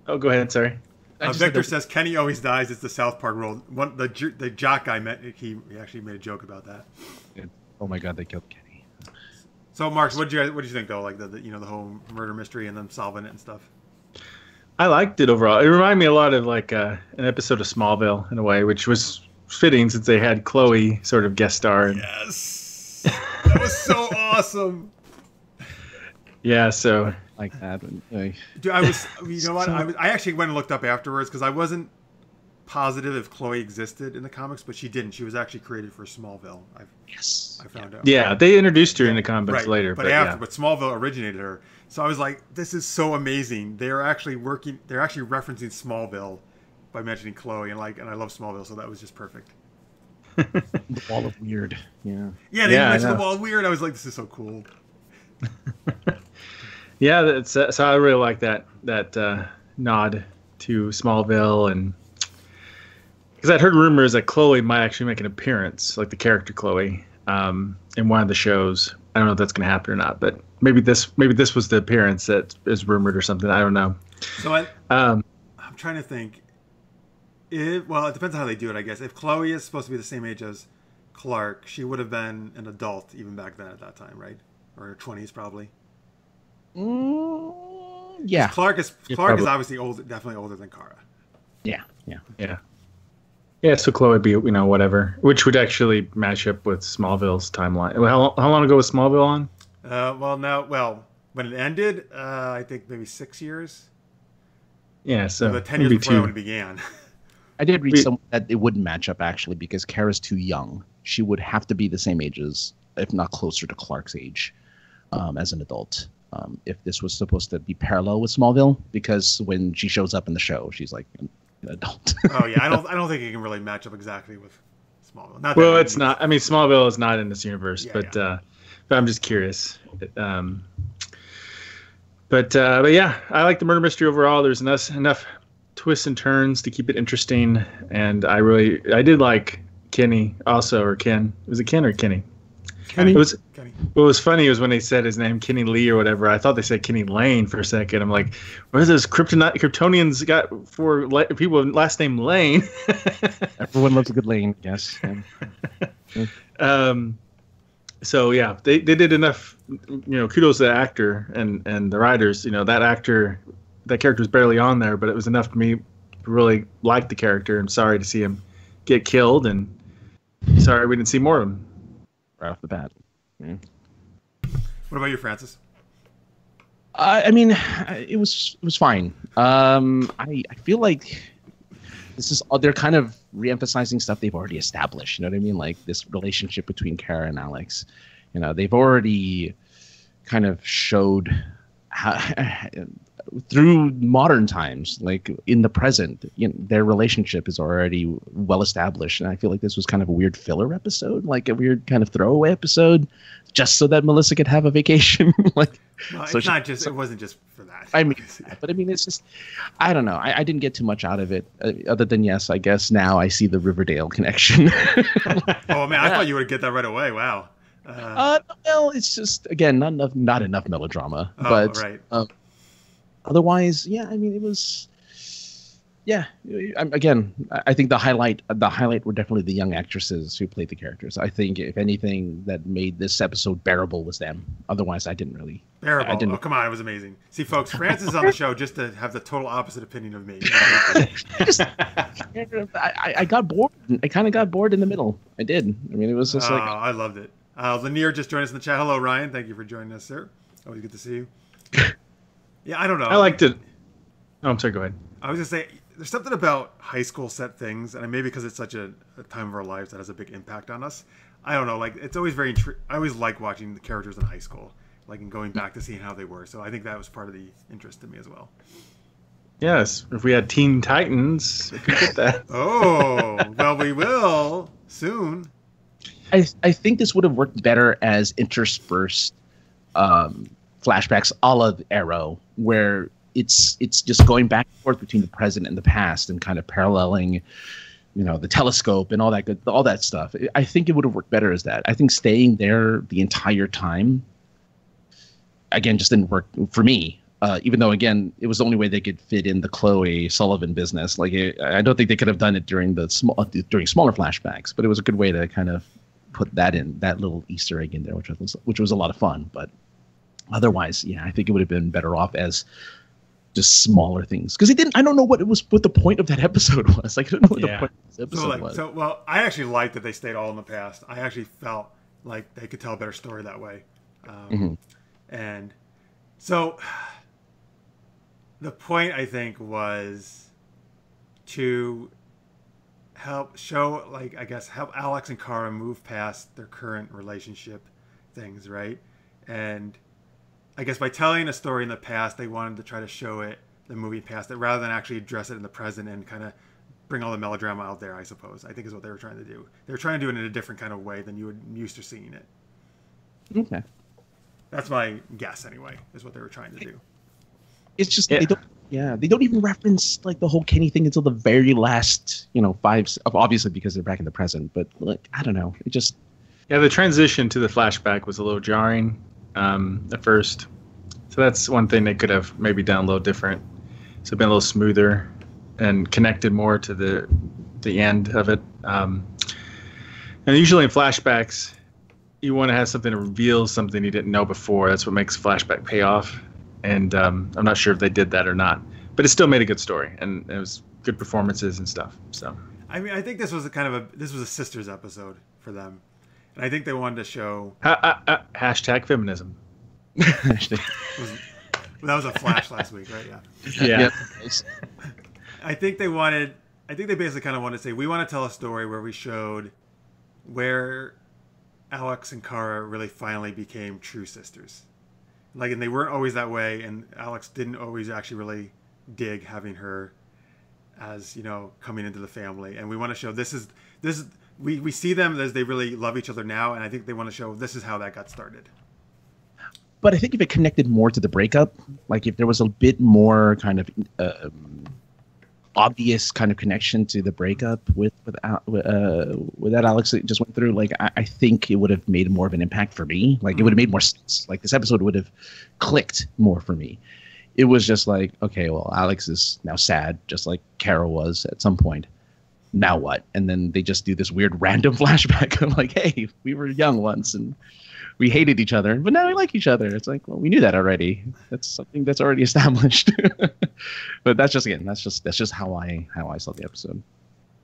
oh, go ahead. Sorry. Victor says Kenny always dies. It's the South Park rule. The jock guy met. He actually made a joke about that. Oh my God, they killed Kenny. So, Mark, what do you think though? Like the whole murder mystery and them solving it and stuff. I liked it overall. It reminded me a lot of like an episode of Smallville in a way, which was fitting since they had Chloe sort of guest star. Yes. That was so awesome. Yeah, so like that. Dude, I was. You know what? I actually went and looked up afterwards because I wasn't positive if Chloe existed in the comics, but she didn't. She was actually created for Smallville. I found out. Yeah, they introduced her in the comics later, but Smallville originated her. So I was like, this is so amazing. They're actually referencing Smallville by mentioning Chloe, and I love Smallville, so that was just perfect. The Wall of Weird. Yeah. Yeah, they mentioned the Wall of Weird. I was like, this is so cool. Yeah, that's so I really like that nod to Smallville, and because I'd heard rumors that Chloe might actually make an appearance, like the character Chloe, in one of the shows. I don't know if that's going to happen or not, but maybe this was the appearance that is rumored or something. I don't know. So I'm trying to think. It depends on how they do it, I guess. If Chloe is supposed to be the same age as Clark, she would have been an adult even back then at that time, right? Or her 20s, probably. Yeah. Clark is obviously definitely older than Kara. Yeah. Yeah, so Chloe would be, whatever, which would actually match up with Smallville's timeline. How long ago was Smallville on? When it ended, I think maybe 6 years. Yeah, so the 10 years before when it began. I did read somewhere that it wouldn't match up, actually, because Kara's too young. She would have to be the same age as, if not closer to Clark's age, as an adult. If this was supposed to be parallel with Smallville, because when she shows up in the show, she's like an adult. Oh yeah, I don't think it can really match up exactly with Smallville. It's not. I mean, Smallville is not in this universe, but I'm just curious. But yeah, I like the murder mystery overall. There's enough twists and turns to keep it interesting, and I did like Kenny also, or Ken. Was it Ken or Kenny? Kenny. Kenny. What was funny was when they said his name, Kenny Lee or whatever. I thought they said Kenny Lane for a second. I'm like, what is this? Kryptonians got for people with last name Lane. Everyone loves a good Lane, yes. So yeah, they did enough. Kudos to the actor and the writers. That actor, that character was barely on there, but it was enough to me to really like the character. I'm sorry to see him get killed, and sorry we didn't see more of him right off the bat. Yeah. What about you, Francis? I mean, it was fine. I feel like they're kind of re-emphasizing stuff they've already established. You know what I mean? Like this relationship between Kara and Alex. They've already kind of showed how through modern times, like in the present, their relationship is already well established. And I feel like this was kind of a weird filler episode, like a weird kind of throwaway episode, just so that Melissa could have a vacation. It wasn't just for that. I mean, but I mean, it's just, I don't know. I didn't get too much out of it, other than, yes, I guess now I see the Riverdale connection. Oh man, I thought you would get that right away. Wow. Well, it's just, again, not enough melodrama, but right. Otherwise, yeah, I mean, it was, yeah. Again, I think the highlight were definitely the young actresses who played the characters. I think, if anything, that made this episode bearable was them. Otherwise, I didn't really. Bearable? Oh, come on, it was amazing. See, folks, Francis is on the show just to have the total opposite opinion of me. I got bored. I kind of got bored in the middle. I did. I mean, it was just I loved it. Lanier just joined us in the chat. Hello, Ryan. Thank you for joining us, sir. Always good to see you. Yeah, I don't know. I liked it. Oh, I'm sorry. Go ahead. I was going to say, there's something about high school set things, and maybe because it's such a time of our lives that has a big impact on us. I don't know. Like, it's always very I always like watching the characters in high school, like, and going back to seeing how they were. So I think that was part of the interest to me as well. Yes. If we had Teen Titans, we could get that. Oh, well, we will soon. I think this would have worked better as interspersed flashbacks a la Arrow, where it's just going back and forth between the present and the past and kind of paralleling, the telescope and all that stuff. I think it would have worked better as that. I think staying there the entire time, again, just didn't work for me. Even though, again, it was the only way they could fit in the Chloe Sullivan business. Like, I don't think they could have done it during smaller flashbacks, but it was a good way to kind of put that little Easter egg in there, which was a lot of fun. But otherwise, yeah, I think it would have been better off as just smaller things, because I don't know what the point of that episode was. Like, I don't know what the point of this episode was. Well, I actually liked that they stayed all in the past. I actually felt like they could tell a better story that way. And so the point, I think, was to help Alex and Kara move past their current relationship things, right? And I guess by telling a story in the past, they wanted to try to show it, the movie past it, rather than actually address it in the present and kind of bring all the melodrama out there, I suppose. I think is what they were trying to do. They were trying to do it in a different kind of way than you would used to seeing it. Okay. That's my guess, anyway, is what they were trying to do. It's just, they don't even reference, like, the whole Kenny thing until the very last, 5, obviously because they're back in the present, but, like, I don't know. It just... Yeah, the transition to the flashback was a little jarring at first. So that's one thing they could have maybe done a little different. So it'd been a little smoother and connected more to the end of it. And usually in flashbacks, you want to have something to reveal something you didn't know before. That's what makes flashback pay off. And I'm not sure if they did that or not. But it still made a good story. And it was good performances and stuff. So I mean, I think this was a sisters episode for them. And I think they wanted to show... hashtag feminism. That was a flash last week, right? Yeah. I think they basically kind of wanted to say, we want to tell a story where we showed where Alex and Kara really finally became true sisters. Like, and they weren't always that way, and Alex didn't always actually really dig having her as, coming into the family. And we want to show we see them as they really love each other now, and I think they want to show this is how that got started. But I think if it connected more to the breakup, like if there was a bit more kind of obvious kind of connection to the breakup with that Alex that just went through. Like I think it would have made more of an impact for me. Like it would have made more sense. Like this episode would have clicked more for me. It was just like, okay, well, Alex is now sad, just like Carol was at some point. Now what? And then they just do this weird random flashback of like, hey, we were young once and we hated each other, but now we like each other. It's like, well, we knew that already. That's something that's already established. But that's just how I saw the episode.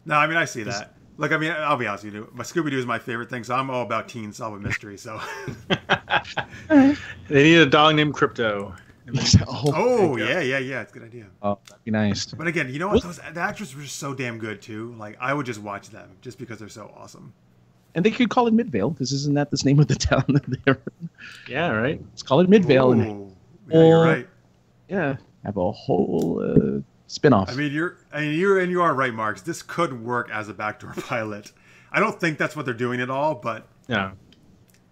No, I mean, I see that. Look, I mean, I'll be honest with you. My Scooby-Doo is my favorite thing, so I'm all about teens solving mysteries. So they need a dog named Crypto. Oh yeah, it's a good idea. Oh, that'd be nice. But again, you know what? The actors were just so damn good too. Like I would just watch them just because they're so awesome. And they could call it Midvale, because isn't that the name of the town that they're in? Yeah, right. Let's call it Midvale. Yeah, you're right. Yeah, have a whole spin-off. I mean, you are right, Marx. This could work as a backdoor pilot. I don't think that's what they're doing at all, but yeah,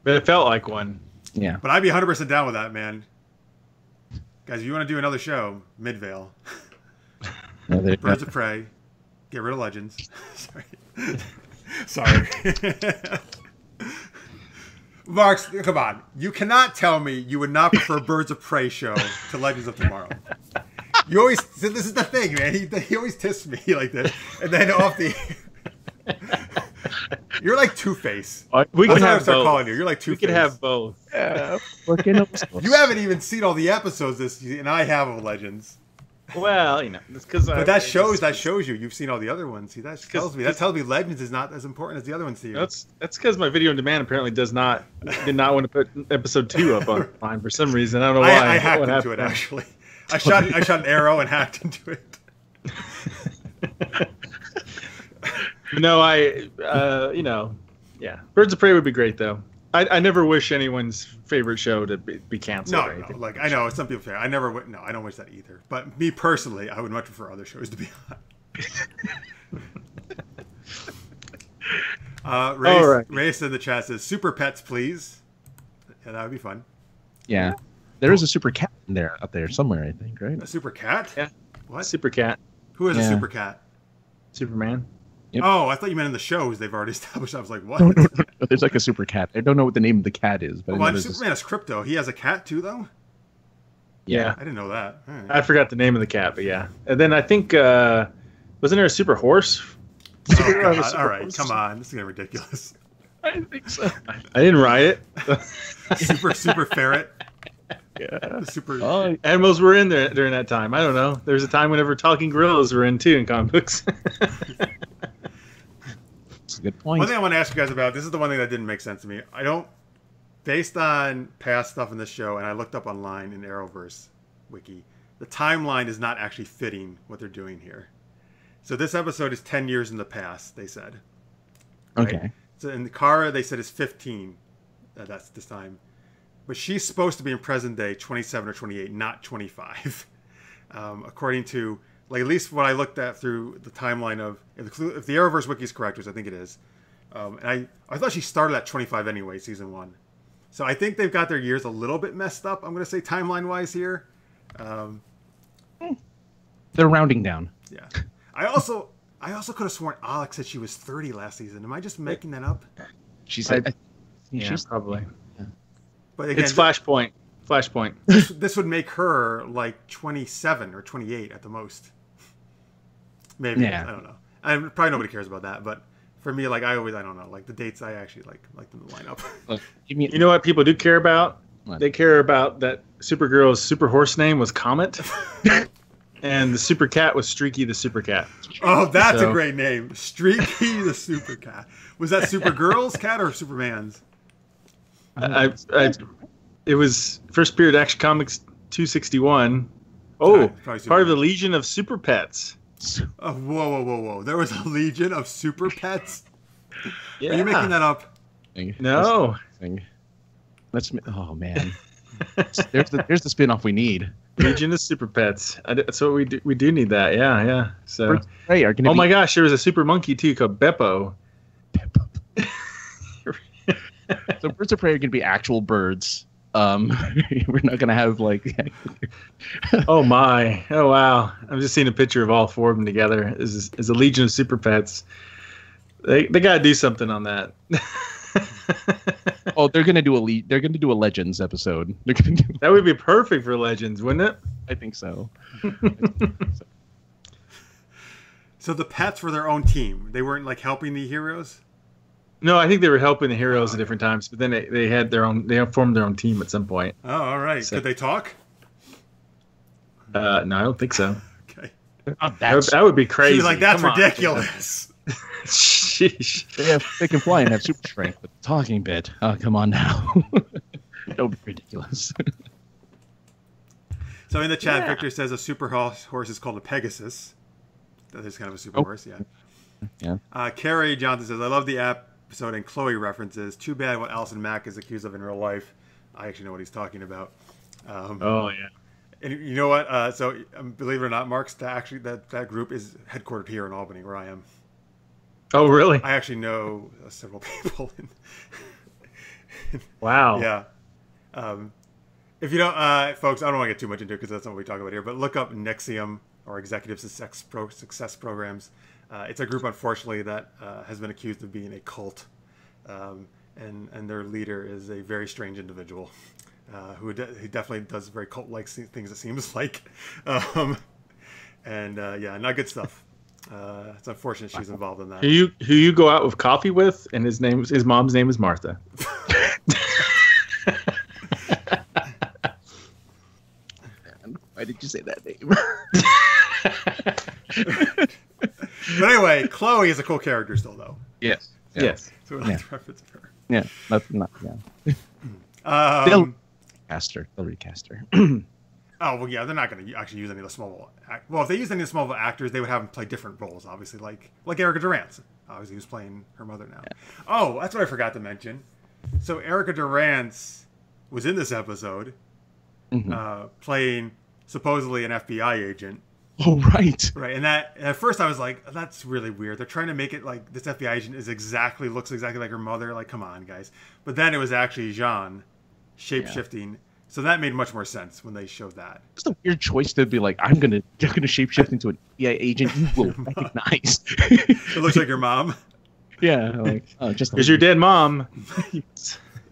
but it felt like one. Yeah. But I'd be 100% down with that, man. Guys, if you want to do another show, Midvale, Birds of Prey, get rid of Legends. Sorry. Marx, come on. You cannot tell me you would not prefer Birds of Prey show to Legends of Tomorrow. You always, this is the thing, man. He always tips me like this. And then off the... You're like Two-Face. We can have start both. Calling you. You're like Two-Face. We could have both. You haven't even seen all the episodes this season, and I have of Legends. Well, you know, it's because. But that shows you you've seen all the other ones. See, that tells me Legends is not as important as the other ones to you. That's because my video on demand apparently did not want to put episode 2 up online for some reason. I don't know why. I hacked into it actually. I shot an arrow and hacked into it. No, yeah. Birds of Prey would be great though. I never wish anyone's favorite show to be canceled. No, like I know some people say I never would. No, I don't wish that either. But me personally, I would much prefer other shows to be on. Race in the chat says super pets, please. Yeah, that would be fun. Yeah, there is a super cat in there out there somewhere, I think, right? A super cat? Yeah. What? Super cat. Who is a super cat? Superman. Yep. Oh, I thought you meant in the shows they've already established. I was like, what? No, there's like a super cat. I don't know what the name of the cat is, but Superman is Crypto. He has a cat too, though. Yeah, I didn't know that. Right. I forgot the name of the cat, but yeah. And then I think wasn't there a super horse? Oh, all right, come on, this is getting ridiculous. I think so. I didn't write it. super ferret. Yeah. Super. Animals were in there during that time. I don't know. There was a time whenever talking gorillas were in too in comic books. That's a good point. One thing I want to ask you guys about, this is the one thing that didn't make sense to me. Based on past stuff in this show, and I looked up online in Arrowverse wiki, the timeline is not actually fitting what they're doing here. So this episode is 10 years in the past, they said. Right? Okay. So in the Kara, they said is 15. That's this time. But she's supposed to be in present day 27 or 28, not 25. According to, like, at least what I looked at through the timeline of, if the Arrowverse wiki is correct, which I think it is, and I thought she started at 25 anyway, season 1. So I think they've got their years a little bit messed up, I'm going to say timeline-wise here. They're rounding down. Yeah. I also could have sworn Alex said she was 30 last season. Am I just making that up? She said, she's probably. But again, it's Flashpoint. This would make her like 27 or 28 at the most. Maybe. Yeah. I don't know. Probably nobody cares about that, but for me, like I don't know, like the dates I actually like them to line up. Look, you know what people do care about? What? They care about that Supergirl's super horse name was Comet. And the super cat was Streaky the super cat. Oh, that's a great name. Streaky the super cat. Was that Supergirl's cat or Superman's? It was First Period Action Comics 261. Oh, part of the Legion of Super Pets. Whoa. There was a Legion of Super Pets? Yeah. Are you making that up? No. Oh, man. There's the spin-off we need. Legion of Super Pets. That's what we do. We do need that. Yeah. So. My gosh, there was a super monkey too called Beppo. So Birds of Prey are going to be actual birds We're not gonna have like. Oh my! Oh wow! I'm just seeing a picture of all 4 of them together as a legion of super pets. They gotta do something on that. Oh, they're gonna do a Legends episode. That would be perfect for Legends, wouldn't it? I think so. So the pets were their own team. They weren't like helping the heroes. No, I think they were helping the heroes at different times, but then they had their own. They formed their own team at some point. Oh, all right. So, could they talk? No, I don't think so. Okay. That would be crazy. She's like, that's ridiculous. Sheesh. They can fly and have super strength, but the talking bit. Oh, come on now. Don't be ridiculous. So in the chat, Victor says a super horse is called a Pegasus. That is kind of a super horse, yeah. Carrie Johnson says, I love the episode and Chloe references. Too bad what Allison Mack is accused of in real life. I actually know what he's talking about. Oh, yeah. And you know what? So believe it or not, Marx, that group is headquartered here in Albany, where I am. Oh, really? I actually know several people. Wow. Yeah. If you don't, folks, I don't want to get too much into it because that's not what we talk about here, but look up Nexium or Executive Success Programs. It's a group, unfortunately, that has been accused of being a cult. And their leader is a very strange individual who he definitely does very cult-like things, it seems like. Yeah, not good stuff. It's unfortunate she's involved in that. Who you go out with coffee with, and his mom's name is Martha. Why did you say that name? But anyway, Chloe is a cool character still, though. Yes. Yes. So we like to reference her. Yeah. Yeah. They'll recast her. Oh, well, yeah, they're not going to actually use any of the Smallville. Well, if they used any of the Smallville actors, they would have them play different roles, obviously, like Erica Durant. Obviously, who's playing her mother now. Yeah. Oh, that's what I forgot to mention. So Erica Durant was in this episode, playing supposedly an FBI agent. Oh, right. Right, and that at first I was like, that's really weird. They're trying to make it like this FBI agent looks exactly like her mother. Like, come on, guys. But then it was actually Jean shape-shifting. Yeah. So that made much more sense when they showed that. It's a weird choice to be like, I'm gonna shapeshift into an FBI agent you will recognize. It looks like your mom. Yeah, like just because your dead mom.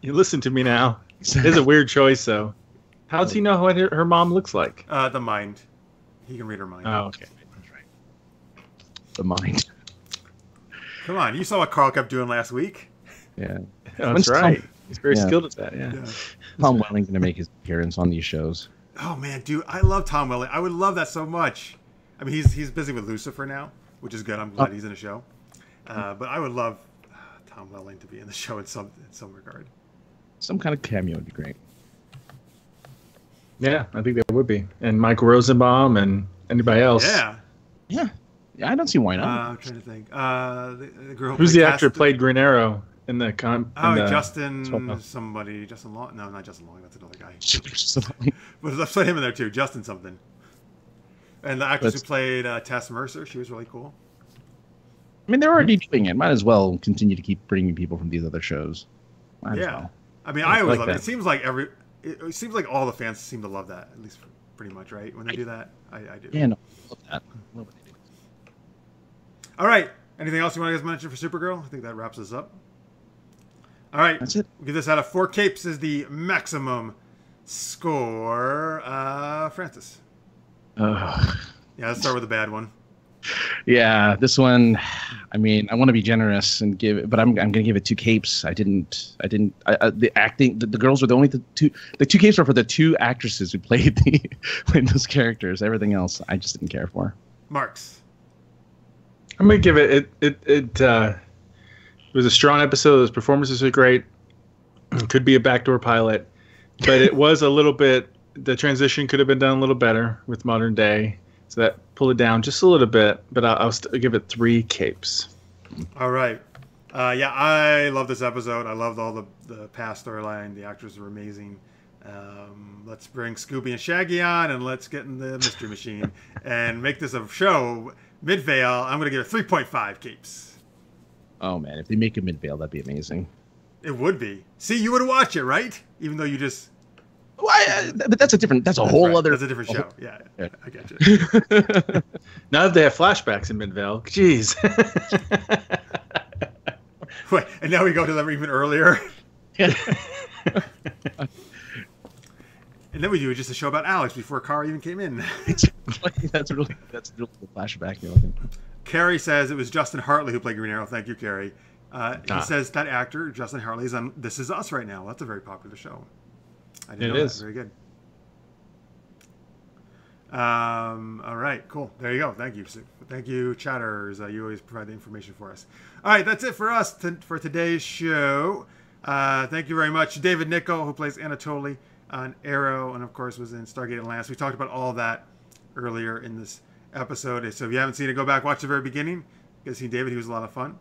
You listen to me now. It's a weird choice, though. How does he know what her mom looks like? The mind. He can read her mind. Oh, okay. That's right. The mind. Come on, you saw what Carl kept doing last week. Yeah, that's right. He's very skilled at that. Yeah. Tom Welling going to make his appearance on these shows. Oh man, dude, I love Tom Welling. I would love that so much. I mean, he's busy with Lucifer now, which is good. I'm glad he's in a show. But I would love Tom Welling to be in the show in some regard. Some kind of cameo would be great. Yeah, I think that would be. And Mike Rosenbaum and anybody else. Yeah, I don't see why not. I'm trying to think. The girl who's the actor who played Green Arrow in the Justin somebody. Justin Long? No, not Justin Long. That's another guy. But let's put him in there too. Justin something. And the actress who played Tess Mercer, she was really cool. I mean, they're already doing it. Might as well continue to keep bringing people from these other shows. Well. I mean, I always love it. It seems like it seems like all the fans seem to love that, at least pretty much, right? When they do that, I do. Yeah, no, I love that. Nobody do. All right. Anything else you want to guys mention for Supergirl? I think that wraps us up. All right. That's it. We'll give this out of 4 capes is the maximum score. Francis. Yeah, let's start with the bad one. Yeah, this one. I mean, I want to be generous and give it, but I'm going to give it 2 capes. The acting, the girls were the two capes were for the 2 actresses who played those characters. Everything else, I just didn't care for. Marx. I'm going to give it was a strong episode. Those performances were great. It could be a backdoor pilot, but it was a little bit, the transition could have been done a little better with modern day. So that pulled it down just a little bit, but I'll give it 3 capes. All right. I love this episode. I loved all the past storyline. The actors were amazing. Let's bring Scooby and Shaggy on, and let's get in the Mystery Machine and make this a show. Midvale, I'm going to give it 3.5 capes. Oh, man. If they make a Midvale, that'd be amazing. It would be. See, you would watch it, right? Even though you just Why? But that's a different. That's a whole other. That's a different show. Yeah, I get you. Now that they have flashbacks in Midvale, jeez. Wait, and now we go to them even earlier. Yeah. And then we do just a show about Alex before Kara even came in. That's really the flashback you're looking for. Carrie says it was Justin Hartley who played Green Arrow. Thank you, Carrie. He says that actor, Justin Hartley, is on This Is Us right now. That's a very popular show. I didn't know that. Very good. All right, cool. There you go. Thank you. Thank you, chatters. You always provide the information for us. All right, that's it for us for today's show. Thank you very much. David Nykl, who plays Anatoly on Arrow, and of course was in Stargate Atlantis. We talked about all that earlier in this episode. So if you haven't seen it, go back, watch the very beginning. You guys see David, he was a lot of fun.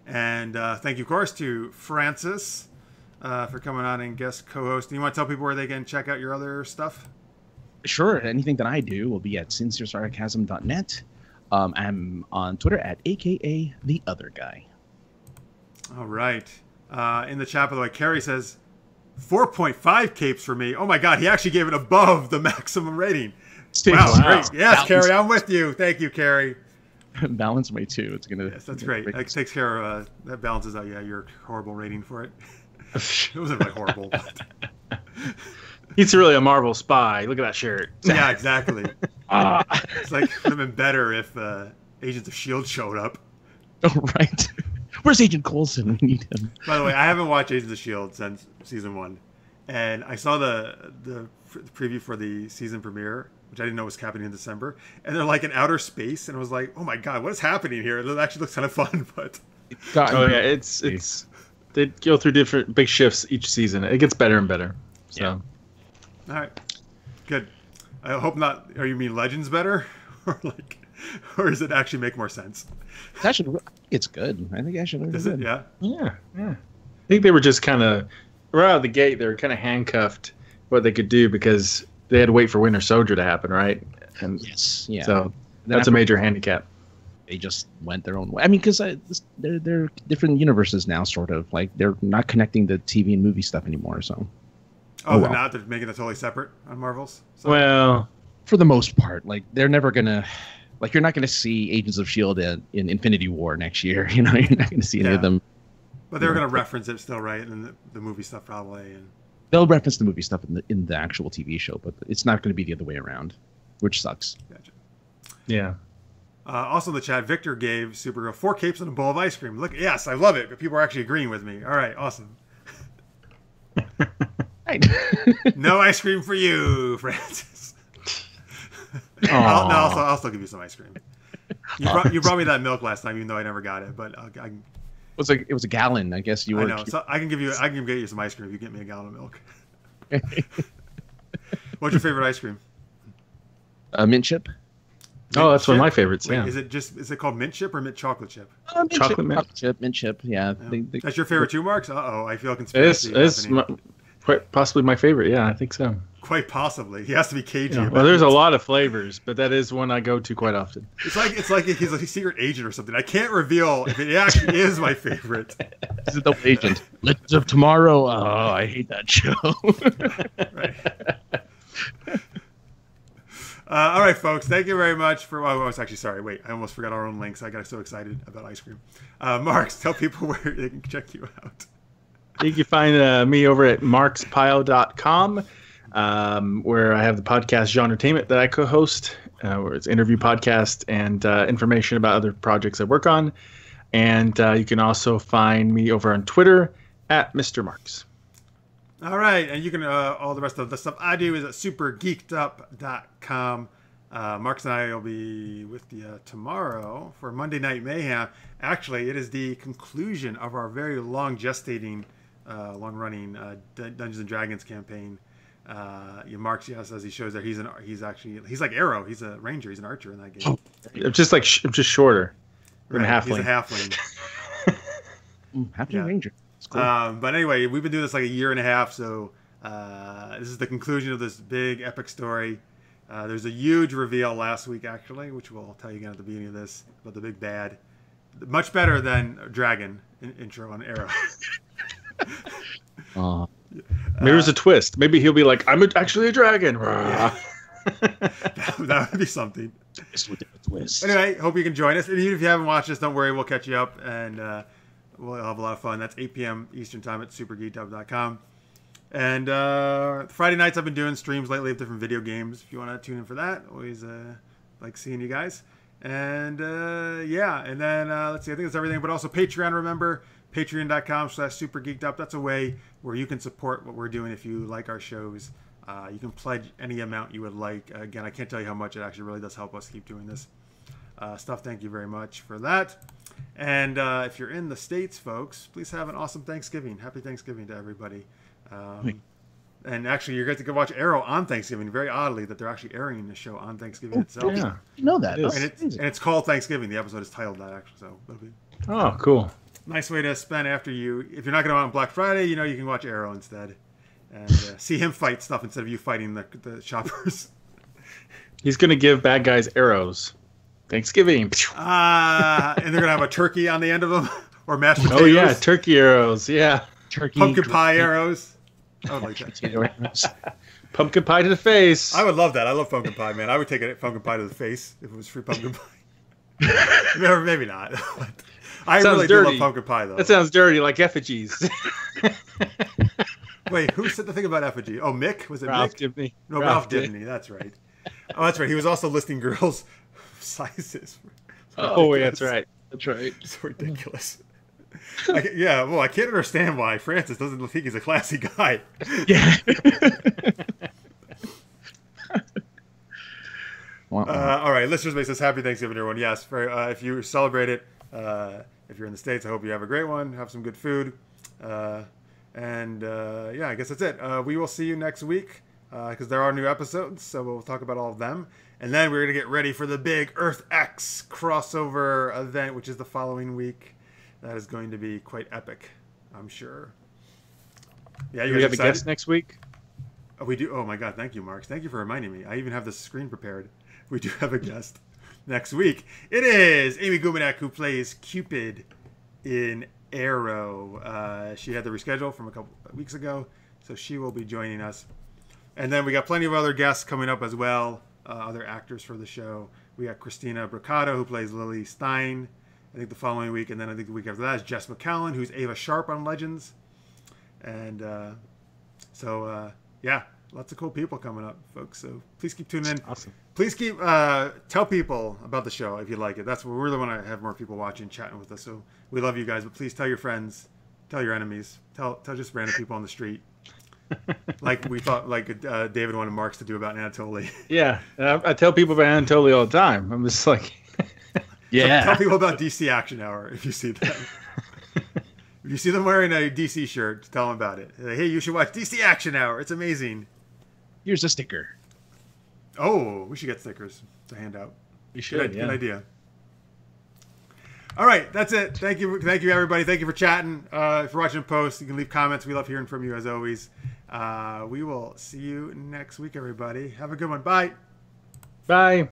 And thank you, of course, to Francis for coming on and guest co-hosting. You want to tell people where they can check out your other stuff? Sure. Anything that I do will be at sinceresarcasm.net. I'm on Twitter at AKA the other guy. All right. In the chat, by the way, Carrie says 4.5 capes for me. Oh my God, he actually gave it above the maximum rating. Wow, great. Yes, Carrie, I'm with you. Thank you, Carrie. Balance my two. It's gonna. Yes, that's great. That takes care of that balances out. Yeah, your horrible rating for it. It wasn't really horrible. But... He's really a Marvel spy. Look at that shirt. Yeah, exactly. It's like it would have been better if Agents of S.H.I.E.L.D. showed up. Oh, right. Where's Agent Coulson? We need him. By the way, I haven't watched Agents of S.H.I.E.L.D. since season 1. And I saw the preview for the season premiere, which I didn't know was happening in December. And they're like in outer space. And I was like, oh my God, what is happening here? It actually looks kind of fun. But it's they go through different big shifts each season. It gets better and better. So. Yeah. All right, good. I hope not. Are you mean Legends better, or does it actually make more sense? It's good. I think actually. Is it? Yeah. Yeah. I think they were just kind of right out of the gate. They were kind of handcuffed what they could do because they had to wait for Winter Soldier to happen, right? And yes. Yeah. So that's a major handicap. They just went their own way. I mean, because they're different universes now, sort of. Like they're not connecting the TV and movie stuff anymore. So. Oh, they're not? They're making it totally separate on Marvel's? So. Well, for the most part. Like, they're never going to... Like, you're not going to see Agents of S.H.I.E.L.D. in Infinity War next year. You know, you're not going to see any of them. But they're going to reference it still, right? And the movie stuff probably. And... They'll reference the movie stuff in the actual TV show, but it's not going to be the other way around, which sucks. Gotcha. Yeah. Also in the chat, Victor gave Supergirl 4 capes and a bowl of ice cream. Look, yes, I love it. But people are actually agreeing with me. All right, awesome. No ice cream for you, Francis. I'll still give you some ice cream. You brought me that milk last time, even though I never got it. But it was a gallon. I guess you were. I know. So I can get you some ice cream if you get me a gallon of milk. What's your favorite ice cream? Mint chip. That's one of my favorites. Wait, is it called mint chip or mint chocolate chip? Mint chip. Yeah. That's your favorite too, Marks? I feel conspiracy. It's quite possibly my favorite. Yeah, I think so. Quite possibly. He has to be cagey. Yeah. Well, there's a lot of flavors, but that is one I go to quite often. It's like he's a secret agent or something. I can't reveal if it actually is my favorite. This is the agent. Legends of Tomorrow. Oh, I hate that show. Right. All right, folks. Thank you very much for. I was actually sorry. Wait, I almost forgot our own links. I got so excited about ice cream. Marks, tell people where they can check you out. You can find me over at marxpyle.com, where I have the podcast Genretainment that I co-host, where it's interview podcast and information about other projects I work on. And you can also find me over on Twitter at Mr. Marx. All right, and you can all the rest of the stuff I do is at supergeekedup.com. Marx and I will be with you tomorrow for Monday Night Mayhem. Actually, it is the conclusion of our very long-gestating, long-running Dungeons and Dragons campaign. Marx, as he shows there, he's like Arrow. He's a ranger. He's an archer in that game. I'm just shorter than a halfling. He's a halfling. Halfling ranger. Cool. But anyway, we've been doing this like a year and a half, so this is the conclusion of this big epic story. There's a huge reveal last week, actually, which we'll tell you again at the beginning of this, about the big bad. Much better than Dragon intro on Arrow. Maybe there's a twist. Maybe he'll be like, I'm actually a dragon. Yeah. that would be something. Twist. Anyway, hope you can join us. And even if you haven't watched us, don't worry, we'll catch you up, and we'll have a lot of fun. That's 8 p.m. Eastern Time at supergeekedup.com. And Friday nights I've been doing streams lately of different video games. If you want to tune in for that, always like seeing you guys. And yeah, and then let's see, I think that's everything. But also Patreon, remember, patreon.com/supergeekedup. That's a way where you can support what we're doing if you like our shows. You can pledge any amount you would like. Again, I can't tell you how much. It actually really does help us keep doing this stuff. Thank you very much for that. And if you're in the States, folks, please have an awesome Thanksgiving. Happy Thanksgiving to everybody. And actually, you're going to go watch Arrow on Thanksgiving. Very oddly, that they're actually airing the show on Thanksgiving itself. Yeah, You know that. And it's called Thanksgiving. The episode is titled that, actually. So it'll be Oh, cool. nice way to spend after you. If you're not going to on Black Friday, you can watch Arrow instead. And see him fight stuff instead of you fighting the shoppers. He's going to give bad guys arrows. Thanksgiving. And they're going to have a turkey on the end of them. Or mashed potatoes. Oh, yeah. Turkey arrows. Yeah. Turkey. Pumpkin pie arrows. I would like that. Pumpkin pie to the face. I would love that. I love pumpkin pie, man. I would take a pumpkin pie to the face if it was free pumpkin pie. Maybe not. I Sounds really dirty. do love pumpkin pie, though. That sounds dirty, like effigies. Wait, who said the thing about effigy? Oh, Mick? Was it Ralph Mick? Dibny. No, Ralph Dibny. That's right. Oh, that's right. He was also listing girls' sizes. Oh, yeah, that's right. That's right. It's ridiculous. I can't understand why Francis doesn't think he's a classy guy. Yeah. All right, listeners, make us happy Thanksgiving, everyone. Yes, if you celebrate it, if you're in the States, I hope you have a great one. Have some good food. I guess that's it. We will see you next week because there are new episodes, so we'll talk about all of them. And then we're going to get ready for the big Earth X crossover event, which is the following week. That is going to be quite epic, I'm sure. Yeah, Do we have a guest next week? Oh, we do. Oh my God! Thank you, Mark. Thank you for reminding me. I even have the screen prepared. We do have a guest next week. It is Amy Gumanek, who plays Cupid in Arrow. She had to reschedule from a couple of weeks ago, so she will be joining us. And then we got plenty of other guests coming up as well. Other actors for the show. We got Christina Bricado, who plays Lily Stein, I think the following week, and then I think the week after that is Jess McCallan, who's Ava Sharp on Legends. And yeah, lots of cool people coming up, folks. So please keep tuning in. Awesome. Please keep tell people about the show if you like it. That's what we really want to have more people watching, chatting with us. So we love you guys, but please tell your friends, tell your enemies, tell just random people on the street. Like we thought, David wanted Marx to do about Anatoly. Yeah, I tell people about Anatoly all the time. I'm just like, Yeah. So tell people about DC Action Hour if you see them. If you see them wearing a DC shirt, tell them about it. Hey, you should watch DC Action Hour. It's amazing. Here's a sticker. Oh, we should get stickers to hand out. we should. Good idea. All right, that's it. Thank you, everybody. Thank you for chatting. If you're watching post, you can leave comments. We love hearing from you as always. We will see you next week, everybody. Have a good one. Bye. Bye.